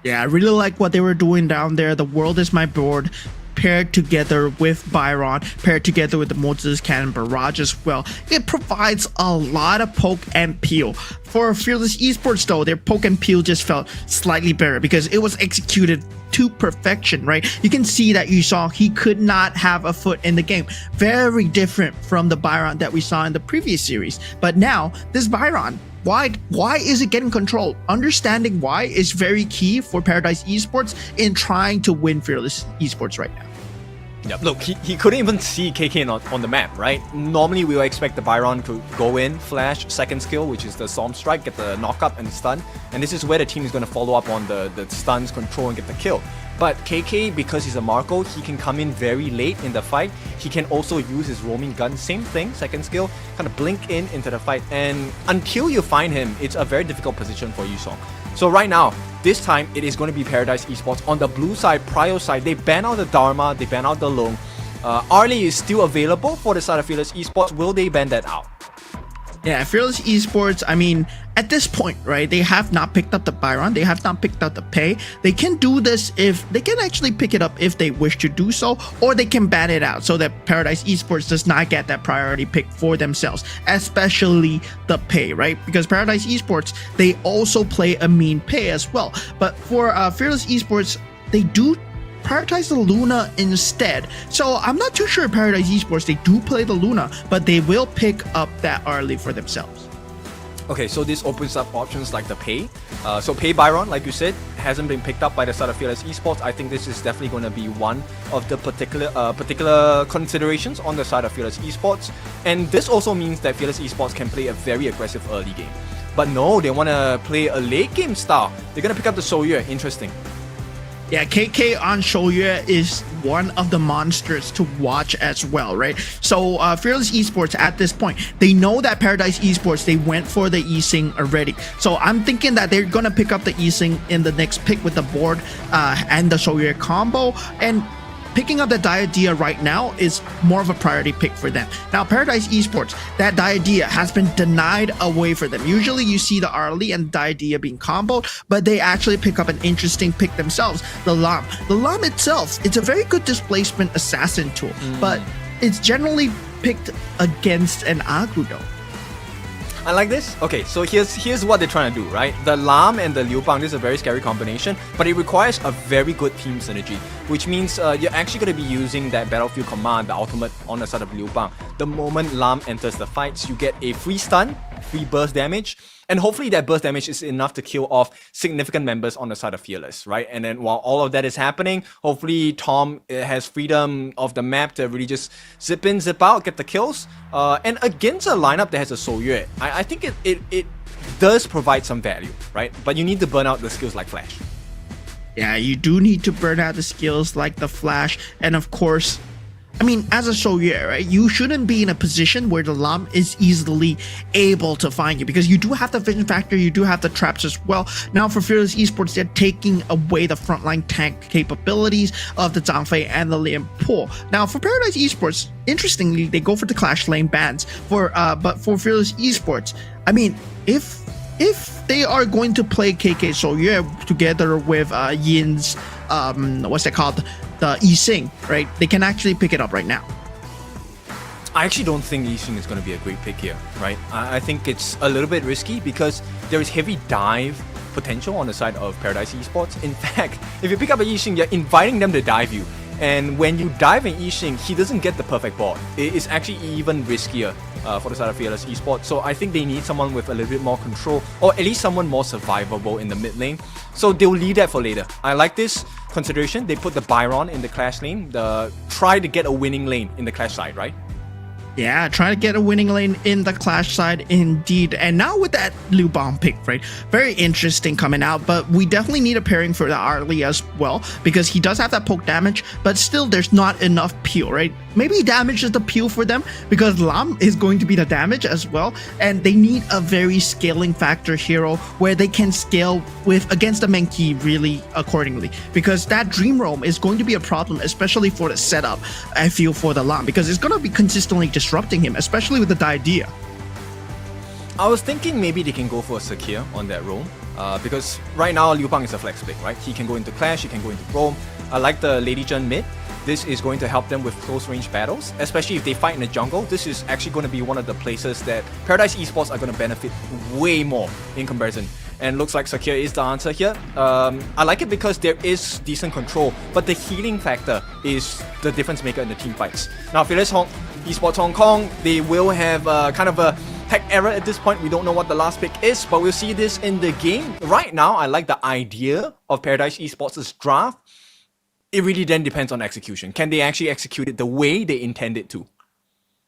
Yeah, I really like what they were doing down there. The world is my board. Paired together with Byron, paired together with the Moses Cannon Barrage as well. It provides a lot of poke and peel. For Fearless Esports though, their poke and peel just felt slightly better because it was executed to perfection, right? You can see that you saw he could not have a foot in the game. Very different from the Byron that we saw in the previous series. But now, this Byron, why is it getting controlled? Understanding why is very key for Paradise Esports in trying to win Fearless Esports right now. Yeah, look, he couldn't even see KK on the map, right? Normally we would expect the Byron to go in, flash, second skill, which is the Storm Strike, get the knock up and stun. And this is where the team is going to follow up on the stuns, control, and get the kill. But KK, because he's a Marco, he can come in very late in the fight. He can also use his roaming gun, same thing, second skill, kind of blink into the fight. And until you find him, it's a very difficult position for Yusong. So right now, this time, it is going to be Paradise Esports. On the blue side, Prio side, they ban out the Dharma, they ban out the Long. Arlie is still available for the side of Fearless Esports. Will they ban that out? Yeah, Fearless Esports, I mean, at this point, right, they have not picked up the Byron, they have not picked up the pay. They can do this if, they can actually pick it up if they wish to do so, or they can ban it out so that Paradise Esports does not get that priority pick for themselves, especially the pay, right? Because Paradise Esports, they also play a mean pay as well. But for Fearless Esports, they do prioritize the Luna instead. So I'm not too sure Paradise Esports, they do play the Luna, but they will pick up that early for themselves. Okay, so this opens up options like the pay. So pay Byron, like you said, hasn't been picked up by the side of Fearless Esports. I think this is definitely going to be one of the particular considerations on the side of Fearless Esports. And this also means that Fearless Esports can play a very aggressive early game. But no, they want to play a late game style. They're going to pick up the Soyue. Interesting. Yeah, KK on Shoyue is one of the monsters to watch as well, right? So Fearless Esports at this point, they know that Paradise Esports, they went for the Yixing already. So I'm thinking that they're going to pick up the Yixing in the next pick with the board and the Shoyue combo. And picking up the Diadea right now is more of a priority pick for them. Now, Paradise Esports, that Diadea has been denied away for them. Usually you see the Arlie and Diadea being comboed, but they actually pick up an interesting pick themselves, the Lam. The Lam itself, it's a very good displacement assassin tool, but it's generally picked against an Agrudo. I like this. Okay, so here's what they're trying to do, right? The Lam and the Liu Bang, this is a very scary combination, but it requires a very good team synergy, which means you're actually going to be using that Battlefield Command, the ultimate on the side of Liu Bang. The moment Lam enters the fights, you get a free stun, free burst damage, and hopefully that burst damage is enough to kill off significant members on the side of Fearless, right? And then while all of that is happening, hopefully Tom has freedom of the map to really just zip in, zip out, get the kills. And against a lineup that has a Soyue, I think it does provide some value, right? But you need to burn out the skills like Flash. Yeah, you do need to burn out the skills like the Flash, and of course, I mean, as a Soyue, right, you shouldn't be in a position where the Lam is easily able to find you, because you do have the vision factor, you do have the traps as well. Now for Fearless Esports, they're taking away the frontline tank capabilities of the Zhangfei and the Lian Po. Now for Paradise Esports, interestingly, they go for the Clash Lane bans. But for Fearless Esports, I mean, if they are going to play KK Soyue together with Yin's, what's that called? The Yixing, right? They can actually pick it up right now. I actually don't think Yixing is going to be a great pick here, right? I think it's a little bit risky because there is heavy dive potential on the side of Paradise Esports. In fact, if you pick up a Yixing, you're inviting them to dive you. And when you dive in Yixing, he doesn't get the perfect ball. It's actually even riskier for the side of Fearless Esports. So I think they need someone with a little bit more control, or at least someone more survivable in the mid lane. So they'll leave that for later. I like this consideration. They put the Byron in the Clash lane, try to get a winning lane in the Clash side, right? Yeah, try to get a winning lane in the Clash side indeed. And now with that Liu Bang pick, right? Very interesting coming out, but we definitely need a pairing for the Arlie as well, because he does have that poke damage, but still there's not enough peel, right? Maybe damage is the peel for them, because Lam is going to be the damage as well, and they need a very scaling factor hero where they can scale with against the Menki really accordingly, because that Dream Roam is going to be a problem, especially for the setup, I feel, for the Lam, because it's going to be consistently disrupting him, especially with the Diadea. I was thinking maybe they can go for a Sakir on that roam, because right now Liu Bang is a flex pick, right? He can go into Clash, he can go into roam. I like the Lady Jun mid. This is going to help them with close range battles, especially if they fight in the jungle. This is actually going to be one of the places that Paradise Esports are going to benefit way more in comparison. And looks like Sakir is the answer here. I like it because there is decent control, but the healing factor is the difference maker in the team fights. Now, Fearless Esports Hong Kong, they will have kind of a tech error at this point. We don't know what the last pick is, but we'll see this in the game. Right now, I like the idea of Paradise Esports' draft. it really then depends on execution. Can they actually execute it the way they intended to?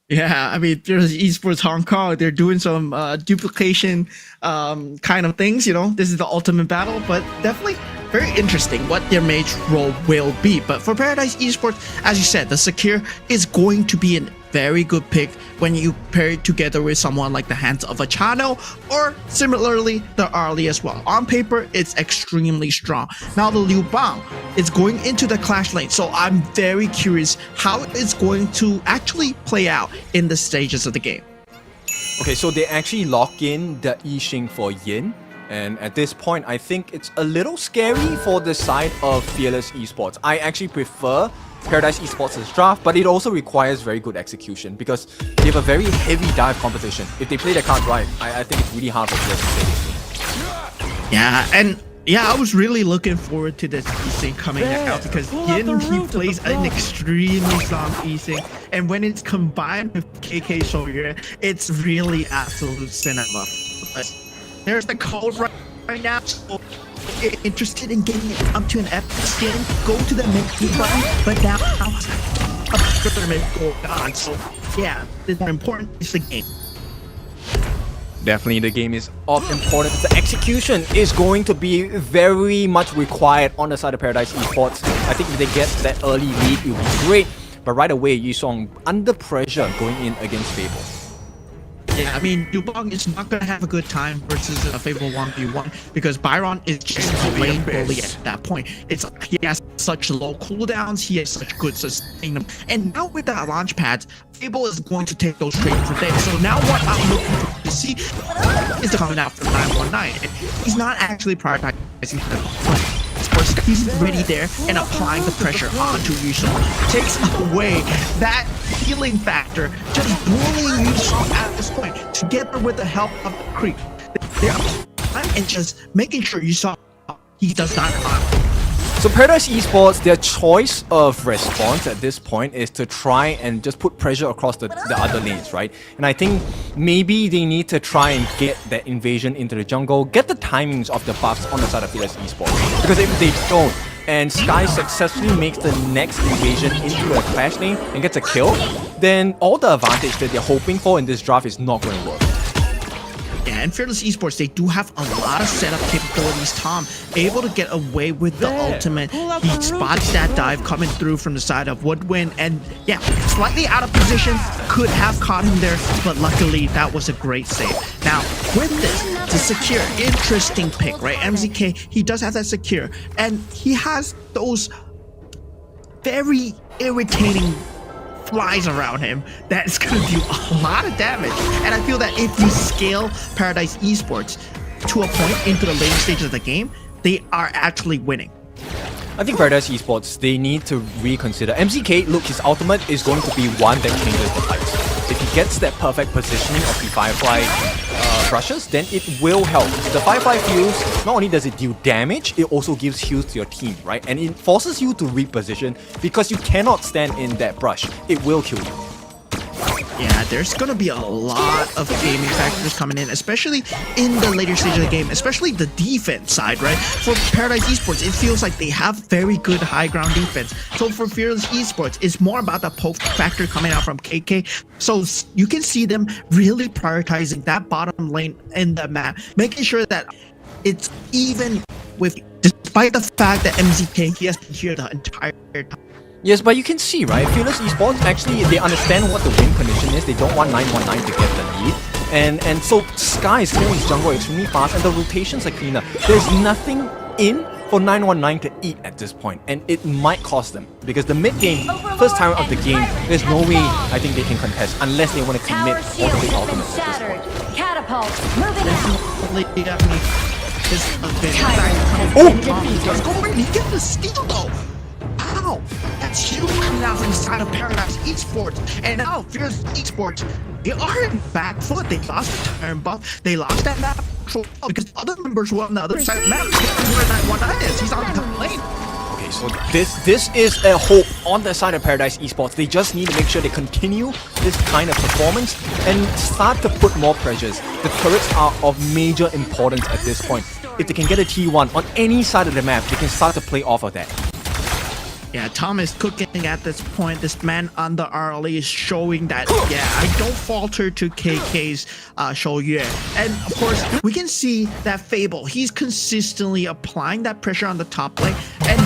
Yeah, I mean, there's Esports Hong Kong. They're doing some duplication kind of things. This is the ultimate battle, but definitely very interesting what their mage role will be. But for Paradise Esports, as you said, the Secure is going to be a very good pick when you pair it together with someone like the Hands of a Chano, or similarly the Arlie as well. On paper, it's extremely strong. Now the Liu Bang is going into the clash lane, so I'm very curious how it's going to actually play out in the stages of the game. Okay, so they actually lock in the Yixing for Yin. And at this point, I think it's a little scary for the side of Fearless Esports. I actually prefer Paradise Esports' draft, but it also requires very good execution because they have a very heavy dive competition. If they play their cards right, I think it's really hard for players to play. Yeah, and I was really looking forward to this Yixing coming out because Yin, he plays an extremely strong Yixing, and when it's combined with KK Shoyu, it's really absolute cinema. But there's the code right now. So if you're interested in getting it up to an epic skin, go to the mid button. But now a tournament going on. So yeah, it's more important. It's the game. Definitely, the game is of importance. The execution is going to be very much required on the side of Paradise Esports. I think if they get that early lead, it will be great. But right away, Yisong under pressure going in against Fable. Yeah, I mean, Dubong is not going to have a good time versus a Fable 1v1 because Byron is just a lane bully at that point. He has such low cooldowns, he has such good sustain. And now with the launch pads, Fable is going to take those trades for there. So now what I'm looking to see is coming out from 919. And he's not actually prioritizing the he's ready there and applying the pressure onto Yusong. Takes away that healing factor, just bullying Yusong at this point, together with the help of the creep. They're applying and just making sure Yusong he does not harm. So Paradise Esports, their choice of response at this point is to try and just put pressure across the other lanes, right? And I think maybe they need to try and get that invasion into the jungle, get the timings of the buffs on the side of Fearless Esports. Because if they don't, and Sky successfully makes the next invasion into a clash lane and gets a kill, then all the advantage that they're hoping for in this draft is not going to work. Yeah, and Fearless Esports, they do have a lot of setup capabilities. Tom, able to get away with the ultimate. He spots that dive coming through from the side of Woodwind, and yeah, slightly out of position, could have caught him there, but luckily that was a great save. Now, with this, the Secure, interesting pick, right? MZK, he does have that Secure, and he has those very irritating flies around him that's gonna do a lot of damage. And I feel that if you scale Paradise Esports to a point into the later stages of the game, they are actually winning. I think Paradise Esports, they need to reconsider. MZK, look, his ultimate is going to be one that changes the fights. If he gets that perfect positioning of the Firefly brushes, then it will help. The Firefly heals, not only does it deal damage, it also gives heals to your team, right? And it forces you to reposition because you cannot stand in that brush. It will kill you. Yeah, there's gonna be a lot of gaming factors coming in, especially in the later stage of the game, especially the defense side, right? For Paradise Esports, it feels like they have very good high ground defense. So for Fearless Esports, it's more about the poke factor coming out from KK. So you can see them really prioritizing that bottom lane in the map, making sure that it's even with, despite the fact that MZK, he has been here the entire time. Yes, but you can see, right? Fearless Esports, actually, they understand what the win condition is. They don't want 919 to get the lead. And so Sky is clearing his jungle extremely fast, and the rotations are cleaner. There's nothing in for 919 to eat at this point, and it might cost them. Because the mid-game, first time of the game, there's no way I think they can contest unless they want to commit all the big ultimates at this point. Catapult, moving out. Let's go in, he gets the steal though! Wow, that's huge coming out from the side of Paradise Esports. And now Fearless Esports, they are in back foot. They lost the turn buff. They lost that map control because other members were on the other side of the map. Where 919 is, he's on the lane. Okay, so this is a hope on the side of Paradise Esports. They just need to make sure they continue this kind of performance and start to put more pressures. The turrets are of major importance at this point. If they can get a T1 on any side of the map, they can start to play off of that. Yeah, Tom is cooking at this point. This man on the RLE is showing that, yeah, I don't falter to KK's Shou Yue. And of course, we can see that Fable, he's consistently applying that pressure on the top lane. And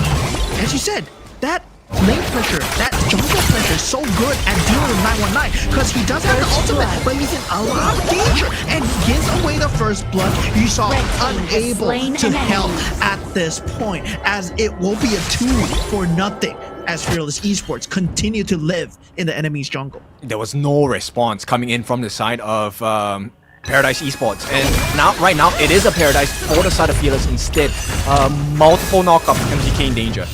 as you said, that lane pressure, that jungle pressure is so good at dealing with 919 because he does have the ultimate, but he's in a lot of danger and he gives away the first blood. You saw unable to help at this point, as it will be a 2 for nothing as Fearless Esports continue to live in the enemy's jungle. There was no response coming in from the side of Paradise Esports, and right now it is a Paradise for the side of Fearless instead. Multiple knockups, MGK in danger.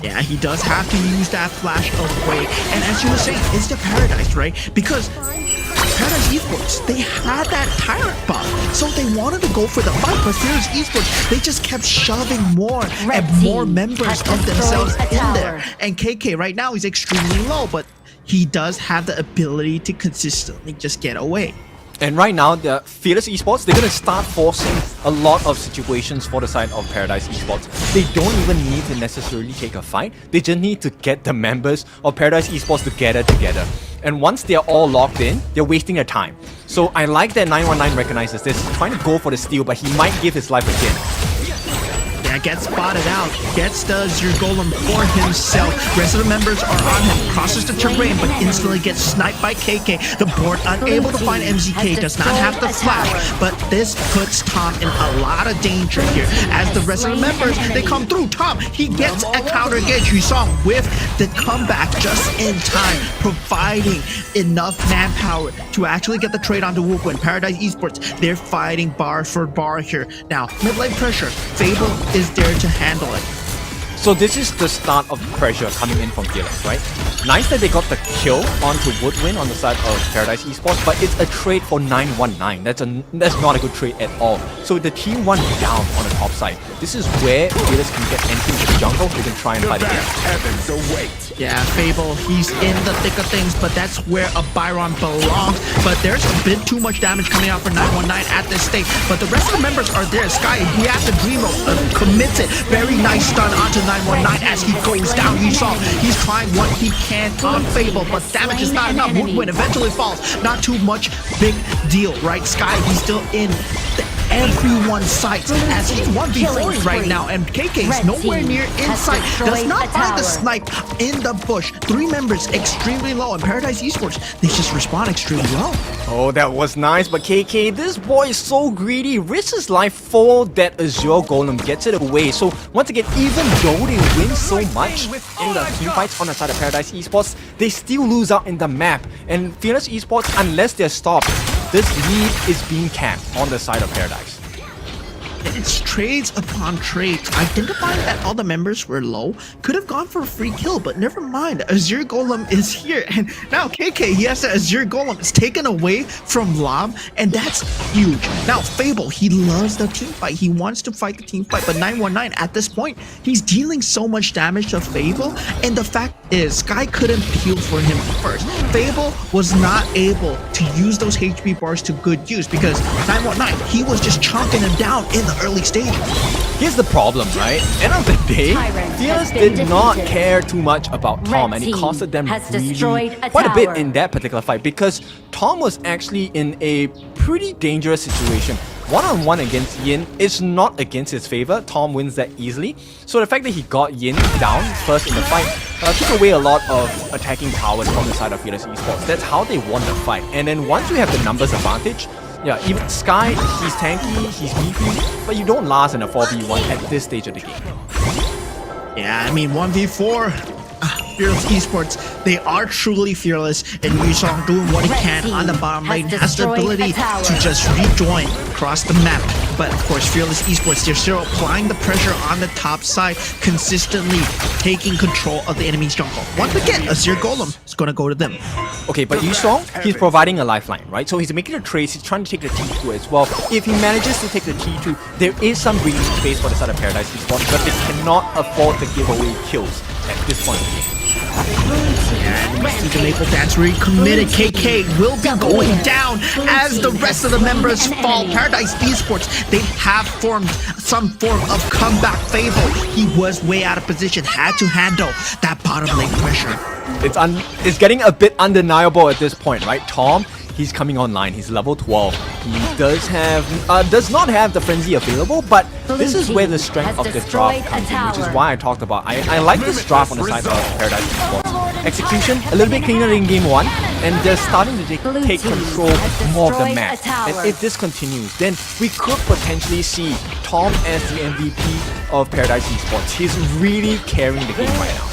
Yeah, he does have to use that flash away. And as you were saying, it's the Paradise, right? Because Paradise Esports, they had that Tyrant buff, so they wanted to go for the fight, but Fearless Esports, they just kept shoving more and more members of themselves in there. And KK right now is extremely low, but he does have the ability to consistently just get away. And right now, the Fearless Esports, they're going to start forcing a lot of situations for the side of Paradise Esports. They don't even need to necessarily take a fight. They just need to get the members of Paradise Esports together. And once they're all locked in, they're wasting their time. So I like that 919 recognizes this, trying to go for the steal, but he might give his life again. Yeah, gets spotted out, gets the Azure Golem for himself. Rest of the members are on him, crosses the terrain, but instantly gets sniped by KK. The board unable to find MZK, does not have the flash, but this puts Tom in a lot of danger here. As the rest of the members, they come through. Tom, he gets a counter engage. You saw him with the comeback just in time, providing enough manpower to actually get the trade onto Wookwen. Paradise Esports, they're fighting bar for bar here. Now, mid lane pressure, Fable is there to handle it. So this is the start of pressure coming in from Fearless, right? Nice that they got the kill onto Woodwind on the side of Paradise Esports, but it's a trade for 919. That's not a good trade at all. So the team went down on the top side. This is where Fearless can get into the jungle. They can try and fight again. Heavens await. Yeah, Fable, he's in the thick of things, but that's where a Byron belongs. But there's a bit too much damage coming out for 919 at this stage. But the rest of the members are there. Sky, he has the dream of commits it. Very nice stun onto 919 as he goes down. You saw he's trying what he can on Fable, but damage is not enough. Woodwind eventually falls. Not too much big deal, right? Sky, he's still in everyone's sights as he's 1v4 right now, and KK is nowhere near in sight. Does not find the snipe in the bush. 3 members extremely low, and Paradise Esports, they just respawn extremely low. Oh, that was nice, but KK, this boy is so greedy. Risks his life for that Azure Golem, gets it away. So once again, even though they win so much in the team fights on the side of Paradise Esports, they still lose out in the map. And Fearless Esports, unless they're stopped, this lead is being camped on the side of Paradise. It's trades upon trades. Identifying that all the members were low, could have gone for a free kill, but never mind. Azure Golem is here, and now KK, he has the Azure Golem. It's taken away from Lob, and that's huge. Now Fable, he loves the team fight. He wants to fight the team fight, but 919 at this point, he's dealing so much damage to Fable, and the fact is, Sky couldn't peel for him first. Fable was not able to use those HP bars to good use because 919, he was just chunking him down in the early stages. Here's the problem, right? End of the day, Fearless did not care too much about Tom, and it costed them really quite a bit in that particular fight because Tom was actually in a pretty dangerous situation. One-on-one against Yin is not against his favor. Tom wins that easily. So the fact that he got Yin down first in the fight took away a lot of attacking powers from the side of Fearless Esports. That's how they won the fight. And then once you have the numbers advantage, yeah, even Sky, he's tanky, he's meaty, but you don't last in a 4v1 at this stage of the game. Yeah, I mean, 1v4. Fearless Esports, they are truly fearless, and you saw him doing what he can on the bottom lane, has the ability to just rejoin across the map. But of course, Fearless Esports, they're still applying the pressure on the top side, consistently taking control of the enemy's jungle. Once again, Azure Golem is going to go to them. Okay, but you saw he's providing a lifeline, right? So he's making a trade, he's trying to take the T2 as well. If he manages to take the T2, there is some breathing space for the side of Paradise Esports, but they cannot afford to give away kills at this point in the game. And we see the Maple Dance recommitted. KK will be going down as the rest of the members fall. Paradise Esports, they have formed some form of comeback fable. He was way out of position, had to handle that bottom lane pressure. It's getting a bit undeniable at this point, right? Tom, he's coming online. He's level 12. He does not have the frenzy available, but this is where the strength of the draft comes in, which is why I talked about. I like this draft on the side of Paradise Esports. Execution a little bit cleaner in game 1, and they're starting to take control more of the map. And if this continues, then we could potentially see Tom as the MVP of Paradise Esports. He's really carrying the game right now.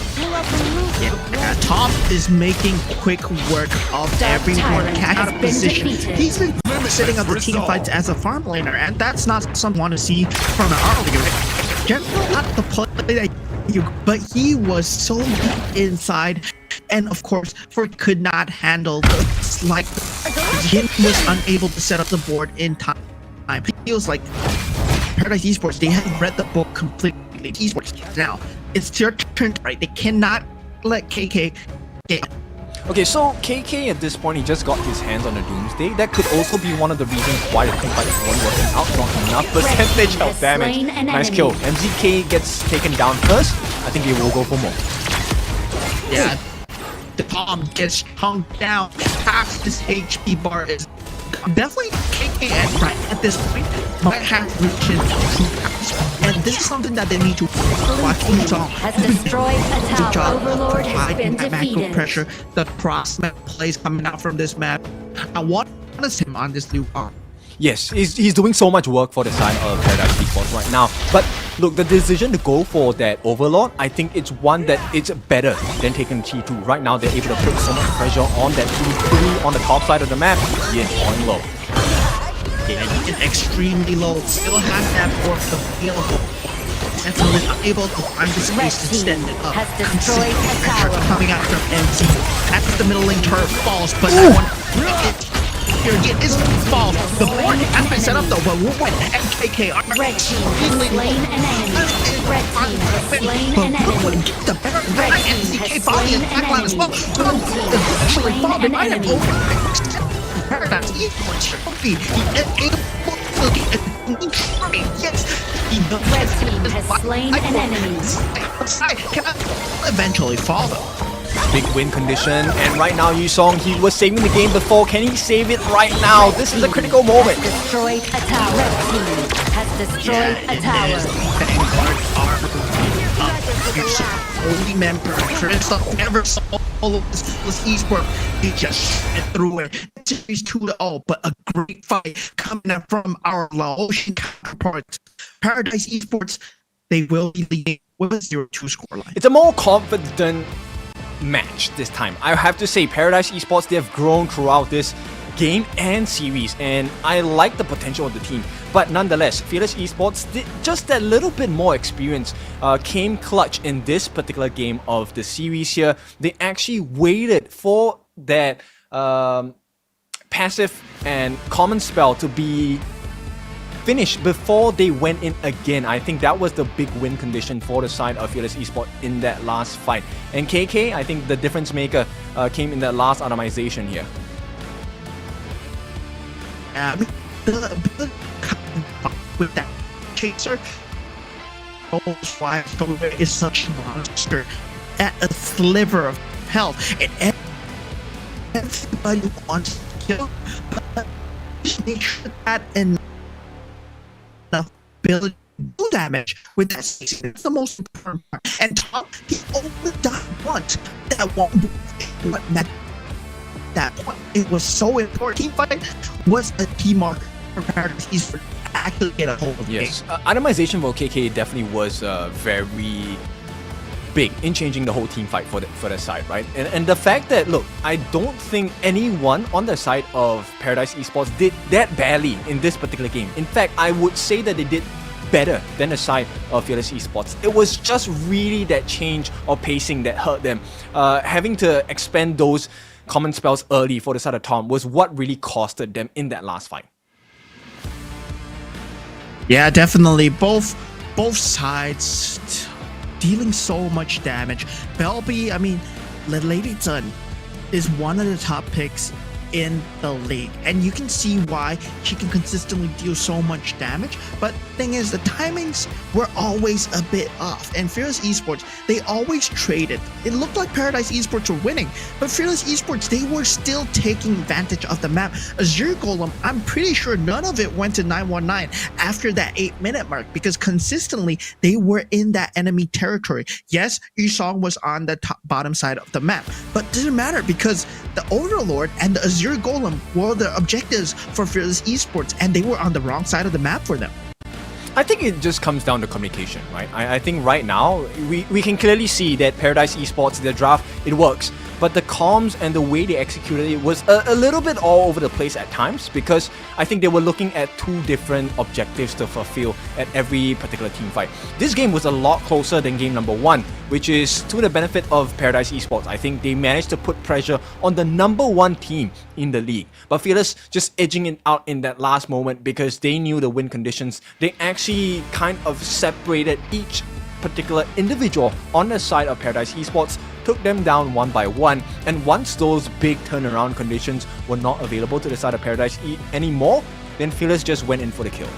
Yeah, Tom is making quick work of everyone out of position. He's been sitting on the team fights as a farm laner, and that's not something I want to see from an early. Generally not the play that but he was so deep inside, and of course, could not handle the slight. He was unable to set up the board in time. It feels like Paradise Esports, they have read the book completely. Esports now, it's their turn, right? They cannot let KK get. Okay, so KK at this point, he just got his hands on the Doomsday. That could also be one of the reasons why the team fight wasn't working out. Not enough percentage of damage. Nice kill. MZK gets taken down first. I think they will go for more. Yeah, the Tom gets hung down. Half his HP bar is definitely KK right at this point might have reached his true powers. And this is something that they need to watch each on. Has destroyed a tower. Overlord has been that macro defeated. pressure, the cross map plays coming out from this map. I want to see him on this new arm. Yes, he's doing so much work for the side of Paradise Esports right now. But look, the decision to go for that Overlord, I think it's one that it's better than taking T2. Right now, they're able to put so much pressure on that 2-3 on the top side of the map. Yin on low. Yeah, he's extremely low. Still has that force available. Definitely unable to find the space to stand it up. Has destroyed a Pressure tower. coming out from MC. That's the middle lane turret falls, but that one here it is falls. The board has been set up though, but we'll win. MKK are Red team has slain an enemy. Red team has slain an enemy. The better Red right team MCK has body slain and an backline as well. enemy. Actually, slain fall. They an might have enemy. over. Paradise Esports trophy. He is able to get yes. Red team has slain an enemy. Can eventually fall though. Big win condition, and right now Yusong, he was saving the game before. Can he save it right now? This is a critical moment. Destroyed a tower. Red team has destroyed a tower. Only member Crystal never solo this esport. He just went through it. Series 2-0, but a great fight coming up from our Laotian counterparts. Paradise Esports, they will be leading with a 0-2 scoreline. It's a more confident match this time. I have to say, Paradise Esports, they have grown throughout this game and series, and I like the potential of the team. But nonetheless, Fearless Esports did just that little bit more experience came clutch in this particular game of the series here. They actually waited for that passive and common spell to be finished before they went in again. I think that was the big win condition for the side of Fearless Esports in that last fight. And KK, I think the difference maker came in that last atomization here. With that chaser, Paws is such a monster at a sliver of health, and everybody wants to kill, but just make sure that enough ability to do damage with that chaser. That's the most important part. And Tom, he only died once. That one, what meant that point, it was so important. Team fight was a key marker for Paradise Esports to actually get a hold of the game. Yes, itemization for KK definitely was very big in changing the whole team fight for the side, right? And the fact that, look, I don't think anyone on the side of Paradise Esports did that badly in this particular game. In fact, I would say that they did better than the side of Fearless Esports. It was just really that change of pacing that hurt them. Having to expend those common spells early for the side of Tom was what really costed them in that last fight. Yeah, definitely. Both sides dealing so much damage. Belby, I mean, the Lady Sun is one of the top picks in the league, and you can see why she can consistently deal so much damage. But thing is, the timings were always a bit off, and Fearless Esports, they always traded. It looked like Paradise Esports were winning, but Fearless Esports, they were still taking advantage of the map. Azure Golem, I'm pretty sure none of it went to 919 after that 8-minute mark, because consistently they were in that enemy territory. Yes, Yusong was on the bottom side of the map, but it didn't matter because the Overlord and the Azure Golem were the objectives for Fearless Esports, and they were on the wrong side of the map for them. I think it just comes down to communication, right? I think right now, we can clearly see that Paradise Esports, their draft, it works. But the comms and the way they executed it was a little bit all over the place at times, because I think they were looking at two different objectives to fulfill at every particular team fight. This game was a lot closer than game number 1, which is to the benefit of Paradise Esports. I think they managed to put pressure on the number 1 team in the league. But Fearless just edging it out in that last moment because they knew the win conditions. They actually kind of separated each particular individual on the side of Paradise Esports, took them down one by one, and once those big turnaround conditions were not available to the side of Paradise anymore, then Fearless just went in for the kill.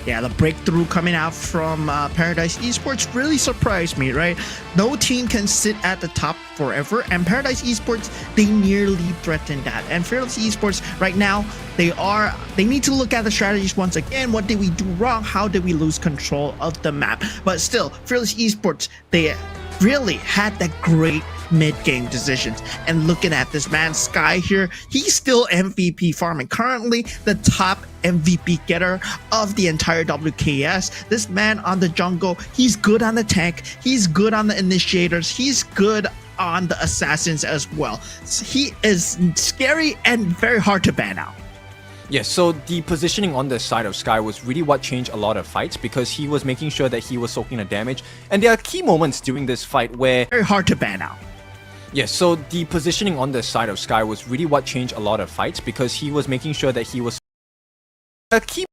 Yeah, the breakthrough coming out from Paradise Esports really surprised me, right? No team can sit at the top forever, and Paradise Esports, they nearly threatened that. And Fearless Esports, right now, they need to look at the strategies once again. What did we do wrong? How did we lose control of the map? But still, Fearless Esports, they really had that great mid-game decisions. And looking at this man, Sky here, he's still MVP farming. Currently the top MVP getter of the entire WKS. This man on the jungle, he's good on the tank, he's good on the initiators, he's good on the assassins as well. He is scary and very hard to ban out. Yes, so the positioning on the side of Sky was really what changed a lot of fights, because he was making sure that he was soaking the damage. And there are key moments during this fight where... very hard to ban out. Yes, so the positioning on the side of Sky was really what changed a lot of fights, because he was making sure that he was... a key...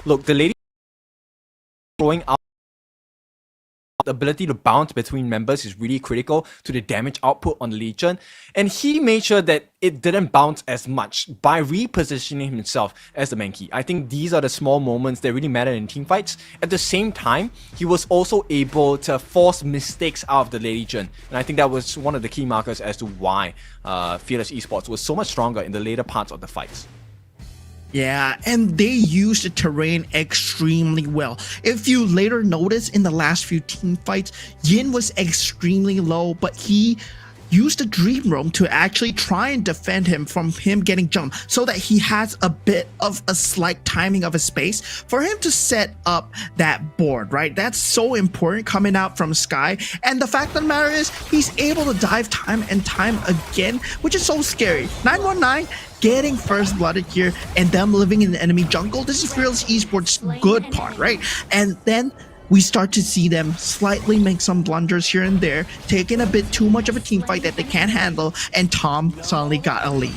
Look, the lady going out, the ability to bounce between members is really critical to the damage output on the Legion, and he made sure that it didn't bounce as much by repositioning himself as the main key. I think these are the small moments that really matter in team fights. At the same time, he was also able to force mistakes out of the Legion, and I think that was one of the key markers as to why Fearless Esports was so much stronger in the later parts of the fights. Yeah, and they used the terrain extremely well. If you later notice in the last few team fights, Yin was extremely low, but he used the Dream Roam to actually try and defend him from him getting jumped, so that he has a bit of a slight timing of a space for him to set up that board, right? That's so important coming out from Sky. And the fact of the matter is, he's able to dive time and time again, which is so scary. 919 getting first blooded here and them living in the enemy jungle. This is Fearless Esports' good part, right? And then we start to see them slightly make some blunders here and there, taking a bit too much of a team fight that they can't handle, and Tom suddenly got a lead.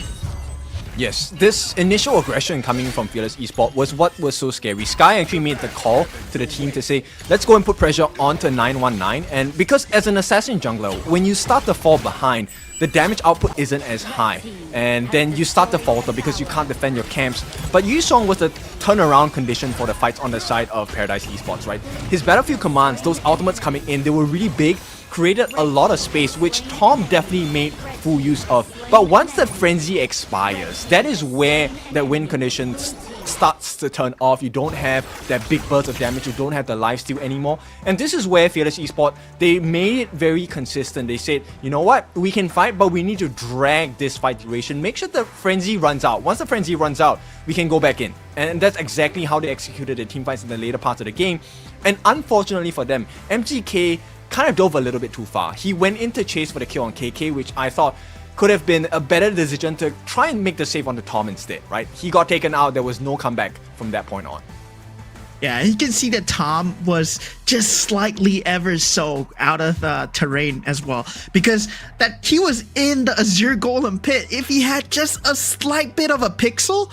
Yes, this initial aggression coming from Fearless Esports was what was so scary. Sky actually made the call to the team to say, let's go and put pressure onto 919, and because as an assassin jungler, when you start to fall behind, the damage output isn't as high, and then you start to falter because you can't defend your camps. But Yusong was the turnaround condition for the fights on the side of Paradise Esports, right? His battlefield commands, those ultimates coming in, they were really big, created a lot of space, which Tom definitely made full use of. But once the frenzy expires, that is where that win condition starts to turn off. You don't have that big burst of damage, you don't have the lifesteal anymore. And this is where Fearless Esports, they made it very consistent. They said, you know what, we can fight, but we need to drag this fight duration, make sure the frenzy runs out. Once the frenzy runs out, we can go back in. And that's exactly how they executed the team fights in the later parts of the game. And unfortunately for them, MGK kind of dove a little bit too far. He went in to chase for the kill on KK, which I thought could have been a better decision to try and make the save on the Tom instead, right? He got taken out, there was no comeback from that point on. Yeah, you can see that Tom was just slightly ever so out of terrain as well, because that he was in the Azure Golem pit. If he had just a slight bit of a pixel,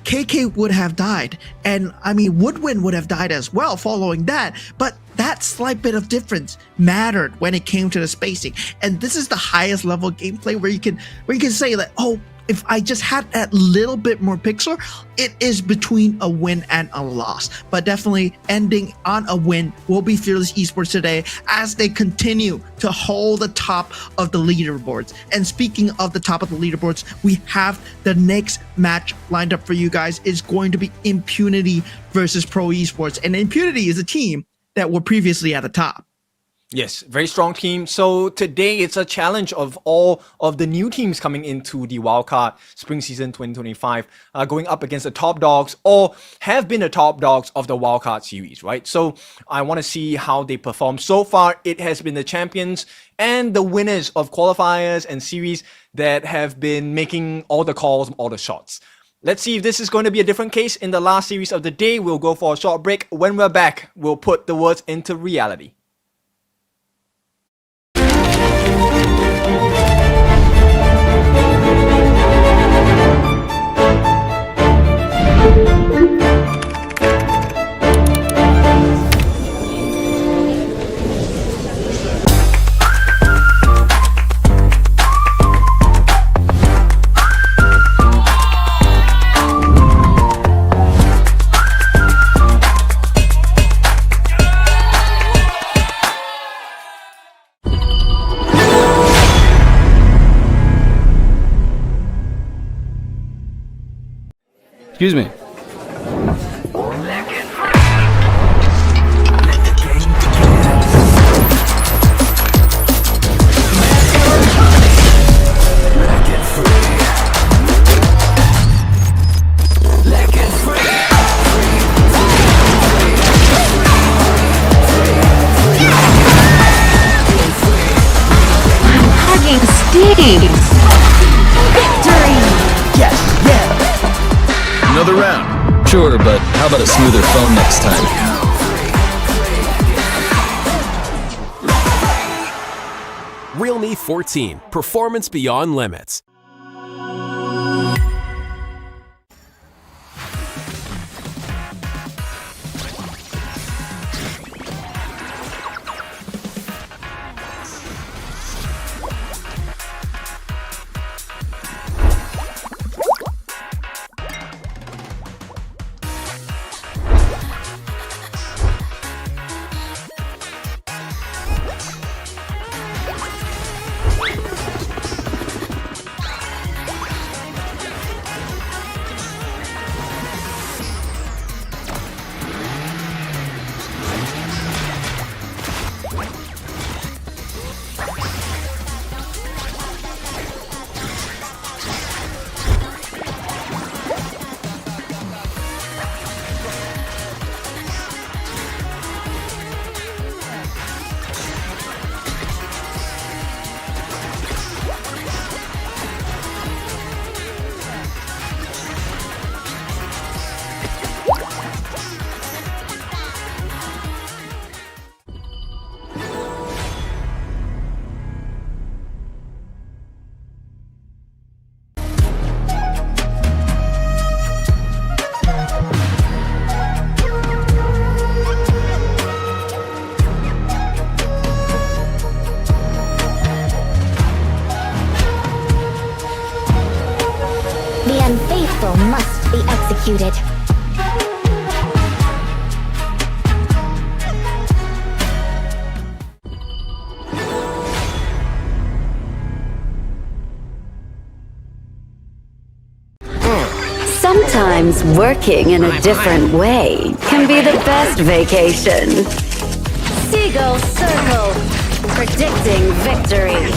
KK would have died, and I mean Woodwind would have died as well following that, but that slight bit of difference mattered when it came to the spacing. And this is the highest level gameplay where you can say that, oh, if I just had that little bit more pixel, it is between a win and a loss. But definitely ending on a win will be Fearless Esports today as they continue to hold the top of the leaderboards. And speaking of the top of the leaderboards, we have the next match lined up for you guys. It's going to be Impunity versus Pro Esports. And Impunity is a team that were previously at the top. Yes, very strong team. So today it's a challenge of all of the new teams coming into the Wildcard Spring Season 2025, going up against the top dogs or have been the top dogs of the Wildcard series, right? So I want to see how they perform. So far, it has been the champions and the winners of qualifiers and series that have been making all the calls, all the shots. Let's see if this is going to be a different case in the last series of the day. We'll go for a short break. When we're back, we'll put the words into reality. Excuse me. Hugging Steve. Victory! Yes, yeah. Another round. Sure, but how about a smoother phone next time? Realme 14. Performance beyond limits. The unfaithful must be executed. Sometimes working in a different way can be the best vacation. Seagull Circle, predicting victory.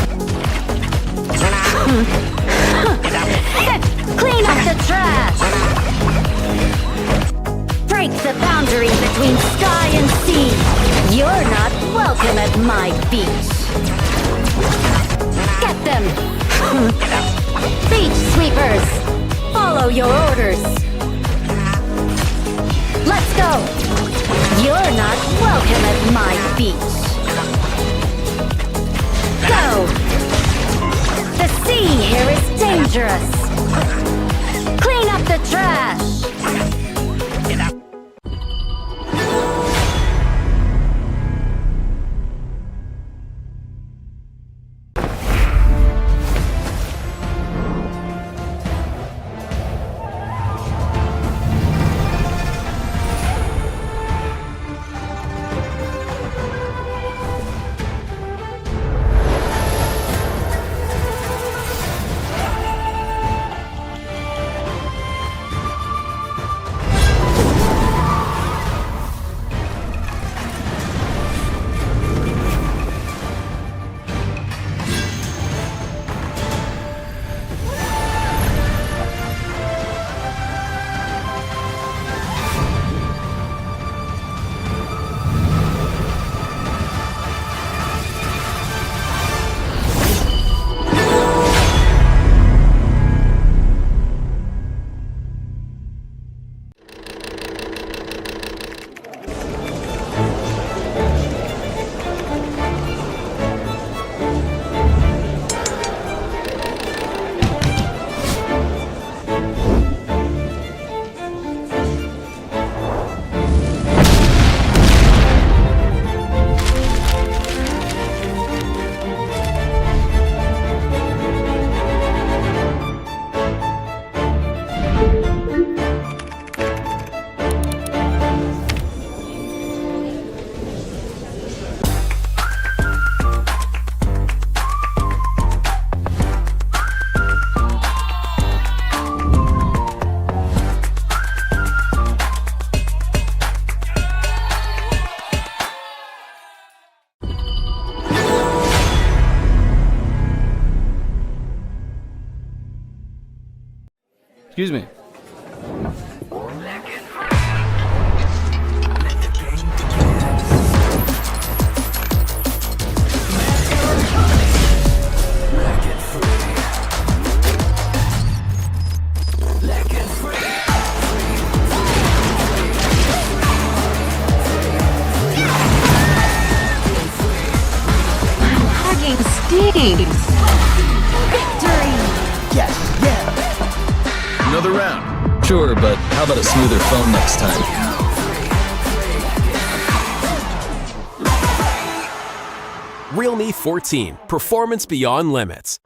Clean up the trash! Break the boundary between sky and sea. You're not welcome at my beach. Get them! Beach sweepers! Follow your orders! Let's go! You're not welcome at my beach. Go! The sea here is dangerous. Clean up the trash. Excuse me. Hugging stings. Victory! Another round. Sure, but how about a smoother phone next time? Realme 14. Performance beyond limits.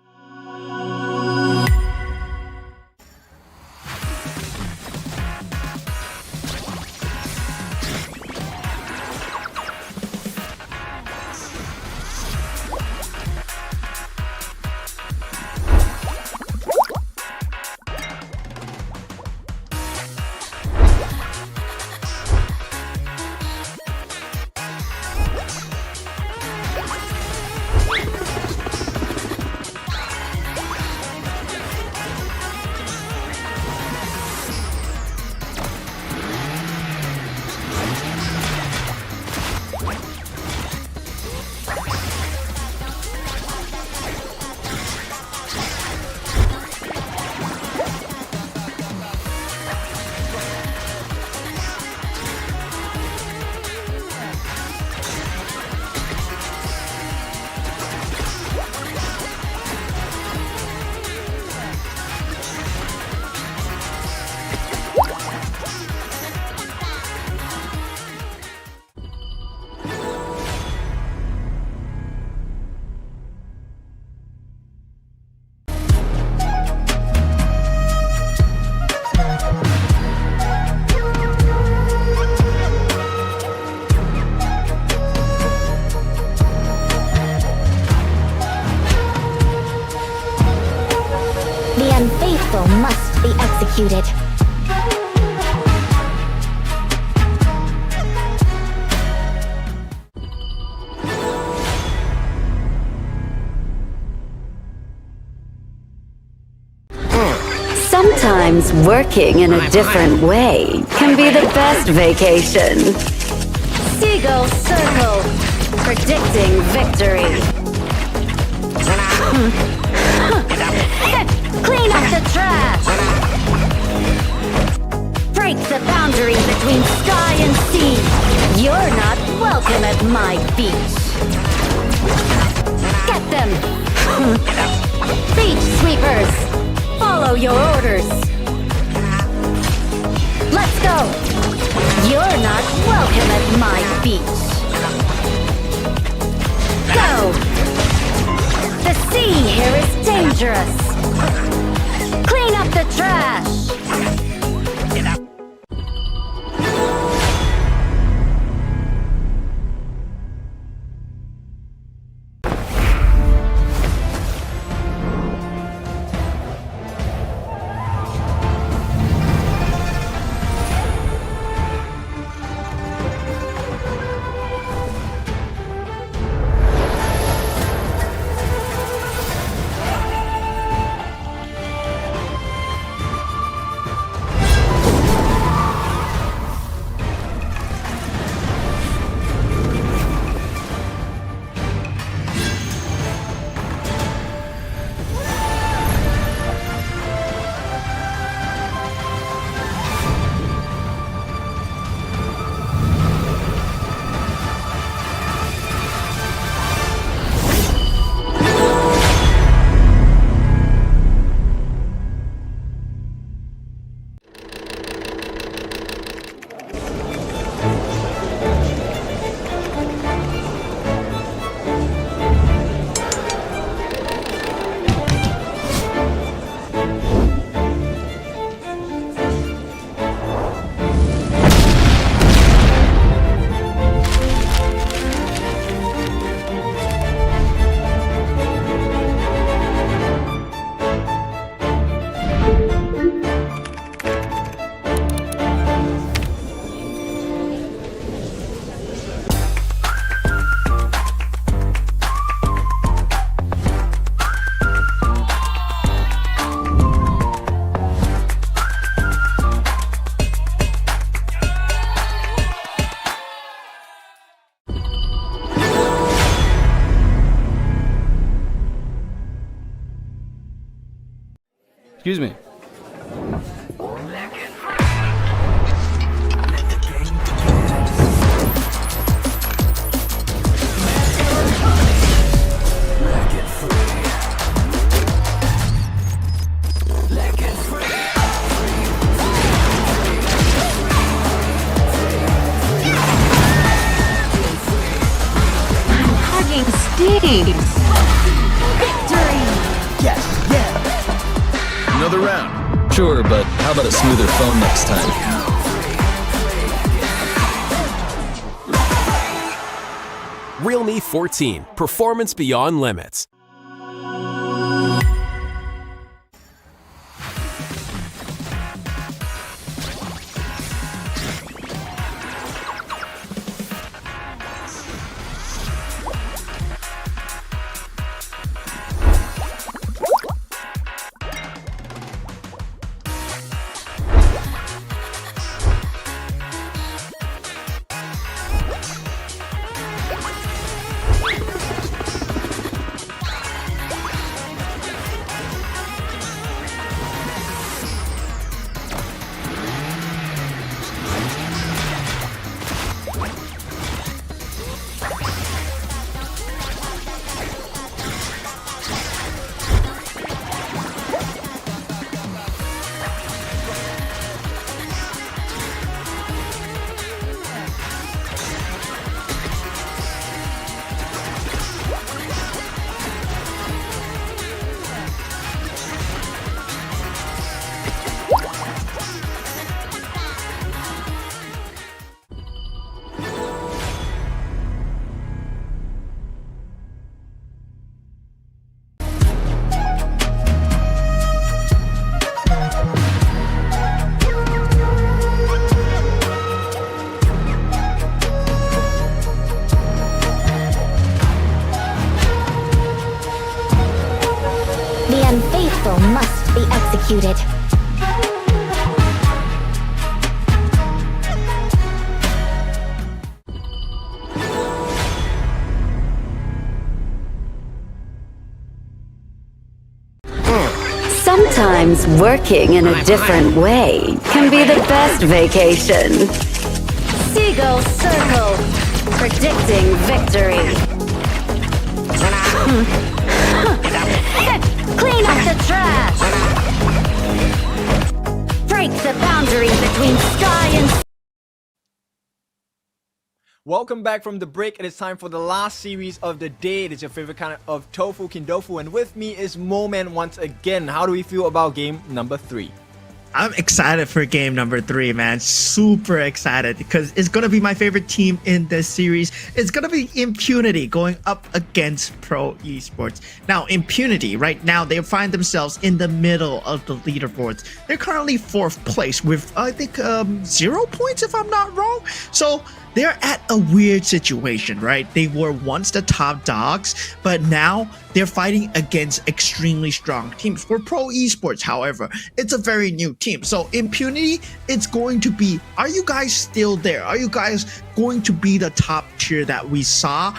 The unfaithful must be executed. Sometimes working in a different way can be the best vacation. Seagull Circle, predicting victory. Clean up the trash! Break the boundary between sky and sea. You're not welcome at my beach. Get them! Beach sweepers! Follow your orders! Let's go! You're not welcome at my beach. Go! The sea here is dangerous. Clean up the trash! Excuse me. Hugging stings. Victory! Another round. Sure, but how about a smoother phone next time? Realme 14, performance beyond limits. The unfaithful must be executed. Sometimes working in a different way can be the best vacation. Seagull Circle, predicting victory. Clean up the trash! Break the boundary between sky and Welcome back from the break. It is time for the last series of the day. It is your favorite kind of tofu kindofu, and with me is Moman once again. How do we feel about game number 3? I'm excited for game number 3, man. Super excited because it's going to be my favorite team in this series. It's going to be Impunity going up against Pro Esports. Now, Impunity, right now, they find themselves in the middle of the leaderboards. They're currently 4th place with, I think, 0 points if I'm not wrong. So they're at a weird situation, right? They were once the top dogs, but now they're fighting against extremely strong teams. For Pro Esports, however, it's a very new team. So Impunity, it's going to be, are you guys still there? Are you guys going to be the top tier that we saw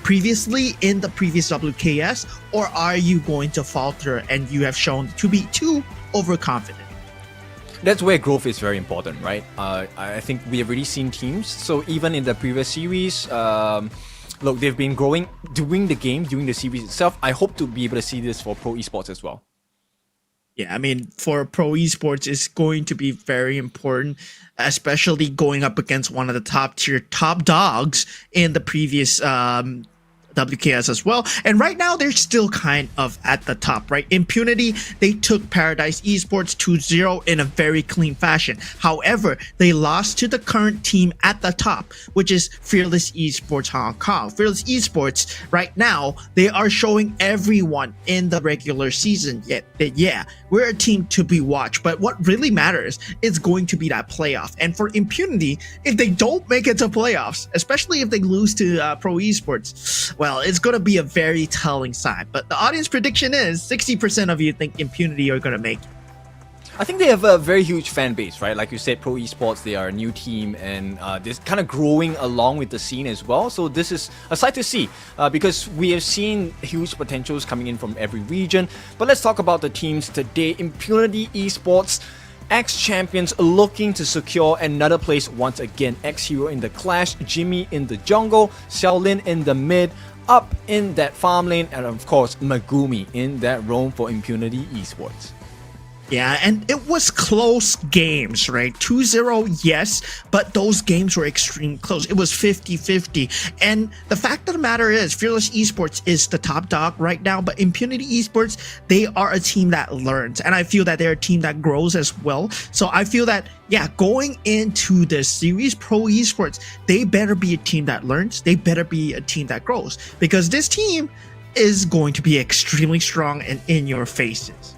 previously in the previous WKS? Or are you going to falter and you have shown to be too overconfident? That's where growth is very important, right? I think we have already seen teams. So even in the previous series, look, they've been growing during the game, during the series itself. I hope to be able to see this for Pro Esports as well. Yeah, I mean, for Pro Esports, it's going to be very important, especially going up against one of the top tier top dogs in the previous WKS as well. And right now, they're still kind of at the top, right? Impunity, they took Paradise Esports 2-0 in a very clean fashion. However, they lost to the current team at the top, which is Fearless Esports Hong Kong. Fearless Esports, right now, they are showing everyone in the regular season yet that, yeah, we're a team to be watched. But what really matters is going to be that playoff. And for Impunity, if they don't make it to playoffs, especially if they lose to Pro Esports, well, it's going to be a very telling sign. But the audience prediction is 60% of you think Impunity are going to make it. I think they have a very huge fan base, right? Like you said, Pro Esports, they are a new team and they're kind of growing along with the scene as well. So this is a sight to see because we have seen huge potentials coming in from every region. But let's talk about the teams today. Impunity Esports, ex-champions looking to secure another place once again. X-Hero in the clash, Jimmy in the jungle, Xiaolin in the mid, up in that farm lane, and of course Megumi in that roam for Impunity Esports. Yeah, and it was close games, right? 2-0, yes, but those games were extremely close. It was 50-50. And the fact of the matter is, Fearless Esports is the top dog right now, but Impunity Esports, they are a team that learns. And I feel that they're a team that grows as well. So I feel that, yeah, going into this series, Pro Esports, they better be a team that learns. They better be a team that grows. Because this team is going to be extremely strong and in your faces.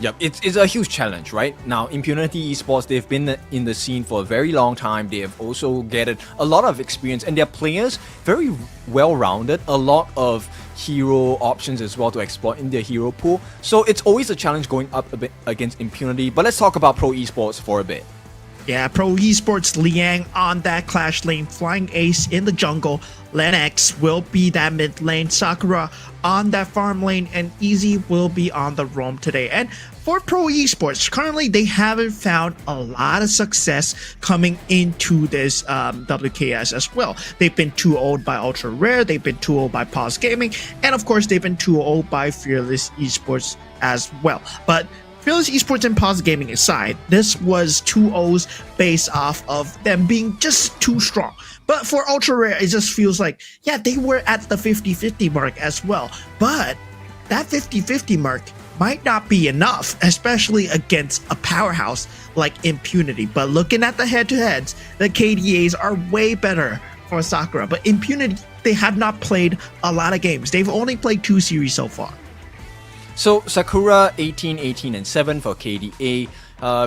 Yep, it's a huge challenge, right? Now, Impunity Esports, they've been in the scene for a very long time. They have also gathered a lot of experience, and their players very well-rounded, a lot of hero options as well to explore in their hero pool. So it's always a challenge going up a bit against Impunity. But let's talk about Pro Esports for a bit. Yeah, Pro Esports Liang on that clash lane, Flying Ace in the jungle, Lennox will be that mid lane, Sakura on that farm lane, and Easy will be on the roam today. And for Pro Esports, currently they haven't found a lot of success coming into this WKS as well. They've been 2-0'd by Ultra Rare, they've been 2-0'd by Paws Gaming, and of course they've been 2-0'd by Fearless Esports as well. But Fearless Esports and Paws Gaming aside, this was 2-0s based off of them being just too strong. But for Ultra Rare, it just feels like, yeah, they were at the 50-50 mark as well. But that 50-50 mark might not be enough, especially against a powerhouse like Impunity. But looking at the head-to-heads, the KDAs are way better for Sakura. But Impunity, they have not played a lot of games. They've only played 2 series so far. So Sakura 18, 18, and 7 for KDA.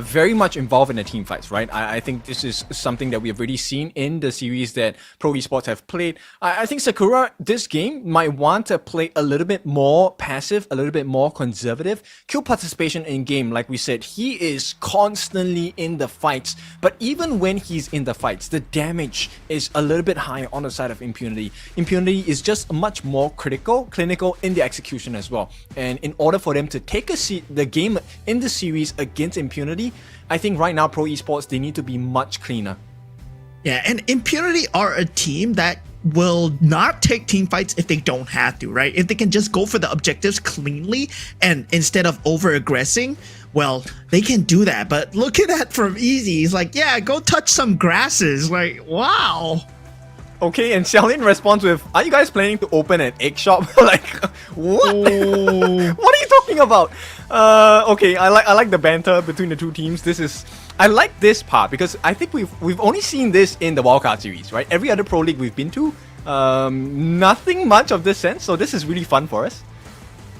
Very much involved in the team fights, right? I think this is something that we have already seen in the series that Pro Esports have played. I think Sakura, this game, might want to play a little bit more passive, a little bit more conservative. Kill participation in game, like we said, he is constantly in the fights. But even when he's in the fights, the damage is a little bit higher on the side of Impunity. Impunity is just much more clinical in the execution as well. And in order for them to take the game in the series against Impunity, I think right now Pro Esports, they need to be much cleaner. Yeah, and Impunity are a team that will not take team fights if they don't have to, right? If they can just go for the objectives cleanly and instead of over-aggressing, well, they can do that. But looking at from Easy, he's like, yeah, go touch some grasses. Like, wow. Okay, and Xiaolin responds with, are you guys planning to open an egg shop? Like, what? What are you talking about? Okay, I like the banter between the two teams. I like this part because I think we've only seen this in the Wildcard series, right? Every other Pro League we've been to, nothing much of this sense. So this is really fun for us.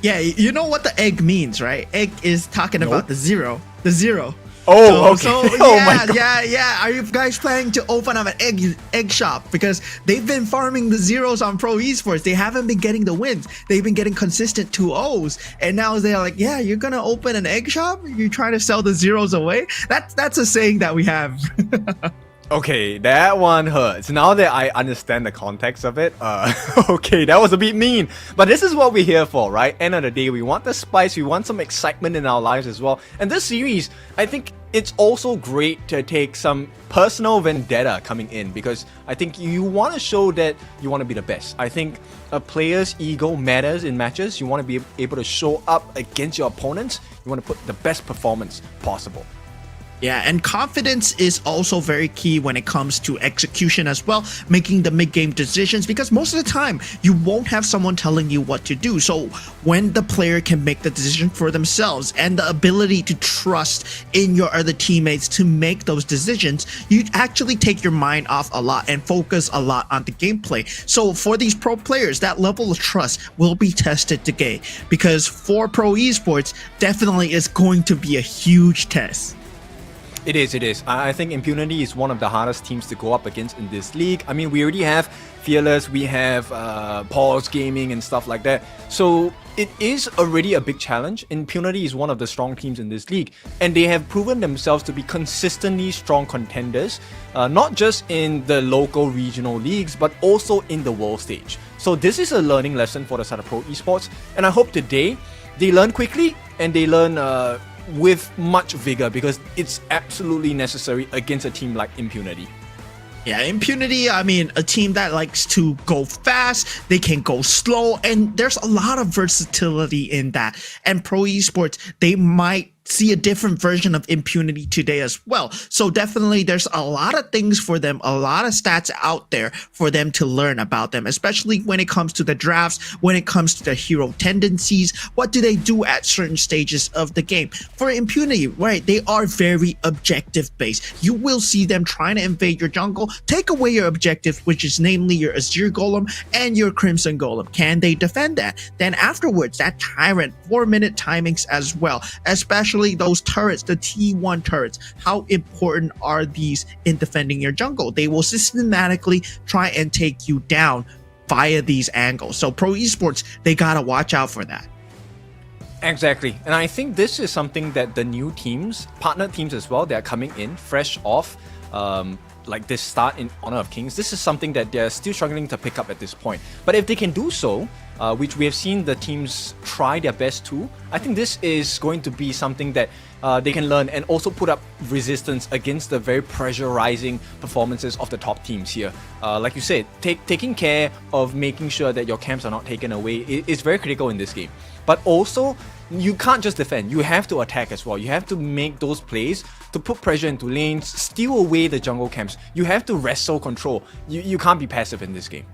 Yeah, you know what the egg means, right? Egg is talking about the zero. The zero. Oh, okay. So Oh my God. yeah. Are you guys planning to open up an egg shop? Because they've been farming the zeros on Pro Esports. They haven't been getting the wins. They've been getting consistent 2-0s. And now they're like, yeah, you're gonna open an egg shop? You're trying to sell the zeros away? That's a saying that we have. Okay, that one hurts. Now that I understand the context of it, okay, that was a bit mean. But this is what we're here for, right? End of the day, we want the spice, we want some excitement in our lives as well. And this series, I think it's also great to take some personal vendetta coming in because I think you want to show that you want to be the best. I think a player's ego matters in matches. You want to be able to show up against your opponents. You want to put the best performance possible. Yeah, and confidence is also very key when it comes to execution as well, making the mid-game decisions, because most of the time you won't have someone telling you what to do. So when the player can make the decision for themselves and the ability to trust in your other teammates to make those decisions, you actually take your mind off a lot and focus a lot on the gameplay. So for these pro players, that level of trust will be tested today, because for Pro Esports, definitely is going to be a huge test. It is, it is. I think Impunity is one of the hardest teams to go up against in this league. I mean, we already have Fearless, we have Paws Gaming and stuff like that. So it is already a big challenge. Impunity is one of the strong teams in this league, and they have proven themselves to be consistently strong contenders, not just in the local regional leagues, but also in the world stage. So this is a learning lesson for the side of Pro Esports, and I hope today they learn quickly and they learn with much vigor, because it's absolutely necessary against a team like Impunity. Yeah, Impunity, I mean, a team that likes to go fast, they can go slow, and there's a lot of versatility in that. And Pro Esports, they might see a different version of Impunity today as well. So definitely there's a lot of things for them, a lot of stats out there for them to learn about them, especially when it comes to the drafts, when it comes to the hero tendencies, what do they do at certain stages of the game. For Impunity, right, they are very objective based. You will see them trying to invade your jungle, take away your objective, which is namely your Azure Golem and your Crimson Golem. Can they defend that? Then afterwards, that Tyrant, 4-minute timings as well, especially those turrets, the T1 turrets. How important are these in defending your jungle? They will systematically try and take you down via these angles. So Pro Esports, they gotta watch out for that. Exactly, and I think this is something that the new teams, partner teams as well, they're coming in fresh off like this start in Honor of Kings. This is something that they're still struggling to pick up at this point. But if they can do so, which we have seen the teams try their best to, I think this is going to be something that they can learn and also put up resistance against the very pressurizing performances of the top teams here. Like you said, taking care of making sure that your camps are not taken away is very critical in this game. But also, you can't just defend, you have to attack as well. You have to make those plays to put pressure into lanes, steal away the jungle camps. You have to wrestle control. You can't be passive in this game.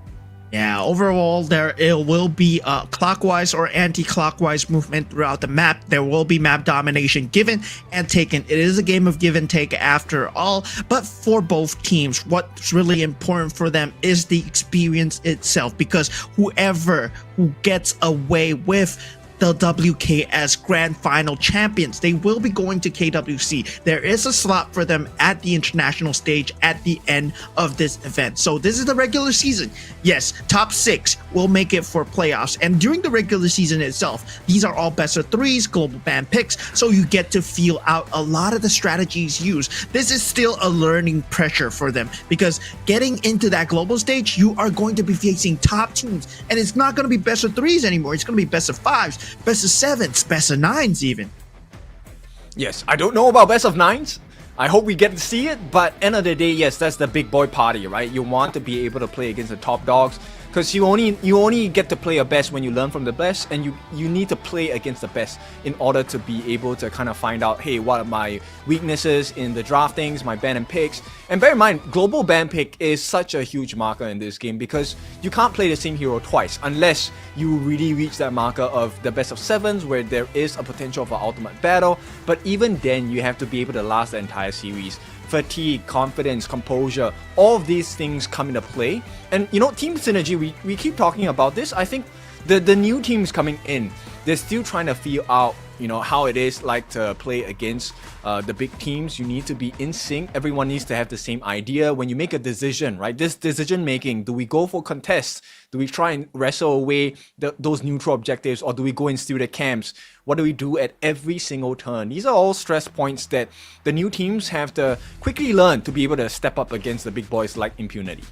Yeah, overall, it will be clockwise or anti-clockwise movement throughout the map. There will be map domination given and taken. It is a game of give and take after all, but for both teams, what's really important for them is the experience itself, because whoever who gets away with the WKS Grand Final champions, they will be going to KWC. There is a slot for them at the international stage at the end of this event. So this is the regular season. Yes, top 6 will make it for playoffs. And during the regular season itself, these are all best of 3s, global ban picks, so you get to feel out a lot of the strategies used. This is still a learning pressure for them, because getting into that global stage, you are going to be facing top teams, and it's not going to be best of 3s anymore. It's going to be best of 5s, best of 7s, best of 9s even. Yes, I don't know about best of 9s. I hope we get to see it, but end of the day, yes, that's the big boy party, right? You want to be able to play against the top dogs, because you only get to play your best when you learn from the best, and you need to play against the best in order to be able to kind of find out, hey, what are my weaknesses in the draftings, my ban and picks. And bear in mind, global ban pick is such a huge marker in this game, because you can't play the same hero twice unless you really reach that marker of the best of 7s where there is a potential for ultimate battle. But even then, you have to be able to last the entire series. Fatigue, confidence, composure, all of these things come into play. And you know, team synergy, we keep talking about this. I think the new teams coming in, they're still trying to feel out, you know, how it is like to play against the big teams. You need to be in sync. Everyone needs to have the same idea. When you make a decision, right? This decision making, do we go for contests? Do we try and wrestle away those neutral objectives, or do we go and steal the camps? What do we do at every single turn? These are all stress points that the new teams have to quickly learn to be able to step up against the big boys like Impunity.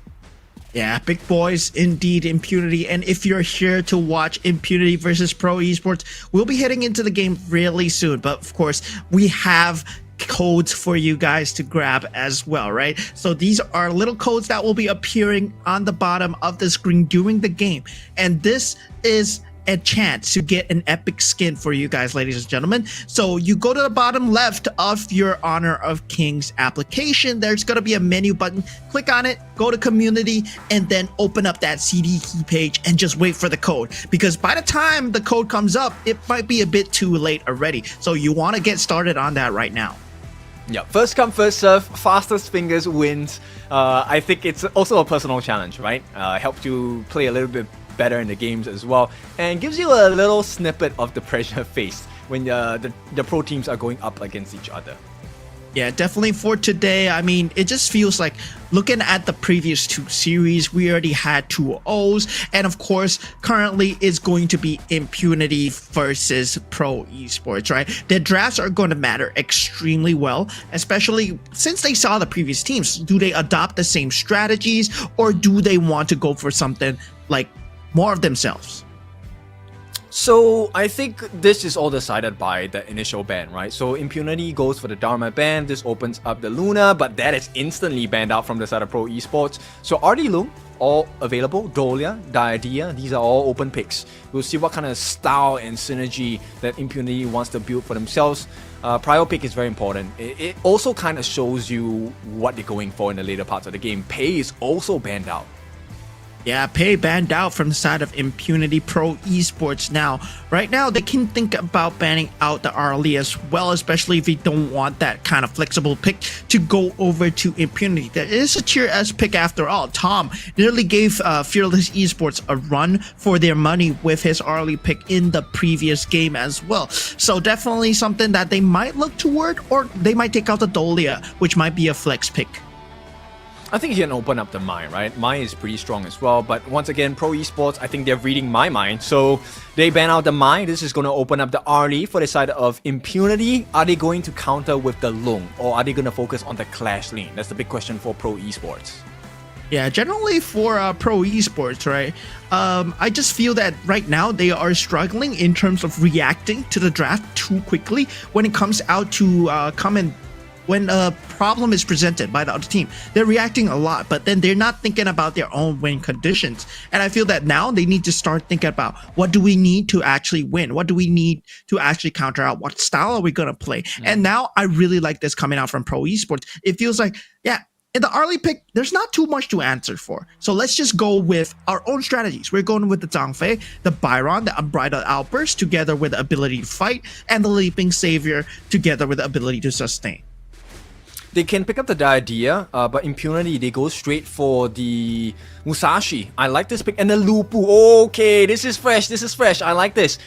Yeah, big boys indeed, Impunity. And if you're here to watch Impunity versus Pro Esports, we'll be heading into the game really soon. But of course, we have codes for you guys to grab as well, right? So these are little codes that will be appearing on the bottom of the screen during the game. And this is a chance to get an epic skin for you guys, ladies and gentlemen. So you go to the bottom left of your Honor of Kings application. There's going to be a menu button. Click on it, go to community, and then open up that CD key page and just wait for the code, because by the time the code comes up, it might be a bit too late already. So you want to get started on that right now. Yeah, first come, first serve, fastest fingers wins. I think it's also a personal challenge, right? Helps you play a little bit better in the games as well, and gives you a little snippet of the pressure faced when the pro teams are going up against each other. Yeah, definitely for today. I mean, it just feels like looking at the previous 2 series, we already had 2 O's. And of course, currently it's going to be Impunity versus Pro Esports, right? The drafts are going to matter extremely well, especially since they saw the previous teams. Do they adopt the same strategies, or do they want to go for something like more of themselves? So I think this is all decided by the initial ban, right? So Impunity goes for the Dharma ban. This opens up the Luna, but that is instantly banned out from the side of Pro Esports. So RD Loom, all available. Dolia, Diadea, these are all open picks. We'll see what kind of style and synergy that Impunity wants to build for themselves. Prio pick is very important. It also kind of shows you what they're going for in the later parts of the game. Pei is also banned out. Yeah, Pei banned out from the side of Impunity. Pro Esports now. Right now, they can think about banning out the Arlie as well, especially if they don't want that kind of flexible pick to go over to Impunity. There is a tier S pick after all. Tom nearly gave Fearless Esports a run for their money with his Arlie pick in the previous game as well. So definitely something that they might look toward, or they might take out the Dolia, which might be a flex pick. I think he can open up the mind, right? Mind is pretty strong as well. But once again, Pro Esports, I think they're reading my mind. So they ban out the mind. This is going to open up the Arlie for the side of Impunity. Are they going to counter with the Lung? Or are they going to focus on the Clash lane? That's the big question for Pro Esports. Yeah, generally for Pro Esports, right? I just feel that right now they are struggling in terms of reacting to the draft too quickly when it comes out to when a problem is presented by the other team. They're reacting a lot, but then they're not thinking about their own win conditions. And I feel that now they need to start thinking about, what do we need to actually win? What do we need to actually counter out? What style are we going to play? And now I really like this coming out from Pro Esports. It feels like, yeah, in the Arlie pick, there's not too much to answer for. So let's just go with our own strategies. We're going with the Zhangfei, the Byron, the Unbridled Outburst, together with the ability to fight, and the Leaping Savior, together with the ability to sustain. They can pick up the Diadea, but Impunity, they go straight for the Musashi. I like this pick. And the Lupu. Okay, this is fresh. I like this.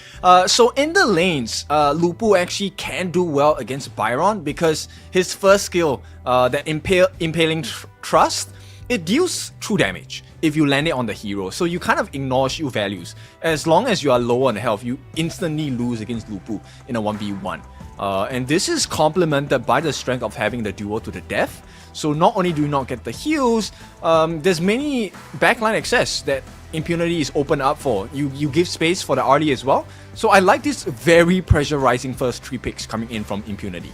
So in the lanes, Lupu actually can do well against Byron because his first skill, that Impaling Trust, it deals true damage if you land it on the hero. So you kind of ignore shield values. As long as you are low on health, you instantly lose against Lupu in a 1v1. And this is complemented by the strength of having the duo to the death. So not only do you not get the heals, there's many backline access that Impunity is open up for. You give space for the Arlie as well. So I like this very pressurizing first 3 picks coming in from Impunity.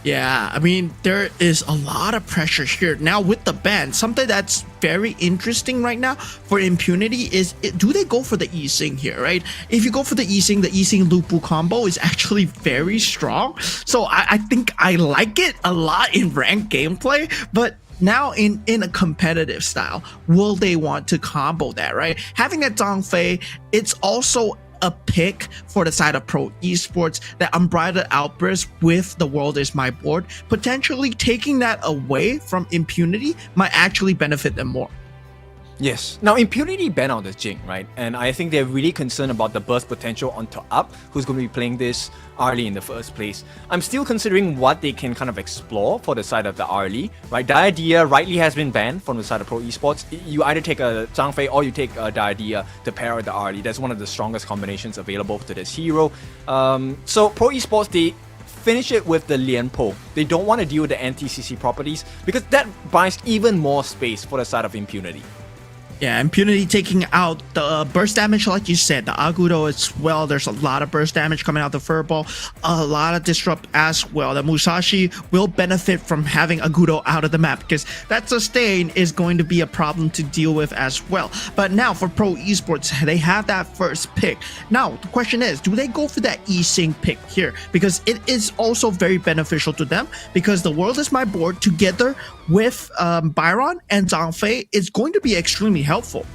Yeah, I mean, there is a lot of pressure here. Now with the ban, something that's very interesting right now for Impunity is, do they go for the E-Sing here, right? If you go for the E-Sing Lupu combo is actually very strong. So I think I like it a lot in ranked gameplay, but now in a competitive style, will they want to combo that, right? Having a Zhangfei, it's also a pick for the side of Pro Esports, that Unbridled Outburst with the World is My Board, potentially taking that away from Impunity might actually benefit them more. Yes. Now, Impunity banned out the Jing, right? And I think they're really concerned about the burst potential onto Up, who's going to be playing this Arlie in the first place. I'm still considering what they can kind of explore for the side of the Arlie, right? Diadea rightly has been banned from the side of Pro Esports. You either take a Zhangfei or you take a Diadea to pair with the Arlie. That's one of the strongest combinations available to this hero. So Pro Esports, they finish it with the Lian Po. They don't want to deal with the anti-CC properties because that buys even more space for the side of Impunity. Yeah, Impunity taking out the burst damage, like you said, the Agudo as well. There's a lot of burst damage coming out the Furball, a lot of disrupt as well. The Musashi will benefit from having Agudo out of the map because that sustain is going to be a problem to deal with as well. But now for Pro Esports, they have that first pick. Now, the question is, do they go for that E-Sing pick here? Because it is also very beneficial to them because the World is My Board together with Byron and Zhangfei is going to be extremely helpful.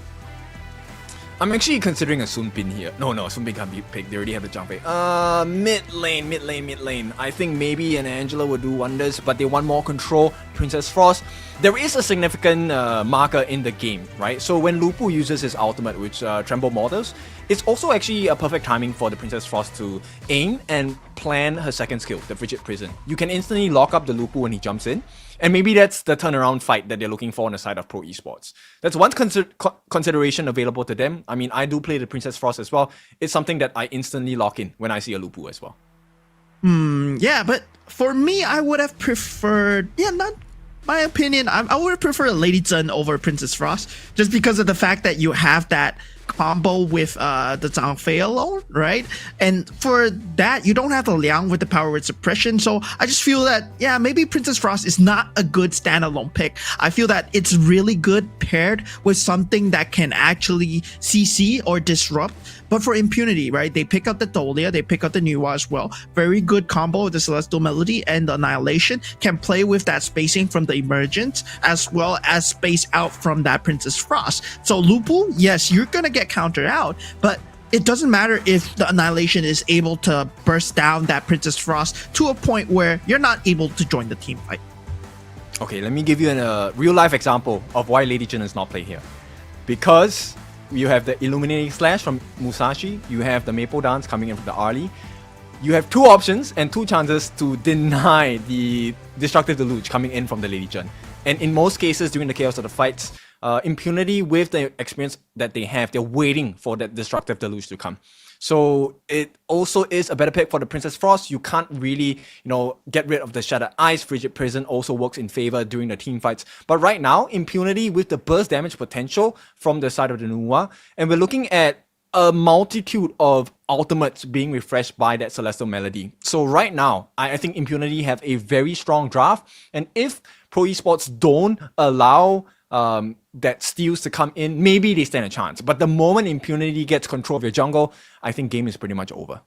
I'm actually considering a Sun Bin here. No, Sun Bin can't be picked. They already have the Zhang Fei. Mid lane. I think maybe an Angela would do wonders, but they want more control. Princess Frost. There is a significant marker in the game, right? So when Lupu uses his ultimate, which Tremble Mortals, it's also actually a perfect timing for the Princess Frost to aim and plan her second skill, the Frigid Prison. You can instantly lock up the Lupu when he jumps in, and maybe that's the turnaround fight that they're looking for on the side of Pro Esports. That's one consideration available to them. I mean, I do play the Princess Frost as well. It's something that I instantly lock in when I see a Lupu as well. Yeah, but for me, I would have preferred, not my opinion, I would have preferred Lady Zhen over Princess Frost, just because of the fact that you have that combo with the Zhang Fei alone, right? And for that, you don't have the Liang with the power with suppression. So I just feel that, maybe Princess Frost is not a good standalone pick. I feel that it's really good paired with something that can actually CC or disrupt. But for Impunity, right, they pick up the Dolia, they pick up the Nuwa as well. Very good combo with the Celestial Melody and the Annihilation. Can play with that spacing from the Emergence as well as space out from that Princess Frost. So Lupu, yes, you're gonna get countered out, but it doesn't matter if the Annihilation is able to burst down that Princess Frost to a point where you're not able to join the team fight. Okay, let me give you a real-life example of why Lady Jin is not played here. Because you have the Illuminating Slash from Musashi, you have the Maple Dance coming in from the Arlie. You have two options and two chances to deny the Destructive Deluge coming in from the Lady Jin. And in most cases, during the chaos of the fights, Impunity, with the experience that they have, they're waiting for that Destructive Deluge to come. So it also is a better pick for the Princess Frost. You can't really, get rid of the Shattered Eyes. Frigid Prison also works in favor during the team fights. But right now, Impunity with the burst damage potential from the side of the Nuwa, and we're looking at a multitude of ultimates being refreshed by that Celestial Melody. So right now, I think Impunity have a very strong draft. And if Pro Esports don't allow that steals to come in, maybe they stand a chance. But the moment Impunity gets control of your jungle, I think game is pretty much over.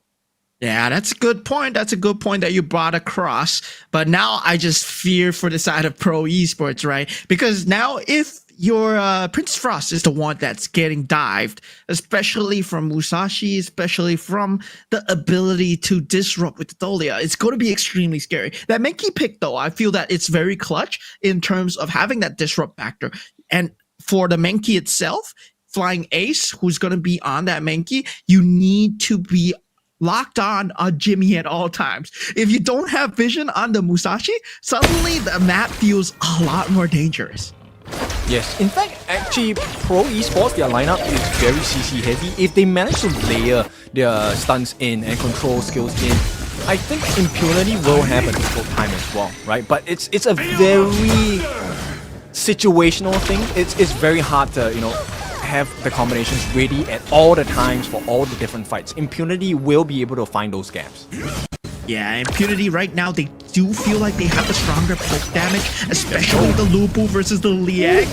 Yeah, that's a good point. That's a good point that you brought across. But now I just fear for the side of Pro Esports, right? Because now if your Princess Frost is the one that's getting dived, especially from Musashi, especially from the ability to disrupt with the Dolia, it's going to be extremely scary. That Menki pick, though, I feel that it's very clutch in terms of having that disrupt factor. And for the Menki itself, Flying Ace, who's going to be on that Menki, you need to be locked on Jimmy at all times. If you don't have vision on the Musashi, suddenly the map feels a lot more dangerous. Yes, in fact, actually, Pro Esports, their lineup is very CC heavy. If they manage to layer their stunts in and control skills in, I think Impunity will have a difficult time as well, right? But it's a very situational thing. It's very hard to, have the combinations ready at all the times for all the different fights. Impunity will be able to find those gaps. Yeah, Impunity right now, they do feel like they have the stronger poke damage, especially the Lupu versus the Liang.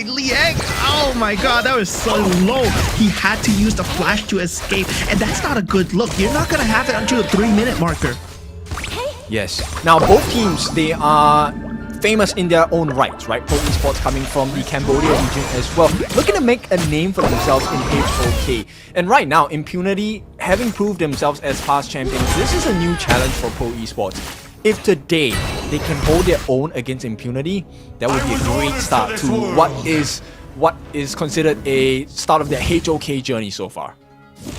Liang, oh my god, that was so low. He had to use the flash to escape, and that's not a good look. You're not gonna have it until the 3-minute marker. Yes. Now, both teams, they are famous in their own rights, right? Pro Esports coming from the Cambodia region as well, looking to make a name for themselves in HOK. And right now, Impunity, having proved themselves as past champions, this is a new challenge for Pro Esports. If today they can hold their own against Impunity, that would be a great start to what is considered a start of their HOK journey so far.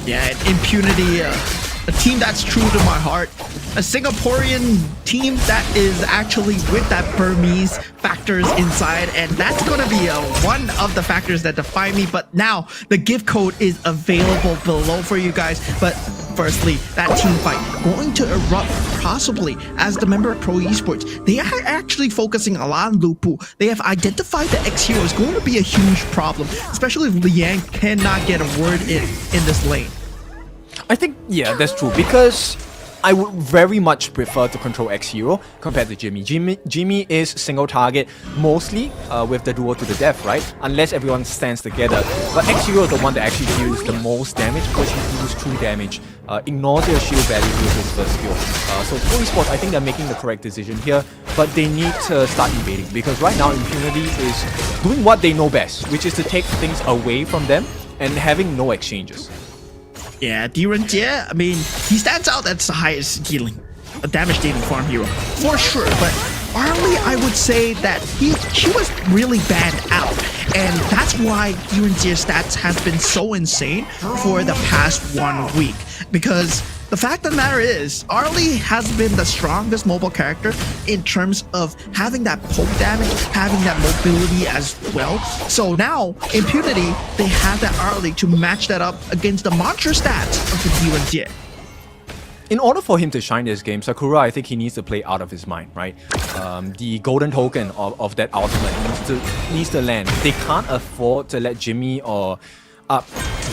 Yeah, Impunity, a team that's true to my heart. A Singaporean team that is actually with that Burmese factors inside, and that's going to be one of the factors that define me. But now the gift code is available below for you guys. But firstly, that team fight going to erupt possibly as the member of Pro Esports. They are actually focusing a lot on Lupu. They have identified the X-Hero is going to be a huge problem, especially if Liang cannot get a word in this lane. I think, yeah, that's true, because I would very much prefer to control X Hero compared to Jimmy. Jimmy is single target mostly with the duo to the death, right? Unless everyone stands together. But X Hero is the one that actually deals the most damage because he deals true damage. Ignores your shield value with his first skill. So for Esports, I think they're making the correct decision here, but they need to start invading because right now Impunity is doing what they know best, which is to take things away from them and having no exchanges. Yeah, Jie, I mean, he stands out as the highest damage dealing farm hero, for sure, but Arlie, I would say that she was really banned out, and that's why Jie's stats has been so insane for the past 1 week, because the fact of the matter is, Arlie has been the strongest mobile character in terms of having that poke damage, having that mobility as well. So now, Impunity, they have that Arlie to match that up against the monster stats of the Jie. In order for him to shine this game, Sakura, I think he needs to play out of his mind, right? The golden token of that ultimate needs to land. They can't afford to let Jimmy or Up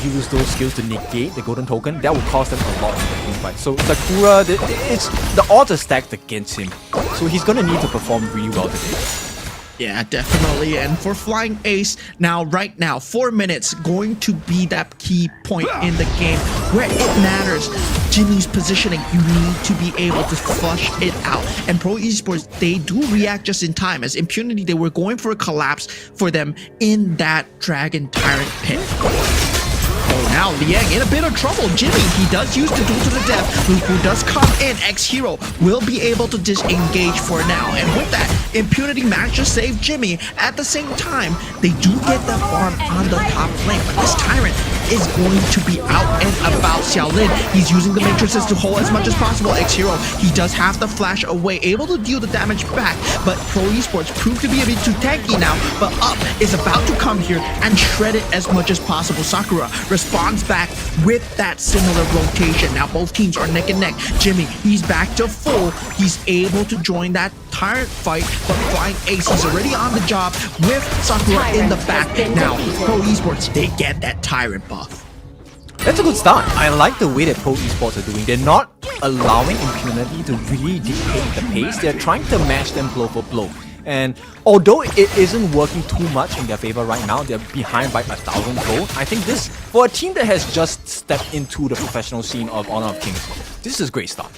use those skills to negate the golden token. That would cost them a lot in the team fight. So Sakura, the odds are stacked against him. So he's gonna need to perform really well today. Yeah, definitely. And for Flying Ace, right now, 4 minutes going to be that key point in the game where it matters. Jimmy's positioning, you need to be able to flush it out. And Pro Esports, they do react just in time. As Impunity, they were going for a collapse for them in that Dragon Tyrant pit. Oh, now Liang in a bit of trouble. Jimmy, he does use the duel to the death. Who does come in. X-Hero will be able to disengage for now. And with that, Impunity managed to save Jimmy. At the same time, they do get the farm on the top lane. But this Tyrant is going to be out and about. Xiaolin, he's using the matrices to hold as much as possible. X-Hero, he does have the flash away, able to deal the damage back. But Pro Esports proved to be a bit too tanky now. But Up is about to come here and shred it as much as possible. Sakura responds back with that similar rotation. Now both teams are neck and neck. Jimmy, he's back to full. He's able to join that Tyrant fight, but Flying Ace, he's already on the job with Sakura in the back. Now, Pro Esports, they get that Tyrant buff. That's a good start. I like the way that Pro Esports are doing. They're not allowing Impunity to really dictate the pace. They're trying to match them blow for blow. And although it isn't working too much in their favor right now, they're behind by 1,000 gold. I think this, for a team that has just stepped into the professional scene of Honor of Kings, this is a great start.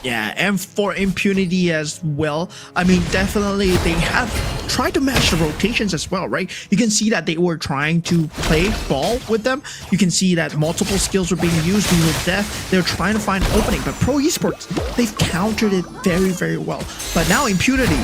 Yeah, and for Impunity as well, I mean, definitely they have tried to match the rotations as well, right? You can see that they were trying to play ball with them. You can see that multiple skills were being used. With death, they're trying to find an opening, but Pro Esports, they've countered it very, very well. But now Impunity,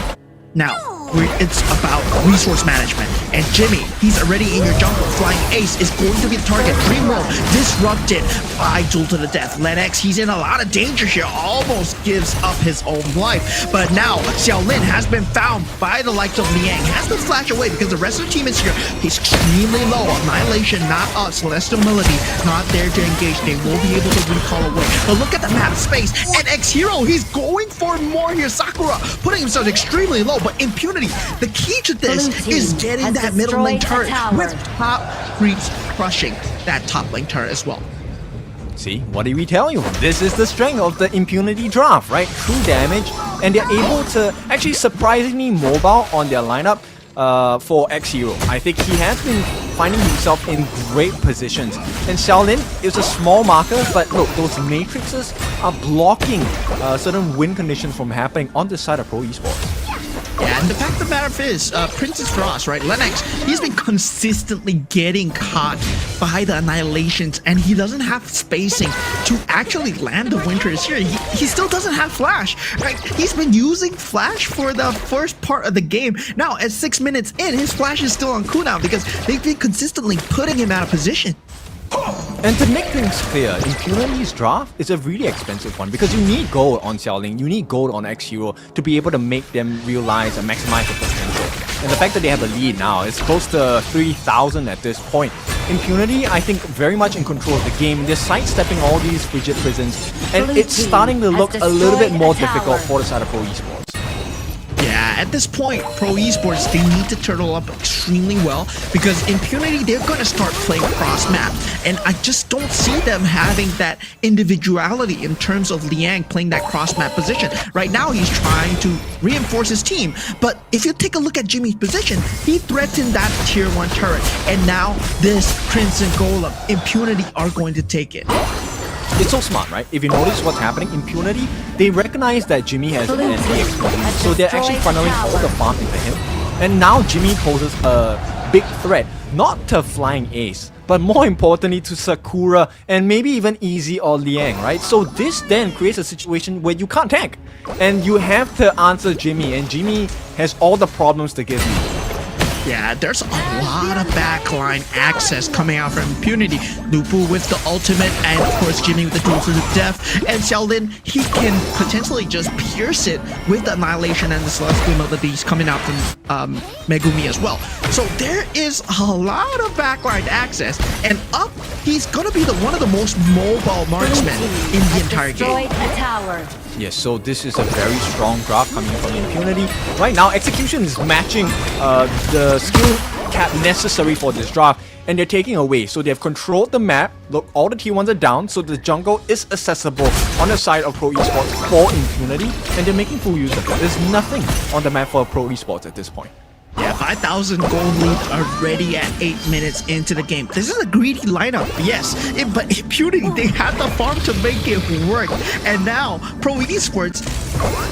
it's about resource management. And Jimmy, he's already in your jungle. Flying Ace is going to be the target. Dream World disrupted by duel to the death. Lennox, he's in a lot of danger here. Almost gives up his own life. But now, Xiaolin has been found by the likes of Liang. Has been flashed away because the rest of the team is here. He's extremely low. Annihilation, not up. Celestial Melody, not there to engage. They will be able to recall away. But look at the map space. And X-Hero, he's going for more here. Sakura putting himself extremely low. But Impunity, the key to this is getting that middle lane turret with top creeps crushing that top lane turret as well. See, what did we tell you? This is the strength of the Impunity draft, right? True damage, and they're able to actually surprisingly mobile on their lineup for X-Hero. I think he has been finding himself in great positions. And Xiaolin is a small marker, but look, those matrices are blocking certain win conditions from happening on the side of Pro Esports. Yeah, and the fact of the matter is, Princess Frost, right? Lennox, he's been consistently getting caught by the annihilations, and he doesn't have spacing to actually land the Winter is here. He still doesn't have Flash, right? He's been using Flash for the first part of the game. Now, at 6 minutes in, his Flash is still on cooldown because they've been consistently putting him out of position. And to make things clear, Impunity's draft is a really expensive one because you need gold on Xiaolin, you need gold on X-Hero to be able to make them realize and maximize the potential. And the fact that they have a lead now, it's close to 3,000 at this point. Impunity, I think, very much in control of the game. They're sidestepping all these frigid prisons, and it's starting to look a little bit more difficult for the side of Pro Esports. Yeah, at this point, Pro Esports, they need to turtle up extremely well because Impunity, they're going to start playing cross map. And I just don't see them having that individuality in terms of Liang playing that cross map position. Right now, he's trying to reinforce his team. But if you take a look at Jimmy's position, he threatened that tier 1 turret. And now this Crimson Golem, Impunity are going to take it. It's so smart, right? If you notice what's happening, Impunity, they recognize that Jimmy has an NP, so they're actually funneling all the farm into him. And now Jimmy poses a big threat, not to Flying Ace, but more importantly to Sakura and maybe even Easy or Liang, right? So this then creates a situation where you can't tank, and you have to answer Jimmy, and Jimmy has all the problems to give you. Yeah, there's a lot of backline access coming out from Impunity. Lupu with the ultimate, and of course Jimmy with the duel to the death. And Xiaolin, he can potentially just pierce it with the Annihilation and the Celestial Melodies coming out from Megumi as well. So there is a lot of backline access, and up, he's gonna be one of the most mobile marksmen in the entire game. Yes, so this is a very strong draft coming from Impunity. Right now, execution is matching the skill cap necessary for this draft, and they're taking away. So they've controlled the map. Look, all the T1s are down, so the jungle is accessible on the side of Pro Esports for Impunity, and they're making full use of it. There's nothing on the map for Pro Esports at this point. Yeah, 5,000 gold lead already at 8 minutes into the game. This is a greedy lineup, yes, but Impunity, they had the farm to make it work. And now, Pro Esports,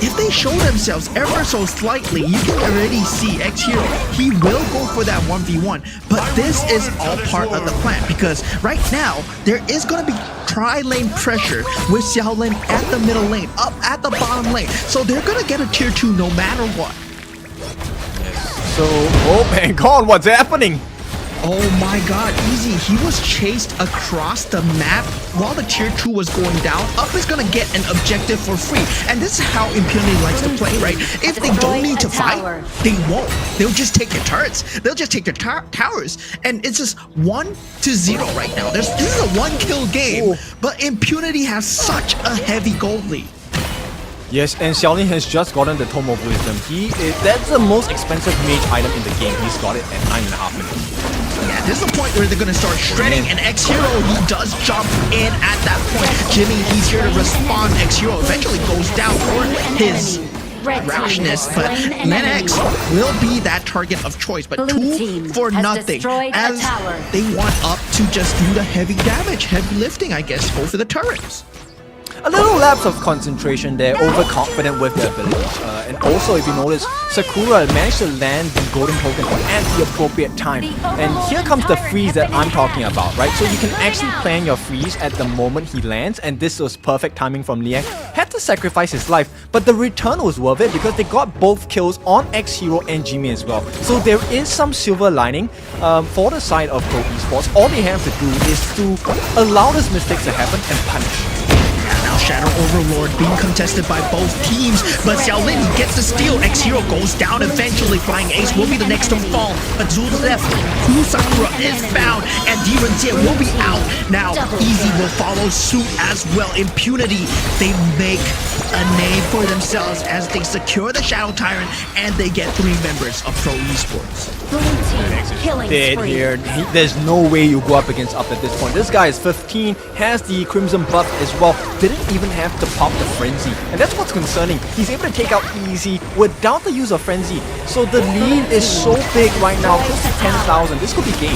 if they show themselves ever so slightly, you can already see X-Hero, he will go for that 1v1. But this is all part of the plan, because right now, there is going to be tri-lane pressure with Xiaolin at the middle lane, up at the bottom lane. So they're going to get a tier 2 no matter what. So, oh my god, what's happening? Oh my god, Easy, he was chased across the map while the tier 2 was going down. Up is gonna get an objective for free. And this is how Impunity likes to play, right? If they don't need to fight, they won't. They'll just take their turrets. They'll just take their towers. And it's just 1-0 right now. This is a 1-kill game, but Impunity has such a heavy gold lead. Yes, and Xiaolin has just gotten the Tome of Wisdom. That's the most expensive mage item in the game. He's got it at 9.5 minutes. Yeah, this is the point where they're going to start shredding, and X-Hero, he does jump in at that point. Jimmy, he's here to respond. X-Hero eventually goes down for his rashness, but Lennox will be that target of choice, but 2 for nothing, as they want Up to just do the heavy damage, heavy lifting, I guess, go for the turrets. A little lapse of concentration there, overconfident with their abilities. And also, if you notice, Sakura managed to land the golden token at the appropriate time. And here comes the freeze that I'm talking about, right? So you can actually plan your freeze at the moment he lands, and this was perfect timing from Liang. Had to sacrifice his life, but the return was worth it because they got both kills on X-Hero and Jimmy as well. So there is some silver lining for the side of Pro Esports. All they have to do is to allow these mistakes to happen and punish. Now Shadow Overlord being contested by both teams, but Xiaolin gets the steal. X-Hero goes down eventually. Flying Ace will be the next to fall, but to the left, Sakura is found, and Direnjie will be out. Now Easy will follow suit as well. Impunity, they make a name for themselves as they secure the Shadow Tyrant, and they get 3 members of Pro Esports. Dead here. There's no way you go up against Up at this point. This guy is 15, has the Crimson buff as well, didn't even have to pop the Frenzy. And that's what's concerning. He's able to take out Easy without the use of Frenzy. So the lead is so big right now, close to 10,000. This could be game.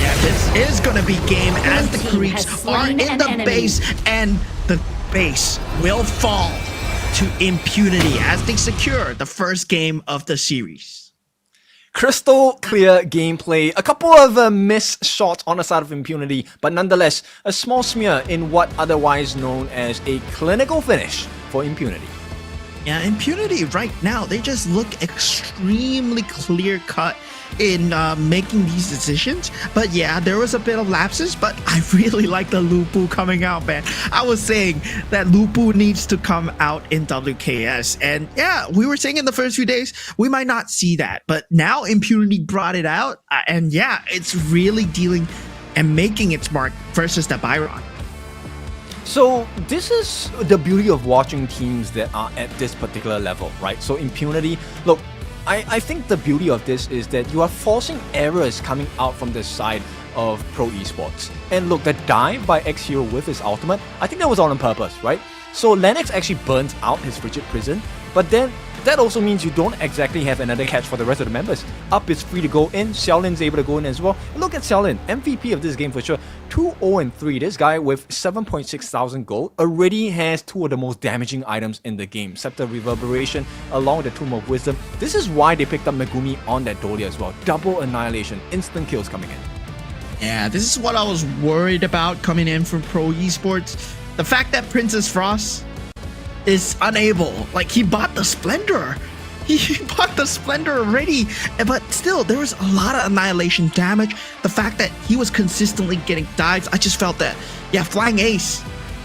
Yeah, this is gonna be game as the creeps are in the base, and the base will fall to Impunity as they secure the first game of the series. Crystal clear gameplay, a couple of missed shots on the side of Impunity, but nonetheless, a small smear in what otherwise known as a clinical finish for Impunity. Yeah, Impunity right now, they just look extremely clear-cut in making these decisions. But yeah, there was a bit of lapses, but I really like the Lupu coming out, man. I was saying that Lupu needs to come out in WKS, and yeah, we were saying in the first few days we might not see that, but now Impunity brought it out, and yeah, it's really dealing and making its mark versus the Byron. So this is the beauty of watching teams that are at this particular level, right? So Impunity, look, I think the beauty of this is that you are forcing errors coming out from the side of Pro Esports. And look, the dive by X Hero with his ultimate, I think that was all on purpose, right? So Lennox actually burns out his Frigid Prison, but then that also means you don't exactly have another catch for the rest of the members. Up is free to go in, Xiaolin's able to go in as well. Look at Xiaolin, MVP of this game for sure. 2-0-3, this guy with 7.6 thousand gold already has two of the most damaging items in the game. Scepter Reverberation along with the Tomb of Wisdom. This is why they picked up Megumi on that Dolia as well. Double annihilation, instant kills coming in. Yeah, this is what I was worried about coming in from Pro Esports. The fact that Princess Frost is unable, like he bought the Splendor. He bought the Splendor already, but still there was a lot of annihilation damage. The fact that he was consistently getting dives, I just felt that, yeah, Flying Ace,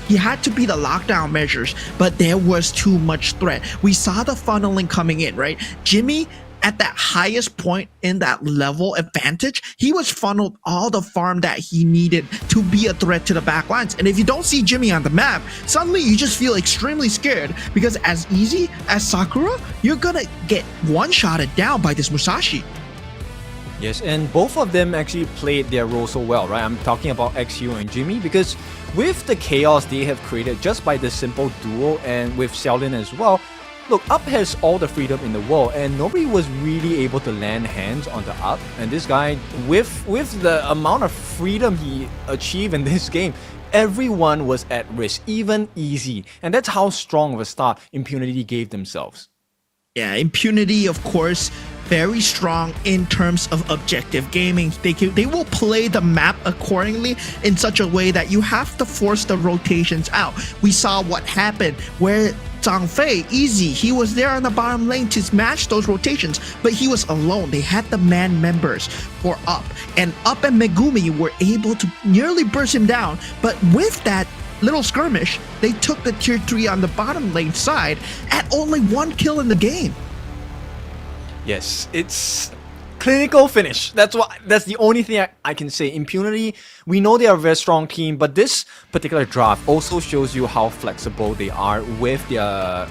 he had to be the lockdown measures, but there was too much threat. We saw the funneling coming in, right? Jimmy, at that highest point in that level advantage, he was funneled all the farm that he needed to be a threat to the back lines. And if you don't see Jimmy on the map, suddenly you just feel extremely scared because as easy as Sakura, you're gonna get one-shotted down by this Musashi. Yes, and both of them actually played their role so well, right? I'm talking about XU and Jimmy because with the chaos they have created just by this simple duo and with Xiaolin as well, look, Up has all the freedom in the world and nobody was really able to land hands on the Up. And this guy, with the amount of freedom he achieved in this game, everyone was at risk, even Easy. And that's how strong of a start Impunity gave themselves. Yeah, Impunity, of course, very strong in terms of objective gaming. They will play the map accordingly in such a way that you have to force the rotations out. We saw what happened where Zhang Fei, Easy, he was there on the bottom lane to match those rotations, but he was alone. They had the man members for Up, and Up and Megumi were able to nearly burst him down, but with that little skirmish, they took the tier 3 on the bottom lane side at only 1 kill in the game. Yes, it's clinical finish. That's the only thing I can say. Impunity, we know they are a very strong team, but this particular draft also shows you how flexible they are with their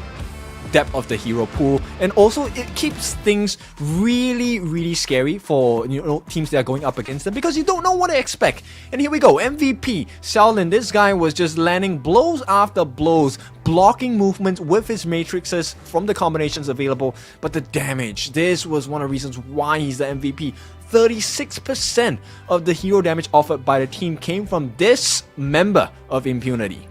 depth of the hero pool, and also it keeps things really scary for teams that are going up against them because you don't know what to expect. And here we go, MVP Xiaolin, this guy was just landing blows after blows, blocking movements with his matrices from the combinations available, but the damage, this was one of the reasons why he's the MVP. 36% of the hero damage offered by the team came from this member of Impunity.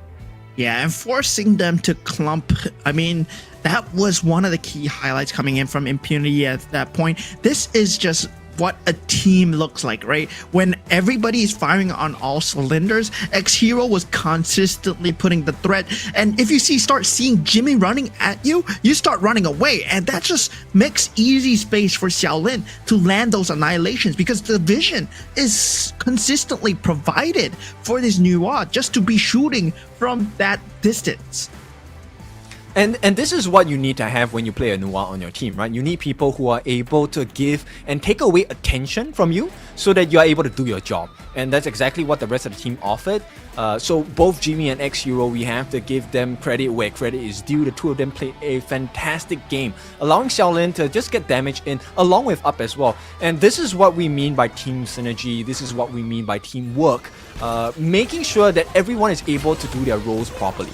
Yeah, and forcing them to clump, I mean, that was one of the key highlights coming in from Impunity at that point. This is just what a team looks like, right? When everybody is firing on all cylinders, X-Hero was consistently putting the threat. And if you start seeing Jimmy running at you, you start running away. And that just makes easy space for Xiaolin to land those annihilations because the vision is consistently provided for this Nuwa just to be shooting from that distance. And this is what you need to have when you play a Nuwa on your team, right? You need people who are able to give and take away attention from you so that you are able to do your job. And that's exactly what the rest of the team offered. So both Jimmy and X-Hero, we have to give them credit where credit is due. The two of them played a fantastic game, allowing Xiaolin to just get damage in along with Up as well. And this is what we mean by team synergy. This is what we mean by teamwork. Making sure that everyone is able to do their roles properly.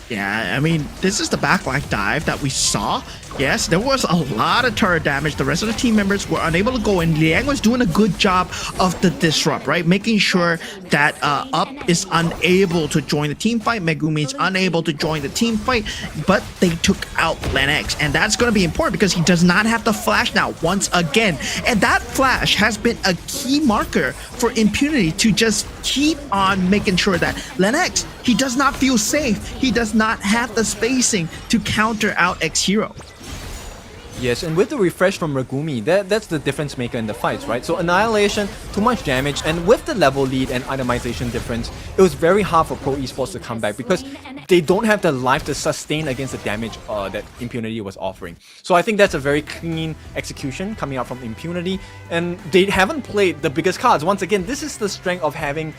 Yeah, I mean, this is the backline dive that we saw. Yes, there was a lot of turret damage. The rest of the team members were unable to go in. Liang was doing a good job of the disrupt, right? Making sure that Up is unable to join the team fight. Megumi is unable to join the team fight, but they took out Lennox. And that's going to be important because he does not have the flash now once again. And that flash has been a key marker for Impunity to just keep on making sure that Lennox, he does not feel safe. He does not have the spacing to counter out X-Hero. Yes, and with the refresh from Megumi, that's the difference maker in the fights, right? So Annihilation, too much damage, and with the level lead and itemization difference, it was very hard for Pro Esports to come back because they don't have the life to sustain against the damage that Impunity was offering. So I think that's a very clean execution coming out from Impunity, and they haven't played the biggest cards. Once again, this is the strength of having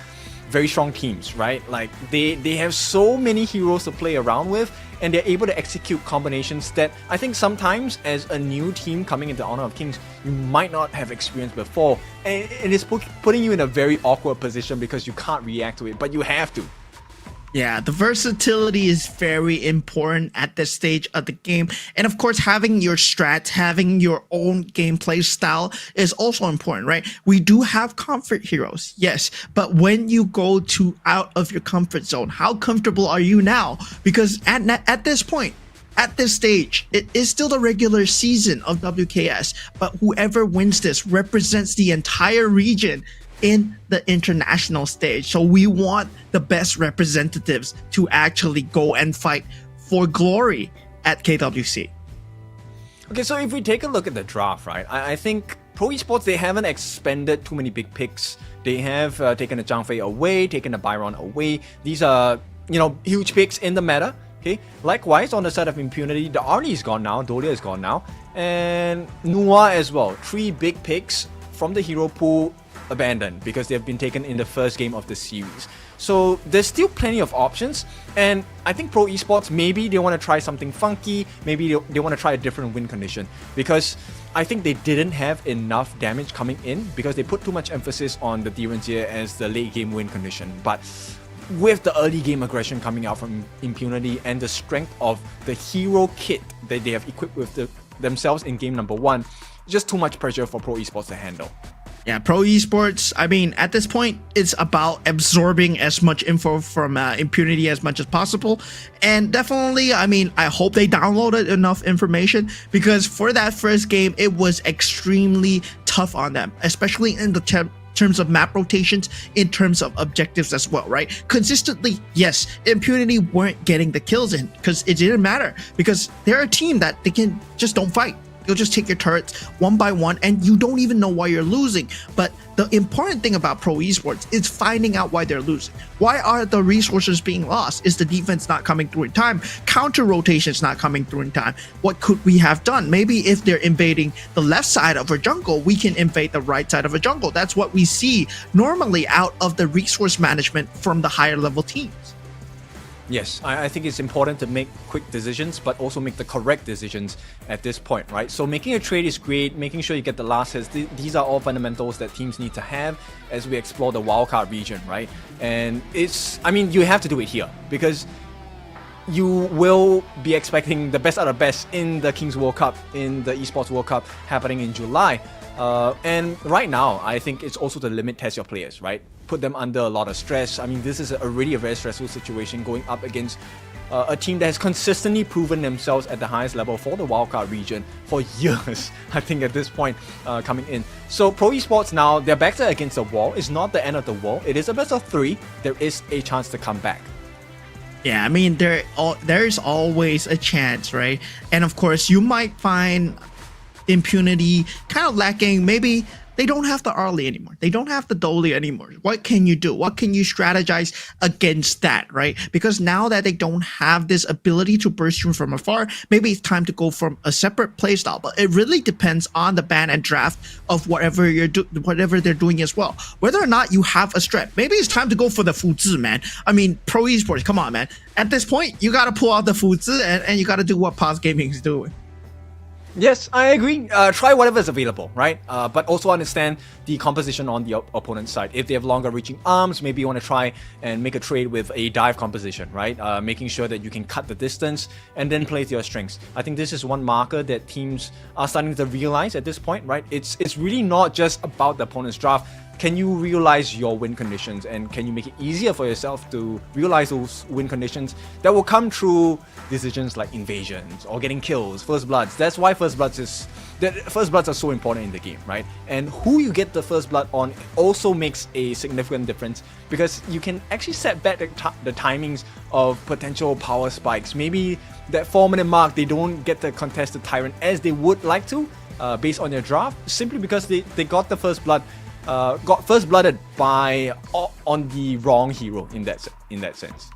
very strong teams, right? Like they have so many heroes to play around with, and they're able to execute combinations that I think sometimes as a new team coming into Honor of Kings, you might not have experienced before, and it's putting you in a very awkward position because you can't react to it, but you have to. Yeah, the versatility is very important at this stage of the game. And of course, having your strats, having your own gameplay style is also important, right? We do have comfort heroes, yes. But when you go to out of your comfort zone, how comfortable are you now? Because at this point, at this stage, it is still the regular season of WKS, but whoever wins this represents the entire region in the international stage. So we want the best representatives to actually go and fight for glory at KWC. Okay, so if we take a look at the draft, right, I think Pro Esports, they haven't expended too many big picks. They have taken a Zhang Fei away, taken a Byron away. These are, huge picks in the meta. Okay, likewise on the side of Impunity, the Arnie is gone now, Dolia is gone now, and Nua as well. 3 big picks from the hero pool abandoned because they have been taken in the first game of the series. So there's still plenty of options, and I think Pro Esports, maybe they want to try something funky, maybe they want to try a different win condition, because I think they didn't have enough damage coming in because they put too much emphasis on the Direnzier as the late game win condition. But with the early game aggression coming out from Impunity and the strength of the hero kit that they have equipped with themselves in game number 1, just too much pressure for Pro Esports to handle. Yeah, Pro Esports, I mean, at this point, it's about absorbing as much info from Impunity as much as possible. And definitely, I mean, I hope they downloaded enough information, because for that first game, it was extremely tough on them, especially in the terms of map rotations, in terms of objectives as well, right? Consistently, yes, Impunity weren't getting the kills in because it didn't matter, because they're a team that they can just don't fight. You'll just take your turrets one by one and you don't even know why you're losing. But the important thing about Pro Esports is finding out why they're losing. Why are the resources being lost? Is the defense not coming through in time? Counter rotations not coming through in time? What could we have done? Maybe if they're invading the left side of a jungle, we can invade the right side of a jungle. That's what we see normally out of the resource management from the higher level teams. Yes, I think it's important to make quick decisions, but also make the correct decisions at this point, right? So making a trade is great, making sure you get the last hits. These are all fundamentals that teams need to have as we explore the wildcard region, right? And you have to do it here because you will be expecting the best out of best in the Kings World Cup, in the Esports World Cup happening in July. And right now, I think it's also to limit test your players, right? Put them under a lot of stress. I mean, this is already a very stressful situation going up against a team that has consistently proven themselves at the highest level for the wildcard region for years, I think, at this point coming in. So Pro Esports now, their backs are against the wall. It's not the end of the wall. It is a best of 3. There is a chance to come back. Yeah, I mean, there's always a chance, right? And of course, you might find Impunity kind of lacking. Maybe they don't have the Arlie anymore. They don't have the Dolly anymore. What can you do? What can you strategize against that, right? Because now that they don't have this ability to burst you from afar, maybe it's time to go from a separate playstyle. But it really depends on the ban and draft of whatever they're doing as well. Whether or not you have a strat, maybe it's time to go for the Fuzi, man. I mean, Pro Esports, come on, man. At this point, you got to pull out the Fuzi and you got to do what Paws Gaming is doing. Yes, I agree. Try whatever is available, right? But also understand the composition on the opponent's side. If they have longer reaching arms, maybe you want to try and make a trade with a dive composition, right? Making sure that you can cut the distance and then play to your strengths. I think this is one marker that teams are starting to realize at this point, right? It's really not just about the opponent's draft. Can you realize your win conditions, and can you make it easier for yourself to realize those win conditions that will come through decisions like invasions or getting kills, first bloods. That's why first bloods are so important in the game, right? And who you get the first blood on also makes a significant difference, because you can actually set back the timings of potential power spikes. Maybe that 4-minute mark, they don't get to contest the Tyrant as they would like to, based on their draft, simply because they got the first blood. Got first blooded on the wrong hero in that sense.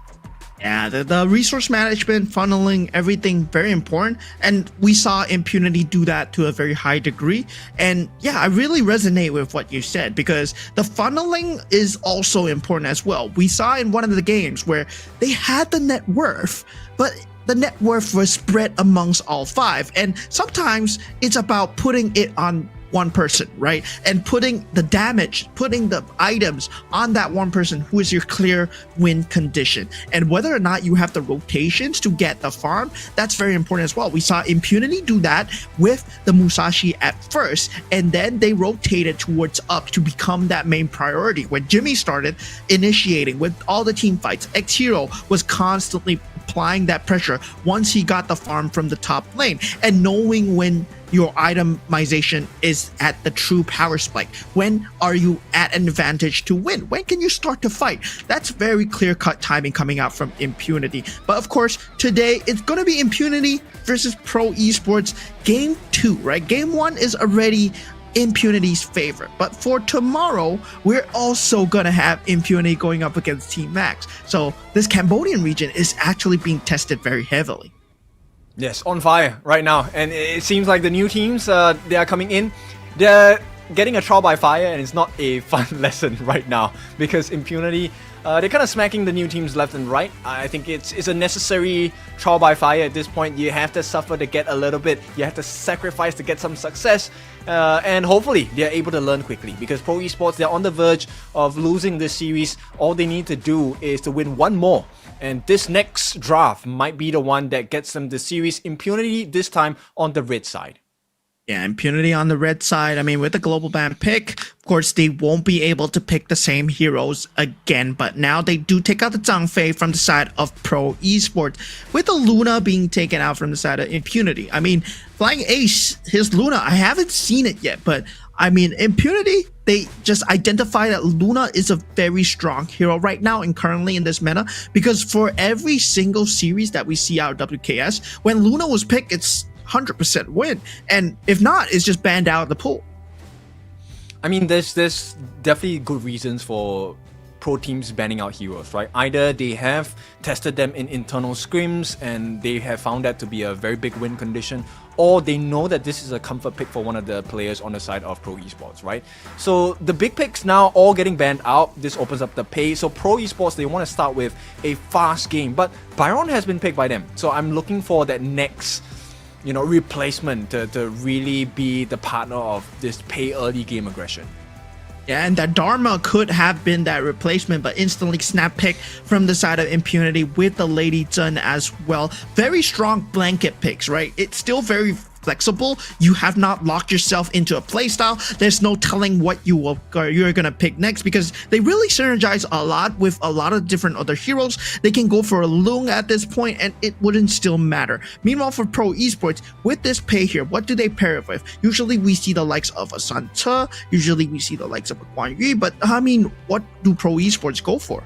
Yeah, the resource management, funneling, everything very important. And we saw Impunity do that to a very high degree. And yeah, I really resonate with what you said because the funneling is also important as well. We saw in one of the games where they had the net worth, but the net worth was spread amongst all 5. And sometimes it's about putting it on one person, right? And putting the damage, putting the items on that one person who is your clear win condition. And whether or not you have the rotations to get the farm, that's very important as well. We saw Impunity do that with the Musashi at first, and then they rotated towards up to become that main priority. When Jimmy started initiating with all the team fights, X-Hero was constantly applying that pressure once he got the farm from the top lane, and knowing when your itemization is at the true power spike. When are you at an advantage to win? When can you start to fight? That's very clear-cut timing coming out from Impunity. But of course, today it's going to be Impunity versus Pro Esports Game 2, right? Game 1 is already Impunity's favorite. But for tomorrow, we're also going to have Impunity going up against Team Max. So this Cambodian region is actually being tested very heavily. Yes, on fire right now, and it seems like the new teams, they are coming in. They're getting a trial by fire, and it's not a fun lesson right now because Impunity, they're kind of smacking the new teams left and right. I think it's a necessary trial by fire at this point. You have to suffer to get a little bit. You have to sacrifice to get some success, and hopefully they're able to learn quickly because Pro Esports, they're on the verge of losing this series. All they need to do is to win one more. And this next draft might be the one that gets them the series. Impunity this time on the red side. Yeah, Impunity on the red side. I mean, with the global ban pick, of course, they won't be able to pick the same heroes again. But now they do take out the Zhang Fei from the side of Pro Esports, with the Luna being taken out from the side of Impunity. I mean, Flying Ace, his Luna, I haven't seen it yet, but I mean, Impunity, they just identify that Luna is a very strong hero right now and currently in this meta, because for every single series that we see out of WKS, when Luna was picked, it's 100% win. And if not, it's just banned out of the pool. I mean, there's definitely good reasons for pro teams banning out heroes, right? Either they have tested them in internal scrims and they have found that to be a very big win condition, or they know that this is a comfort pick for one of the players on the side of Pro Esports, right? So the big picks now all getting banned out. This opens up the pace. So Pro Esports, they want to start with a fast game, but Byron has been picked by them. So I'm looking for that next, replacement to really be the partner of this pay early game aggression. Yeah, and that Dharma could have been that replacement, but instantly snap pick from the side of Impunity with the Lady Zhen as well. Very strong blanket picks, right? It's still very flexible. You have not locked yourself into a playstyle. There's no telling what you're gonna pick next because they really synergize a lot with a lot of different other heroes. They can go for a Lung at this point and it wouldn't still matter. Meanwhile, for Pro Esports, with this pay here, what do they pair it with? Usually we see the likes of a Sun Ce, usually we see the likes of a Guan Yu, but I mean, what do Pro Esports go for?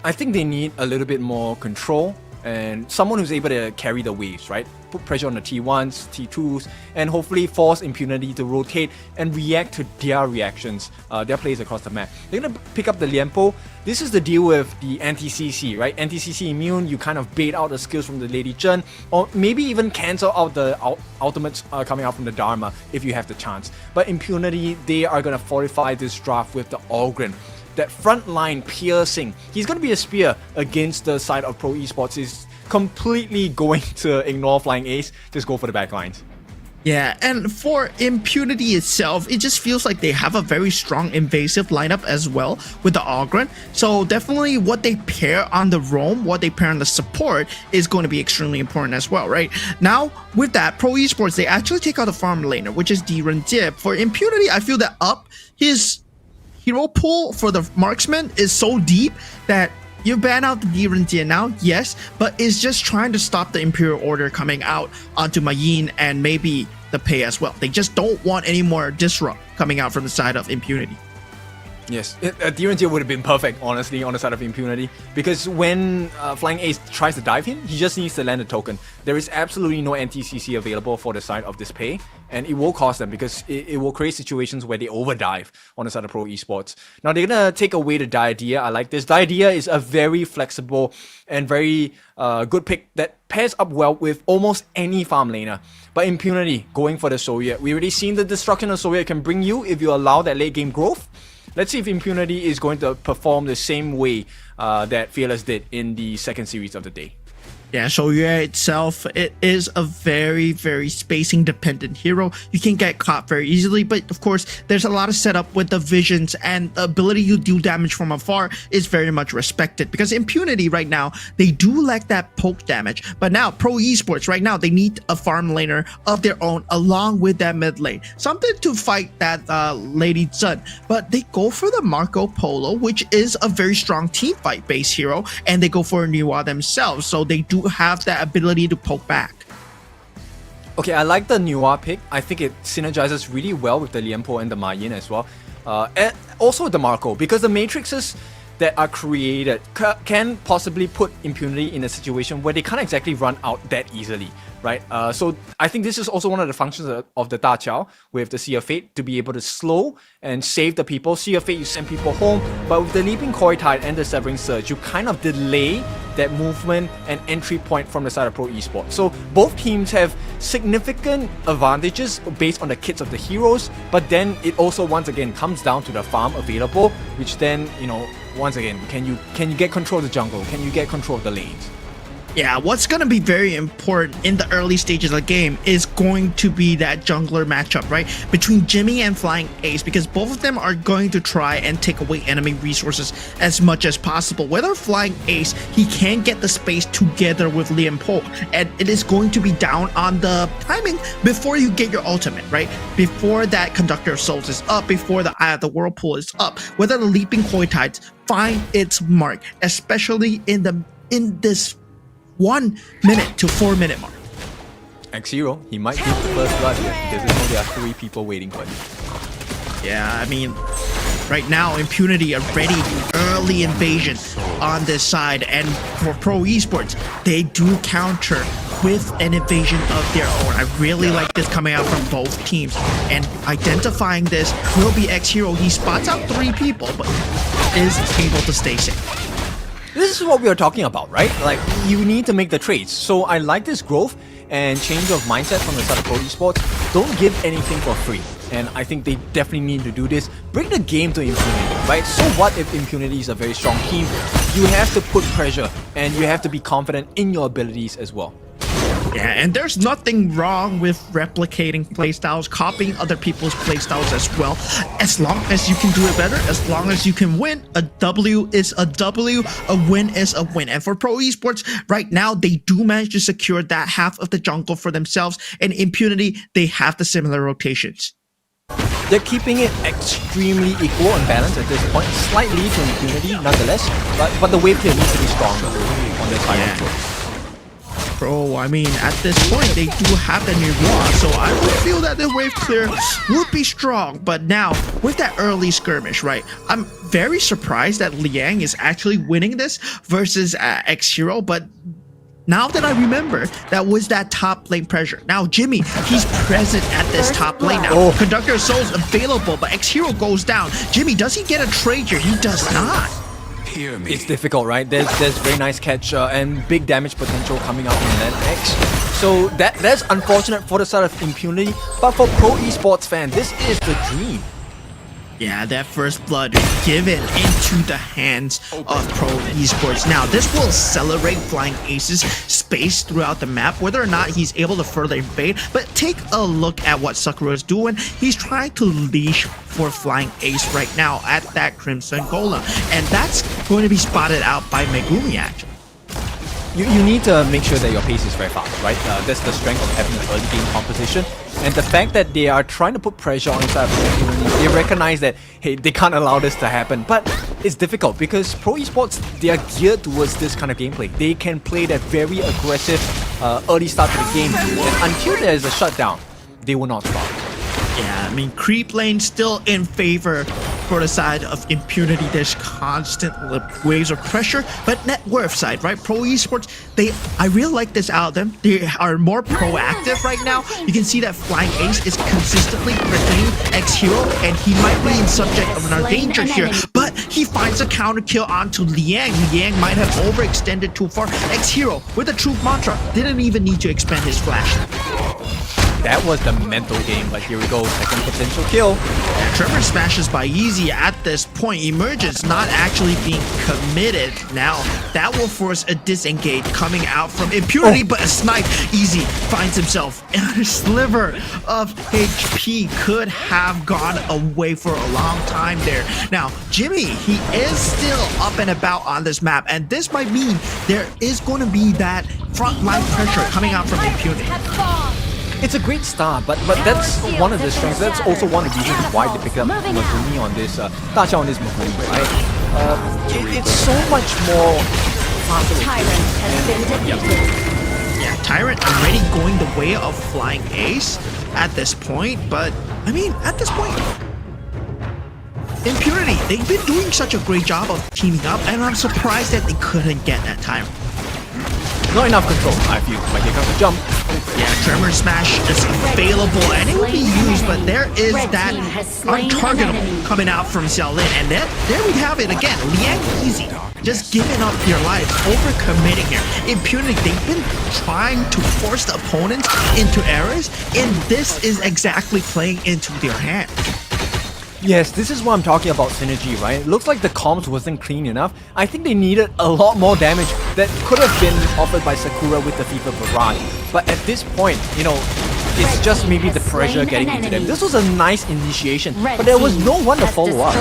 I think they need a little bit more control and someone who's able to carry the waves, right? Put pressure on the T1s, T2s, and hopefully force Impunity to rotate and react to their reactions, their plays across the map. They're going to pick up the Lianpo. This is the deal with the anti-CC, right? Anti-CC immune, you kind of bait out the skills from the Lady Zhen, or maybe even cancel out the ultimates coming out from the Dharma if you have the chance. But Impunity, they are going to fortify this draft with the Ogren. That front line piercing, he's going to be a spear against the side of Pro Esports. Is completely going to ignore Flying Ace, just go for the back lines. Yeah, and for Impunity itself, it just feels like they have a very strong invasive lineup as well with the Ogren. So definitely what they pair on the roam, what they pair on the support is going to be extremely important as well, right? Now, with that, Pro Esports, they actually take out the farm laner, which is Di Renjie. For Impunity, I feel that his hero pool for the marksman is so deep that you ban out the Di Renjie now, yes, but it's just trying to stop the Imperial Order coming out onto Mayin and maybe the Pei as well. They just don't want any more disrupt coming out from the side of Impunity. Yes, DRNT would have been perfect, honestly, on the side of Impunity. Because when Flying Ace tries to dive him, he just needs to land a token. There is absolutely no NTCC available for the side of this pay. And it will cost them because it will create situations where they overdive on the side of Pro Esports. Now, they're going to take away the Diadea. I like this. Diadea is a very flexible and very good pick that pairs up well with almost any farm laner. But Impunity, going for the Soviet. We already seen the destruction of Soviet can bring you if you allow that late game growth. Let's see if Impunity is going to perform the same way that Fearless did in the second series of the day. Yeah, Shoya itself, it is a very, very spacing dependent hero. You can get caught very easily, but of course, there's a lot of setup with the visions, and the ability to do damage from afar is very much respected, because Impunity right now, they do lack that poke damage. But now, Pro Esports right now, they need a farm laner of their own along with that mid lane. Something to fight that Lady Zun. But they go for the Marco Polo, which is a very strong team fight based hero, and they go for a Niwa themselves. So they do have that ability to poke back. Okay, I like the Niwa pick. I think it synergizes really well with the Lianpo and the Ma Yin as well. And also the Marco, because the matrices that are created can possibly put Impunity in a situation where they can't exactly run out that easily, right? So I think this is also one of the functions of the Da Chao with the Sea of Fate, to be able to slow and save the people. Sea of Fate, you send people home, but with the Leaping Koi Tide and the Severing Surge, you kind of delay that movement and entry point from the side of Pro Esports. So both teams have significant advantages based on the kits of the heroes, but then it also once again comes down to the farm available, which then, you know, once again, can you get control of the jungle? Can you get control of the lanes? Yeah, what's going to be very important in the early stages of the game is going to be that jungler matchup, right? Between Jimmy and Flying Ace, because both of them are going to try and take away enemy resources as much as possible. Whether Flying Ace, he can get the space together with Liam Po, and it is going to be down on the timing before you get your ultimate, right? Before that Conductor of Souls is up, before the Eye of the Whirlpool is up, whether the Leaping Koi Tides find its mark, especially in this 1 minute to 4 minute mark. X-Hero, he might get the first blood here because they know there are 3 people waiting for him. Yeah, I mean, right now, Impunity are ready for early invasion on this side, and for Pro Esports, they do counter with an invasion of their own. I really like this coming out from both teams, and identifying this will be X-Hero. He spots out 3 people, but is able to stay safe. This is what we are talking about, right? Like, you need to make the trades. So I like this growth and change of mindset from the side of Pro Esports. Don't give anything for free. And I think they definitely need to do this. Bring the game to Impunity, right? So what if Impunity is a very strong team? You have to put pressure and you have to be confident in your abilities as well. Yeah, and there's nothing wrong with replicating playstyles, copying other people's playstyles as well. As long as you can do it better, as long as you can win, a W is a W, a win is a win. And for Pro Esports, right now, they do manage to secure that half of the jungle for themselves. And Impunity, they have the similar rotations. They're keeping it extremely equal and balanced at this point. Slightly to Impunity, nonetheless. But the wave clear needs to be stronger on this side of the Bro, I mean, at this point, they do have the Niwa, so I would feel that the wave clear would be strong. But now, with that early skirmish, right, I'm very surprised that Liang is actually winning this versus X-Hero, but now that I remember, that was that top lane pressure. Now, Jimmy, he's present at this top lane now. Conductor of Souls available, but X-Hero goes down. Jimmy, does he get a trade here? He does not. It's difficult, right? There's very nice catch and big damage potential coming out from that X. So that's unfortunate for the side of Impunity, but for Pro Esports fan, this is the dream. Yeah, that first blood given into the hands of Pro Esports. Now, this will accelerate Flying Ace's space throughout the map, whether or not he's able to further invade. But take a look at what Sakura is doing. He's trying to leash for Flying Ace right now at that Crimson Golem. And that's going to be spotted out by Megumi, actually. You need to make sure that your pace is very fast, right? That's the strength of having an early game composition. And the fact that they are trying to put pressure on inside of the community, they recognize that, hey, they can't allow this to happen. But it's difficult because Pro Esports, they are geared towards this kind of gameplay. They can play that very aggressive early start to the game. And until there is a shutdown, they will not stop. Yeah, I mean, creep lane still in favor for the side of Impunity, there's constant waves of pressure, but net worth side, right? Pro Esports, I really like this out of them. They are more proactive right now. You can see that Flying Ace is consistently protecting X Hero, and he might be in subject of another danger here, but he finds a counter kill onto Liang. Liang might have overextended too far. X Hero with a true mantra didn't even need to expend his flash. That was the mental game, but here we go, second potential kill. Tremor smashes by Easy at this point. Emergence not actually being committed. Now, that will force a disengage coming out from Impunity, but a snipe. Easy finds himself in a sliver of HP. Could have gone away for a long time there. Now, Jimmy, he is still up and about on this map, and this might mean there is going to be that frontline pressure coming out from Impunity. It's a great start, but that's one of the strengths. That's also one of the reasons why they picked up Megumi on this, Dacha on this Megumi, right? It's so much more faster. Tyrant has been defeated. Yeah, Tyrant already going the way of Flying Ace at this point, but I mean, at this point, Impunity, they've been doing such a great job of teaming up, and I'm surprised that they couldn't get that Tyrant. Not enough control, I feel. Like here comes the jump. Yeah, Tremor Smash is available and it will be used, but there is that untargetable coming out from Xiaolin, and there we have it again. Liang Easy just giving up your life, overcommitting here. Impunity, they've been trying to force the opponents into errors, and this is exactly playing into their hand. Yes, this is what I'm talking about synergy, right? It looks like the comms wasn't clean enough. I think they needed a lot more damage that could have been offered by Sakura with the FIFA Barrage. But at this point, you know, it's just maybe the pressure getting into them. This was a nice initiation, but there was no one to follow up.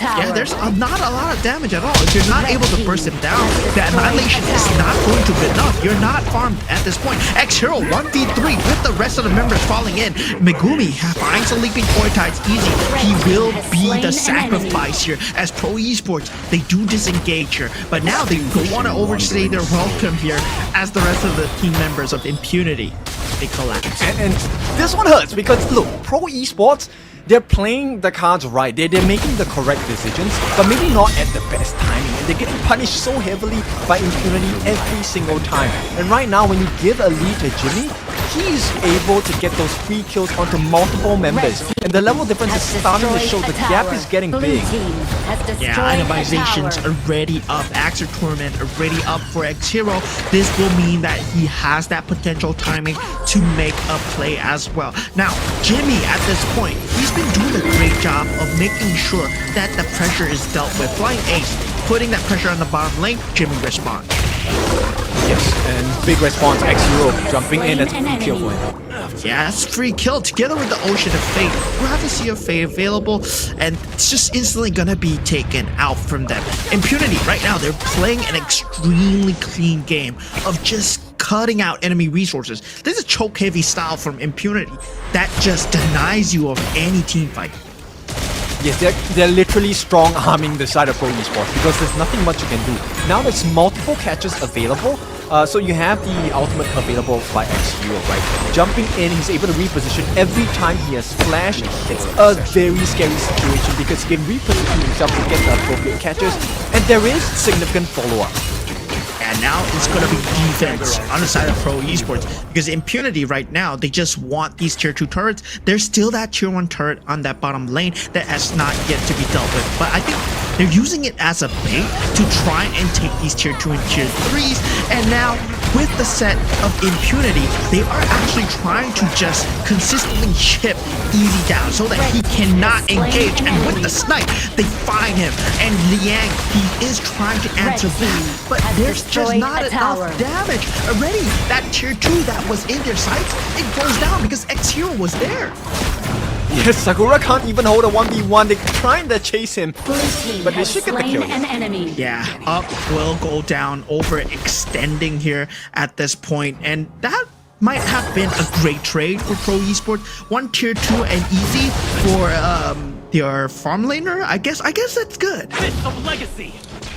Yeah, there's not a lot of damage at all. If you're not able to burst him down, the annihilation is not going to be enough. You're not farmed at this point. X-Hero 1v3 with the rest of the members falling in. Megumi finds a leaping Tides Easy. He will be the sacrifice here. As Pro Esports, they do disengage here, but now they don't want to overstay their welcome here as the rest of the team members of Impunity, they collapse. And this one hurts because look, Pro Esports, they're playing the cards right. They're making the correct decisions, but maybe not at the best timing. And they're getting punished so heavily by Impunity every single time. And right now, when you give a lead to Jimmy, he's able to get those free kills onto multiple members. And the level difference is starting to show. The gap is getting big. Yeah, Itemization's already up. Axer Torment already up for X-Hero. This will mean that he has that potential timing to make a play as well. Now, Jimmy, at this point, he's been doing a great job of making sure that the pressure is dealt with. Flying Ace, putting that pressure on the bottom lane, Jimmy responds. Yes, and big response, X-Hero jumping in, that's a free kill for him. Yeah, that's free kill together with the Ocean of Fate. We'll have to see a Fate available, and it's just instantly gonna be taken out from them. Impunity, right now, they're playing an extremely clean game of just cutting out enemy resources. This is a choke-heavy style from Impunity that just denies you of any team fight. Yes, they're literally strong-arming the side of Pro Esports because there's nothing much you can do. Now there's multiple catches available, so you have the ultimate available by X-Hero, right? Jumping in, he's able to reposition every time he has flash. It's a very scary situation because he can reposition himself to get the appropriate catches, and there is significant follow-up. And now it's going to be defense on the side of Pro Esports, because Impunity right now, they just want these tier 2 turrets. There's still that tier 1 turret on that bottom lane that has not yet to be dealt with, but I think they're using it as a bait to try and take these tier 2 and tier 3s. And now with the set of Impunity, they are actually trying to just consistently chip Easy down so that he cannot engage. And with the snipe, they find him, and Liang, he is trying to answer back, but there's just not enough damage. Already, that tier 2 that was in their sights, it goes down because X-Hero was there. Yes, Sakura can't even hold a 1v1. They're trying to chase him, but they should get the kill. Yeah, up will go down, overextending here at this point, and that might have been a great trade for Pro Esports. One tier 2 and Easy for their farm laner. I guess that's good.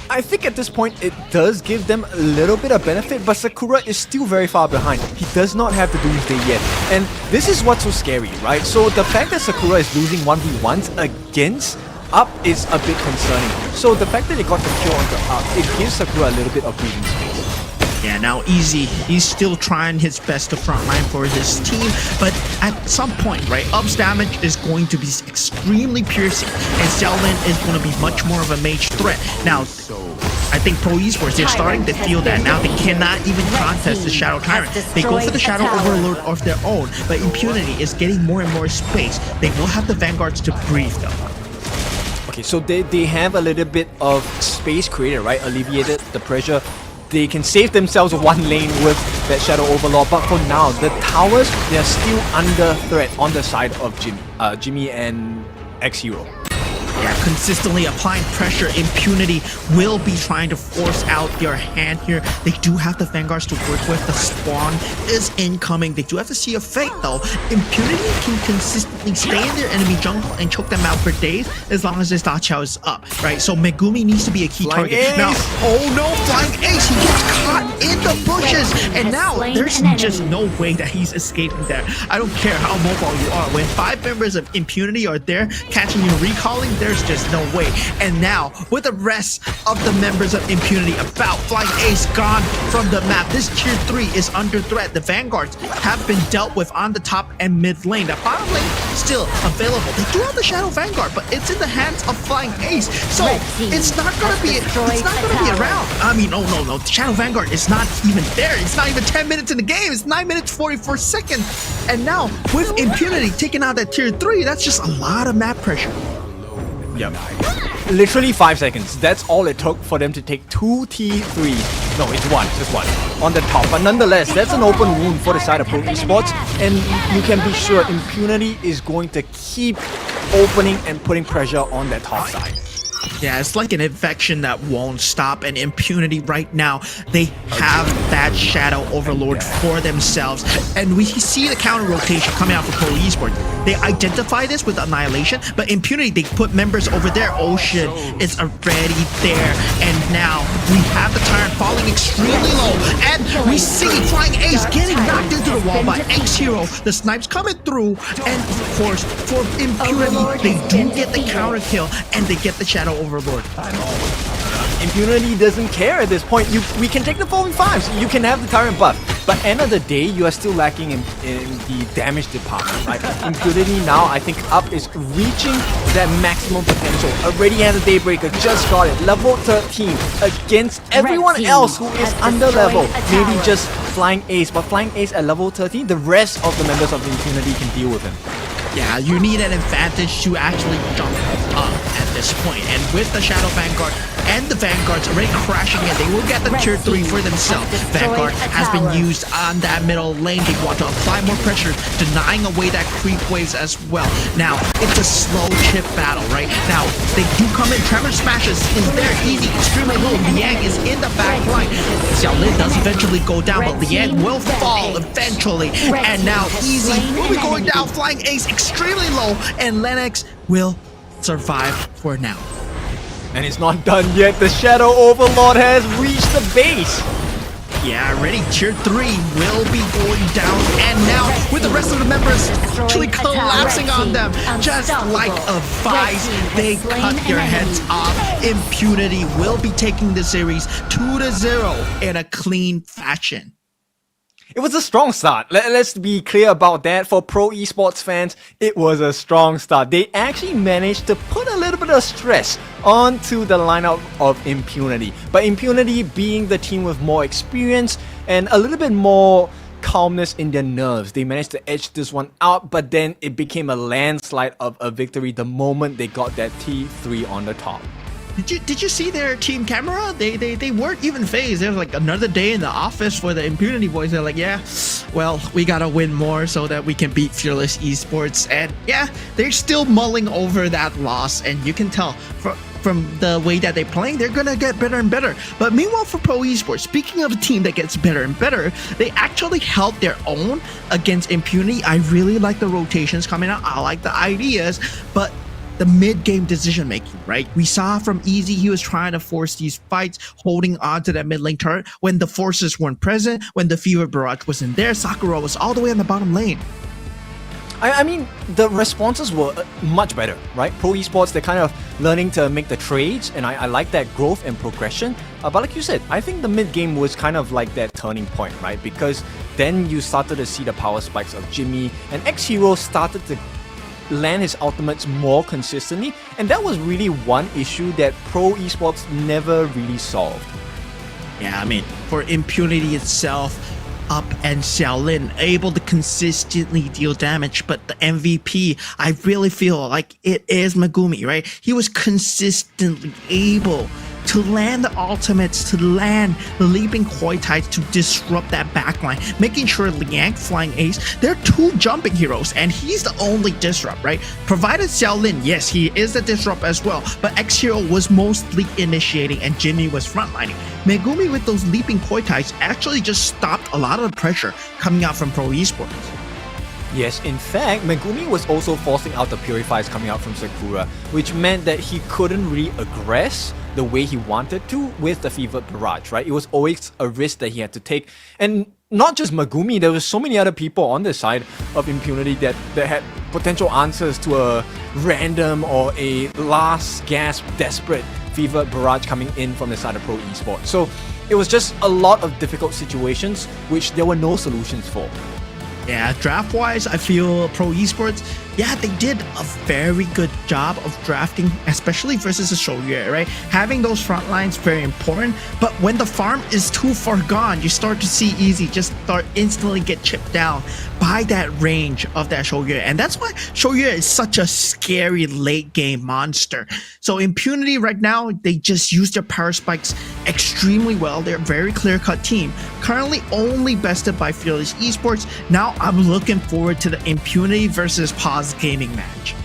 I think at this point it does give them a little bit of benefit, but Sakura is still very far behind. He does not have the Doomsday yet, and this is what's so scary, right? So the fact that Sakura is losing 1v1s against Up is a bit concerning. So the fact that they got the kill onto Up, it gives Sakura a little bit of breathing space. Yeah, now Easy, he's still trying his best to frontline for his team, but at some point, right, Up's damage is going to be extremely piercing, and Xiaolin is going to be much more of a mage threat. Now, I think Pro Esports, they're starting to feel that now. They cannot even contest the Shadow Tyrant. They go for the Shadow Overlord of their own, but Impunity is getting more and more space. They will have the Vanguards to breathe, though. Okay, so they have a little bit of space created, right? Alleviated the pressure. They can save themselves one lane with that Shadow Overlord, but for now, the towers, they're still under threat on the side of Jimmy and X-Hero. Yeah, consistently applying pressure. Impunity will be trying to force out their hand here. They do have the Vanguards to work with. The spawn is incoming. They do have to see a fate, though. Impunity can consistently stay in their enemy jungle and choke them out for days as long as this Da Chao is up, right? So Megumi needs to be a key Flying target. Ace. Now, oh no, Flying Ace! He gets caught in the bushes, and now there's just no way that he's escaping there. I don't care how mobile you are. When 5 members of Impunity are there catching you recalling, there's just no way. And now, with the rest of the members of Impunity about, Flying Ace gone from the map. This tier 3 is under threat. The Vanguards have been dealt with on the top and mid lane. The bottom lane still available. They do have the Shadow Vanguard, but it's in the hands of Flying Ace. So it's not gonna be around. I mean, oh no, the Shadow Vanguard is not even there. It's not even 10 minutes in the game. It's 9 minutes 44 seconds. And now with Impunity taking out that tier 3, that's just a lot of map pressure. Yep. Literally 5 seconds. That's all it took for them to take 2 T3s. No, it's one, just one. On the top. But nonetheless, that's an open wound for the side of Pro Esports. And you can be sure Impunity is going to keep opening and putting pressure on that top side. Yeah, it's like an infection that won't stop, and Impunity right now, they have that Shadow Overlord for themselves. And we see the counter rotation coming out for Pro Esports. They identify this with Annihilation, but Impunity, they put members over there. Ocean is already there. And now we have the Tyrant falling extremely low. And we see Flying Ace getting knocked into the wall by X-Hero. The snipes coming through. And of course, for Impunity, they do get the counter kill and they get the Shadow Overlord. Impunity doesn't care at this point. We can take the 4v5s. You can have the Tyrant buff. But end of the day, you are still lacking in the damage department, right? Impunity now, I think Up is reaching that maximum potential. Already has a Daybreaker, just got it. Level 13 against everyone else who is under level. Maybe just Flying Ace. But Flying Ace at level 13, the rest of the members of Impunity can deal with him. Yeah, you need an advantage to actually jump up at this point. And with the Shadow Vanguard and the Vanguards already crashing in, they will get the tier 3 for themselves. Vanguard has been used on that middle lane. They want to apply more pressure, denying away that creep waves as well. Now, it's a slow chip battle, right? Now, they do come in. Tremor Smashes is there, easy, extremely low. Liang is in the back line. Xiaolin does eventually go down, but Liang will fall eventually. And now, Easy will be going down. Flying Ace extremely low, and Lennox will survive for now. And it's not done yet. The Shadow Overlord has reached the base. Yeah, already tier 3 will be going down, and now with the rest of the members actually collapsing on them, just like a vice, they cut their heads off. Impunity will be taking the series 2-0 in a clean fashion. It was a strong start. Let's be clear about that. For Pro Esports fans, it was a strong start. They actually managed to put a little bit of stress onto the lineup of Impunity. But Impunity being the team with more experience and a little bit more calmness in their nerves, they managed to edge this one out, but then it became a landslide of a victory the moment they got that T3 on the top. Did you see their team camera? They weren't even phased. There was like another day in the office for the Impunity boys. They're like, yeah, well, we gotta win more so that we can beat Fearless Esports. And yeah, they're still mulling over that loss, and you can tell from the way that they're playing, they're gonna get better and better. But meanwhile, for Pro Esports, speaking of a team that gets better and better, they actually held their own against Impunity. I really like the rotations coming out. I like the ideas, but the mid-game decision-making, right? We saw from Easy, he was trying to force these fights, holding on to that mid-lane turret when the forces weren't present, when the Fever Barrage wasn't there. Sakura was all the way on the bottom lane. I mean, the responses were much better, right? Pro Esports, they're kind of learning to make the trades, and I like that growth and progression. But like you said, I think the mid game was kind of like that turning point, right? Because then you started to see the power spikes of Jimmy, and X-Hero started to land his ultimates more consistently, and that was really one issue that Pro Esports never really solved. Yeah, I mean, for Impunity itself, Up and Xiaolin able to consistently deal damage, but the MVP, I really feel like it is Megumi, right? He was consistently able to land the ultimates, to land the leaping koi tides to disrupt that backline, making sure Liang, Flying Ace, they're two jumping heroes, and he's the only disrupt, right? Provided Xiaolin, yes, he is the disrupt as well, but X-Hero was mostly initiating and Jimmy was frontlining. Megumi with those leaping koi tides actually just stopped a lot of the pressure coming out from Pro Esports. Yes, in fact, Megumi was also forcing out the purifiers coming out from Sakura, which meant that he couldn't really aggress the way he wanted to with the Fevered Barrage, right? It was always a risk that he had to take. And not just Megumi, there were so many other people on the side of Impunity that had potential answers to a random or a last gasp desperate Fevered Barrage coming in from the side of Pro Esports. So it was just a lot of difficult situations which there were no solutions for. Yeah, draft-wise, I feel Pro Esports, yeah, they did a very good job of drafting, especially versus the Shoryue, right? Having those front lines very important, but when the farm is too far gone, you start to see Easy just start instantly get chipped down by that range of that Shoryue, and that's why Shoryue is such a scary late game monster. So Impunity right now, they just use their power spikes extremely well. They're a very clear-cut team, currently only bested by Fearless Esports. Now I'm looking forward to the Impunity versus Paws gaming match.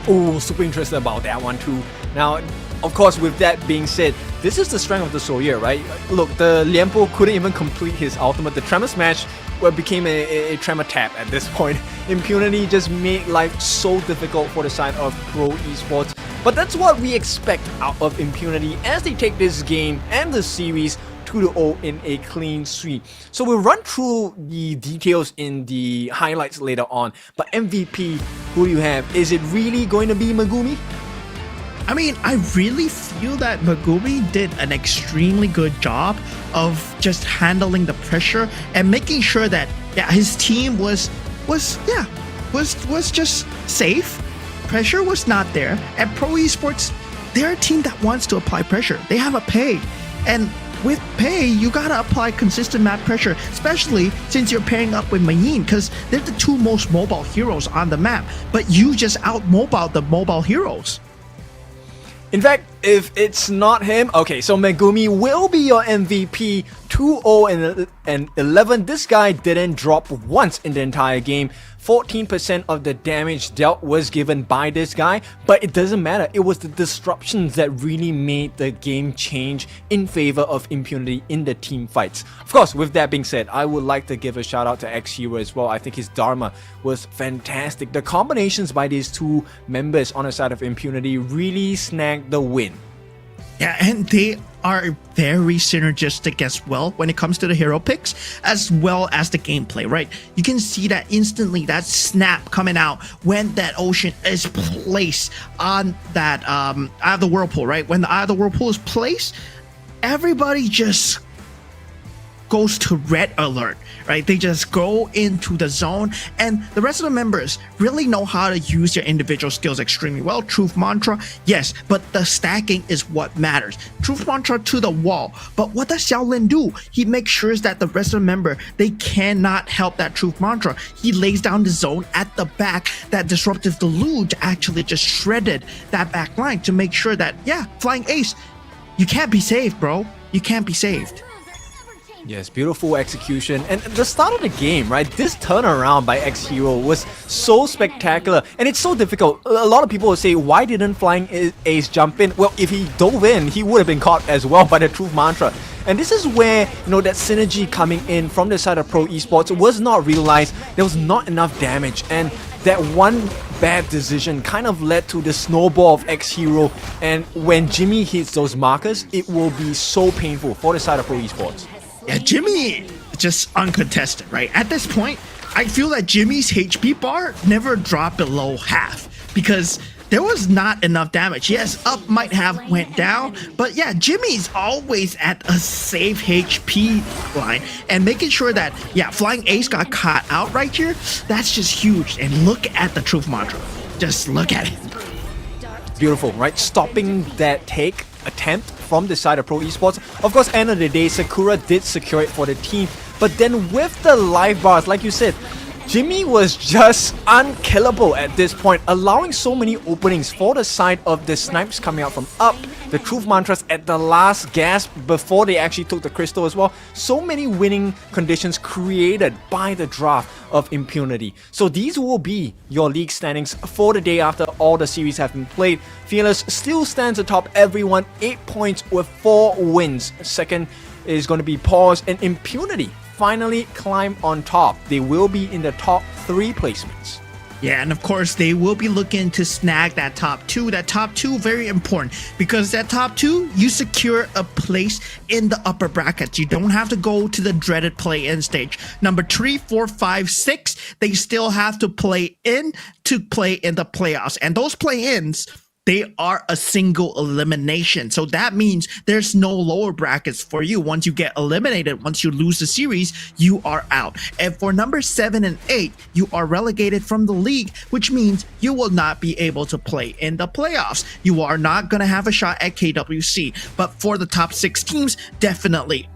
Oh, super interested about that one too. Now, of course, with that being said, this is the strength of the Shoryue, right? Look, the Lianpo couldn't even complete his ultimate. The Tremor Smash became a Tremor Tap at this point. Impunity just made life so difficult for the side of Pro Esports. But that's what we expect out of Impunity as they take this game and the series 2-0 in a clean sweep. So we'll run through the details in the highlights later on. But MVP, who do you have? Is it really going to be Megumi? I mean, I really feel that Megumi did an extremely good job of just handling the pressure and making sure that his team was just safe. Pressure was not there. At Pro Esports, they're a team that wants to apply pressure. They have a pay, and with pay, you gotta apply consistent map pressure, especially since you're pairing up with Mayin, because they're the two most mobile heroes on the map, but you just out-mobile the mobile heroes. In fact, if it's not him, okay, so Megumi will be your MVP. 2-0 and 11. This guy didn't drop once in the entire game. 14% of the damage dealt was given by this guy, but it doesn't matter. It was the disruptions that really made the game change in favor of Impunity in the team fights. Of course, with that being said, I would like to give a shout out to X-Hero as well. I think his Dharma was fantastic. The combinations by these two members on the side of Impunity really snagged the win. Yeah, and they are very synergistic as well when it comes to the hero picks, as well as the gameplay, right? You can see that instantly, that snap coming out when that ocean is placed on that Eye of the Whirlpool, right? When the Eye of the Whirlpool is placed, everybody just goes to red alert, right? They just go into the zone, and the rest of the members really know how to use their individual skills extremely well. Truth Mantra, yes, but the stacking is what matters. Truth Mantra to the wall, but what does Xiaolin do? He makes sure that the rest of the member, they cannot help that Truth Mantra. He lays down the zone at the back. That Disruptive Deluge actually just shredded that back line to make sure that, Flying Ace, you can't be saved, bro. You can't be saved. Yes, beautiful execution. And the start of the game, right? This turnaround by X-Hero was so spectacular, and it's so difficult. A lot of people will say, why didn't Flying Ace jump in? Well, if he dove in, he would have been caught as well by the Truth Mantra. And this is where, that synergy coming in from the side of Pro Esports was not realized. There was not enough damage, and that one bad decision kind of led to the snowball of X-Hero. And when Jimmy hits those markers, it will be so painful for the side of Pro Esports. Yeah, Jimmy just uncontested, right? At this point, I feel that Jimmy's HP bar never dropped below half because there was not enough damage. Yes, up might have went down, but yeah, Jimmy's always at a safe HP line and making sure that, yeah, Flying Ace got caught out right here, that's just huge. And look at the Truth Mantra. Just look at it. Beautiful, right? Stopping that take attempt from the side of Pro Esports. Of course, end of the day, Sakura did secure it for the team, but then with the life bars, like you said, Jimmy was just unkillable at this point, allowing so many openings for the side of the snipes coming out from up, the Truth Mantras at the last gasp before they actually took the crystal as well. So many winning conditions created by the draft of Impunity. So these will be your league standings for the day after all the series have been played. Fearless still stands atop everyone, 8 points with 4 wins. Second is going to be Paws, and Impunity finally climb on top. They will be in the top 3 placements. Yeah, and of course, they will be looking to snag that top 2. That top 2, very important, because that top 2, you secure a place in the upper brackets. You don't have to go to the dreaded play-in stage. Number 3, 4, 5, 6, they still have to play in to play in the playoffs. And those play-ins, they are a single elimination. So that means there's no lower brackets for you. Once you get eliminated, once you lose the series, you are out. And for number 7 and 8, you are relegated from the league, which means you will not be able to play in the playoffs. You are not going to have a shot at KWC. But for the top 6 teams, definitely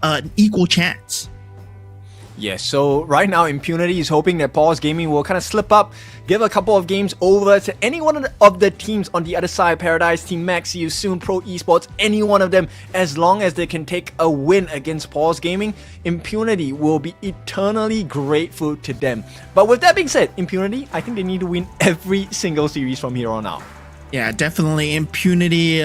an equal chance. Yes, so right now Impunity is hoping that Paws Gaming will kind of slip up, give a couple of games over to any one of the teams on the other side, Paradise, Team Max, See You Soon, Pro Esports, any one of them, as long as they can take a win against Paws Gaming, Impunity will be eternally grateful to them. But with that being said, Impunity, I think they need to win every single series from here on out. Yeah, definitely Impunity.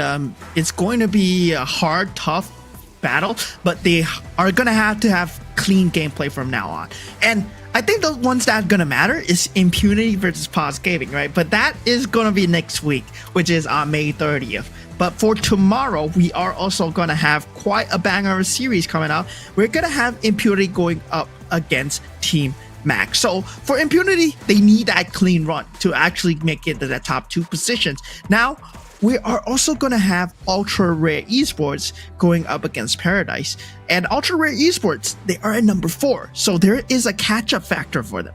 It's going to be a hard, tough battle, but they are going to have clean gameplay from now on. And I think the ones that are going to matter is Impunity versus Paws Gaming, right? But that is going to be next week, which is on May 30th. But for tomorrow, we are also going to have quite a banger of a series coming out. We're going to have Impunity going up against Team Max. So for Impunity, they need that clean run to actually make it to the top 2 positions. Now, we are also going to have Ultra Rare Esports going up against Paradise. And Ultra Rare Esports, they are at number 4. So there is a catch-up factor for them.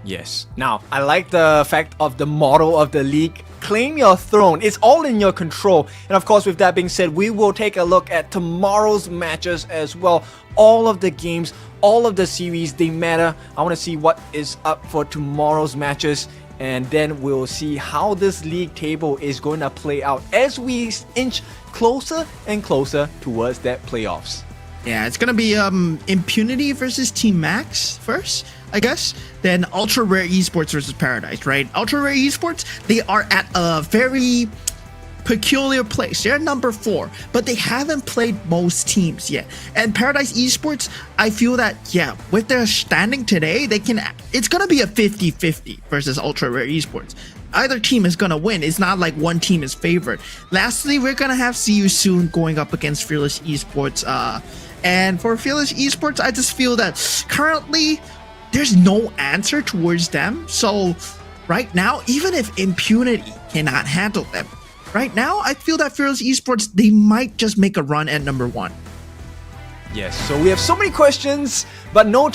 Yes. Now, I like the fact of the motto of the league. Claim your throne. It's all in your control. And of course, with that being said, we will take a look at tomorrow's matches as well. All of the games, all of the series, they matter. I want to see what is up for tomorrow's matches. And then we'll see how this league table is going to play out as we inch closer and closer towards that playoffs. Yeah, it's going to be Impunity versus Team Max first, I guess. Then Ultra Rare Esports versus Paradise, right? Ultra Rare Esports, they are at a very peculiar place. They're number 4, but they haven't played most teams yet. And Paradise Esports, I feel that, yeah, with their standing today, it's going to be a 50-50 versus Ultra Rare Esports. Either team is going to win. It's not like one team is favored. Lastly, we're going to have See You Soon going up against Fearless Esports. And for Fearless Esports, I just feel that currently there's no answer towards them. So right now, even if Impunity cannot handle them, right now, I feel that Fearless Esports, they might just make a run at number 1. Yes, so we have so many questions, but no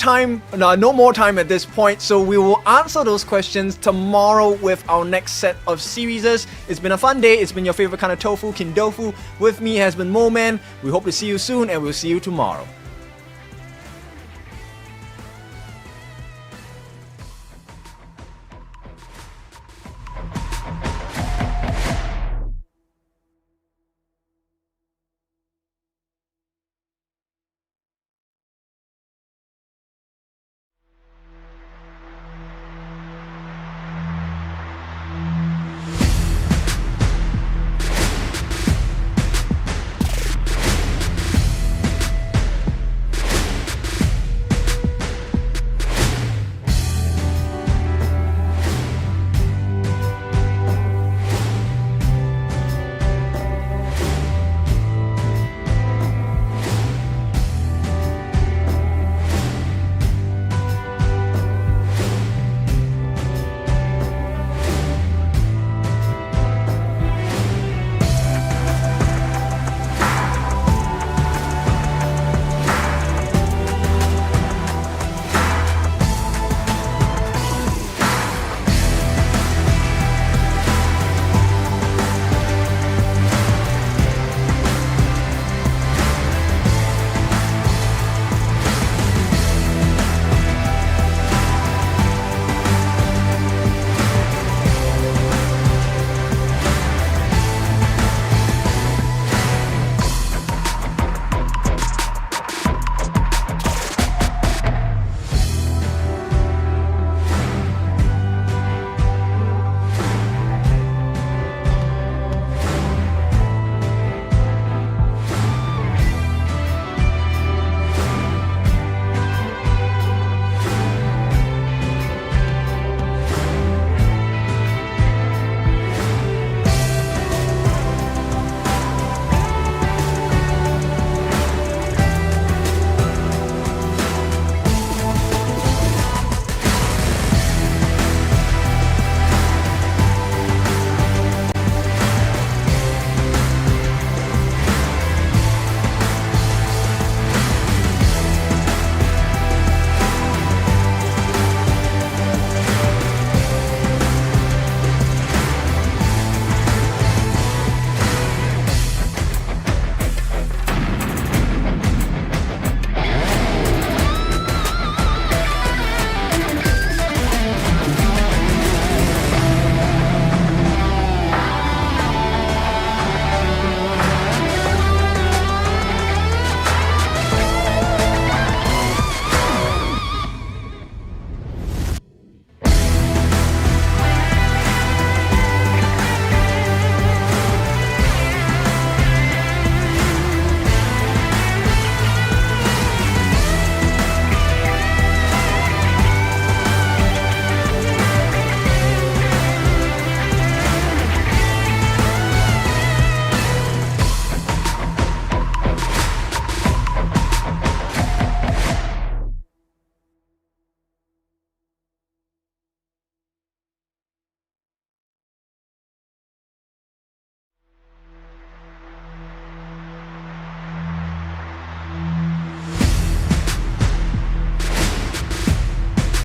more time at this point. So we will answer those questions tomorrow with our next set of series. It's been a fun day. It's been your favorite kind of tofu, Kindofu. With me has been Moman. We hope to see you soon, and we'll see you tomorrow.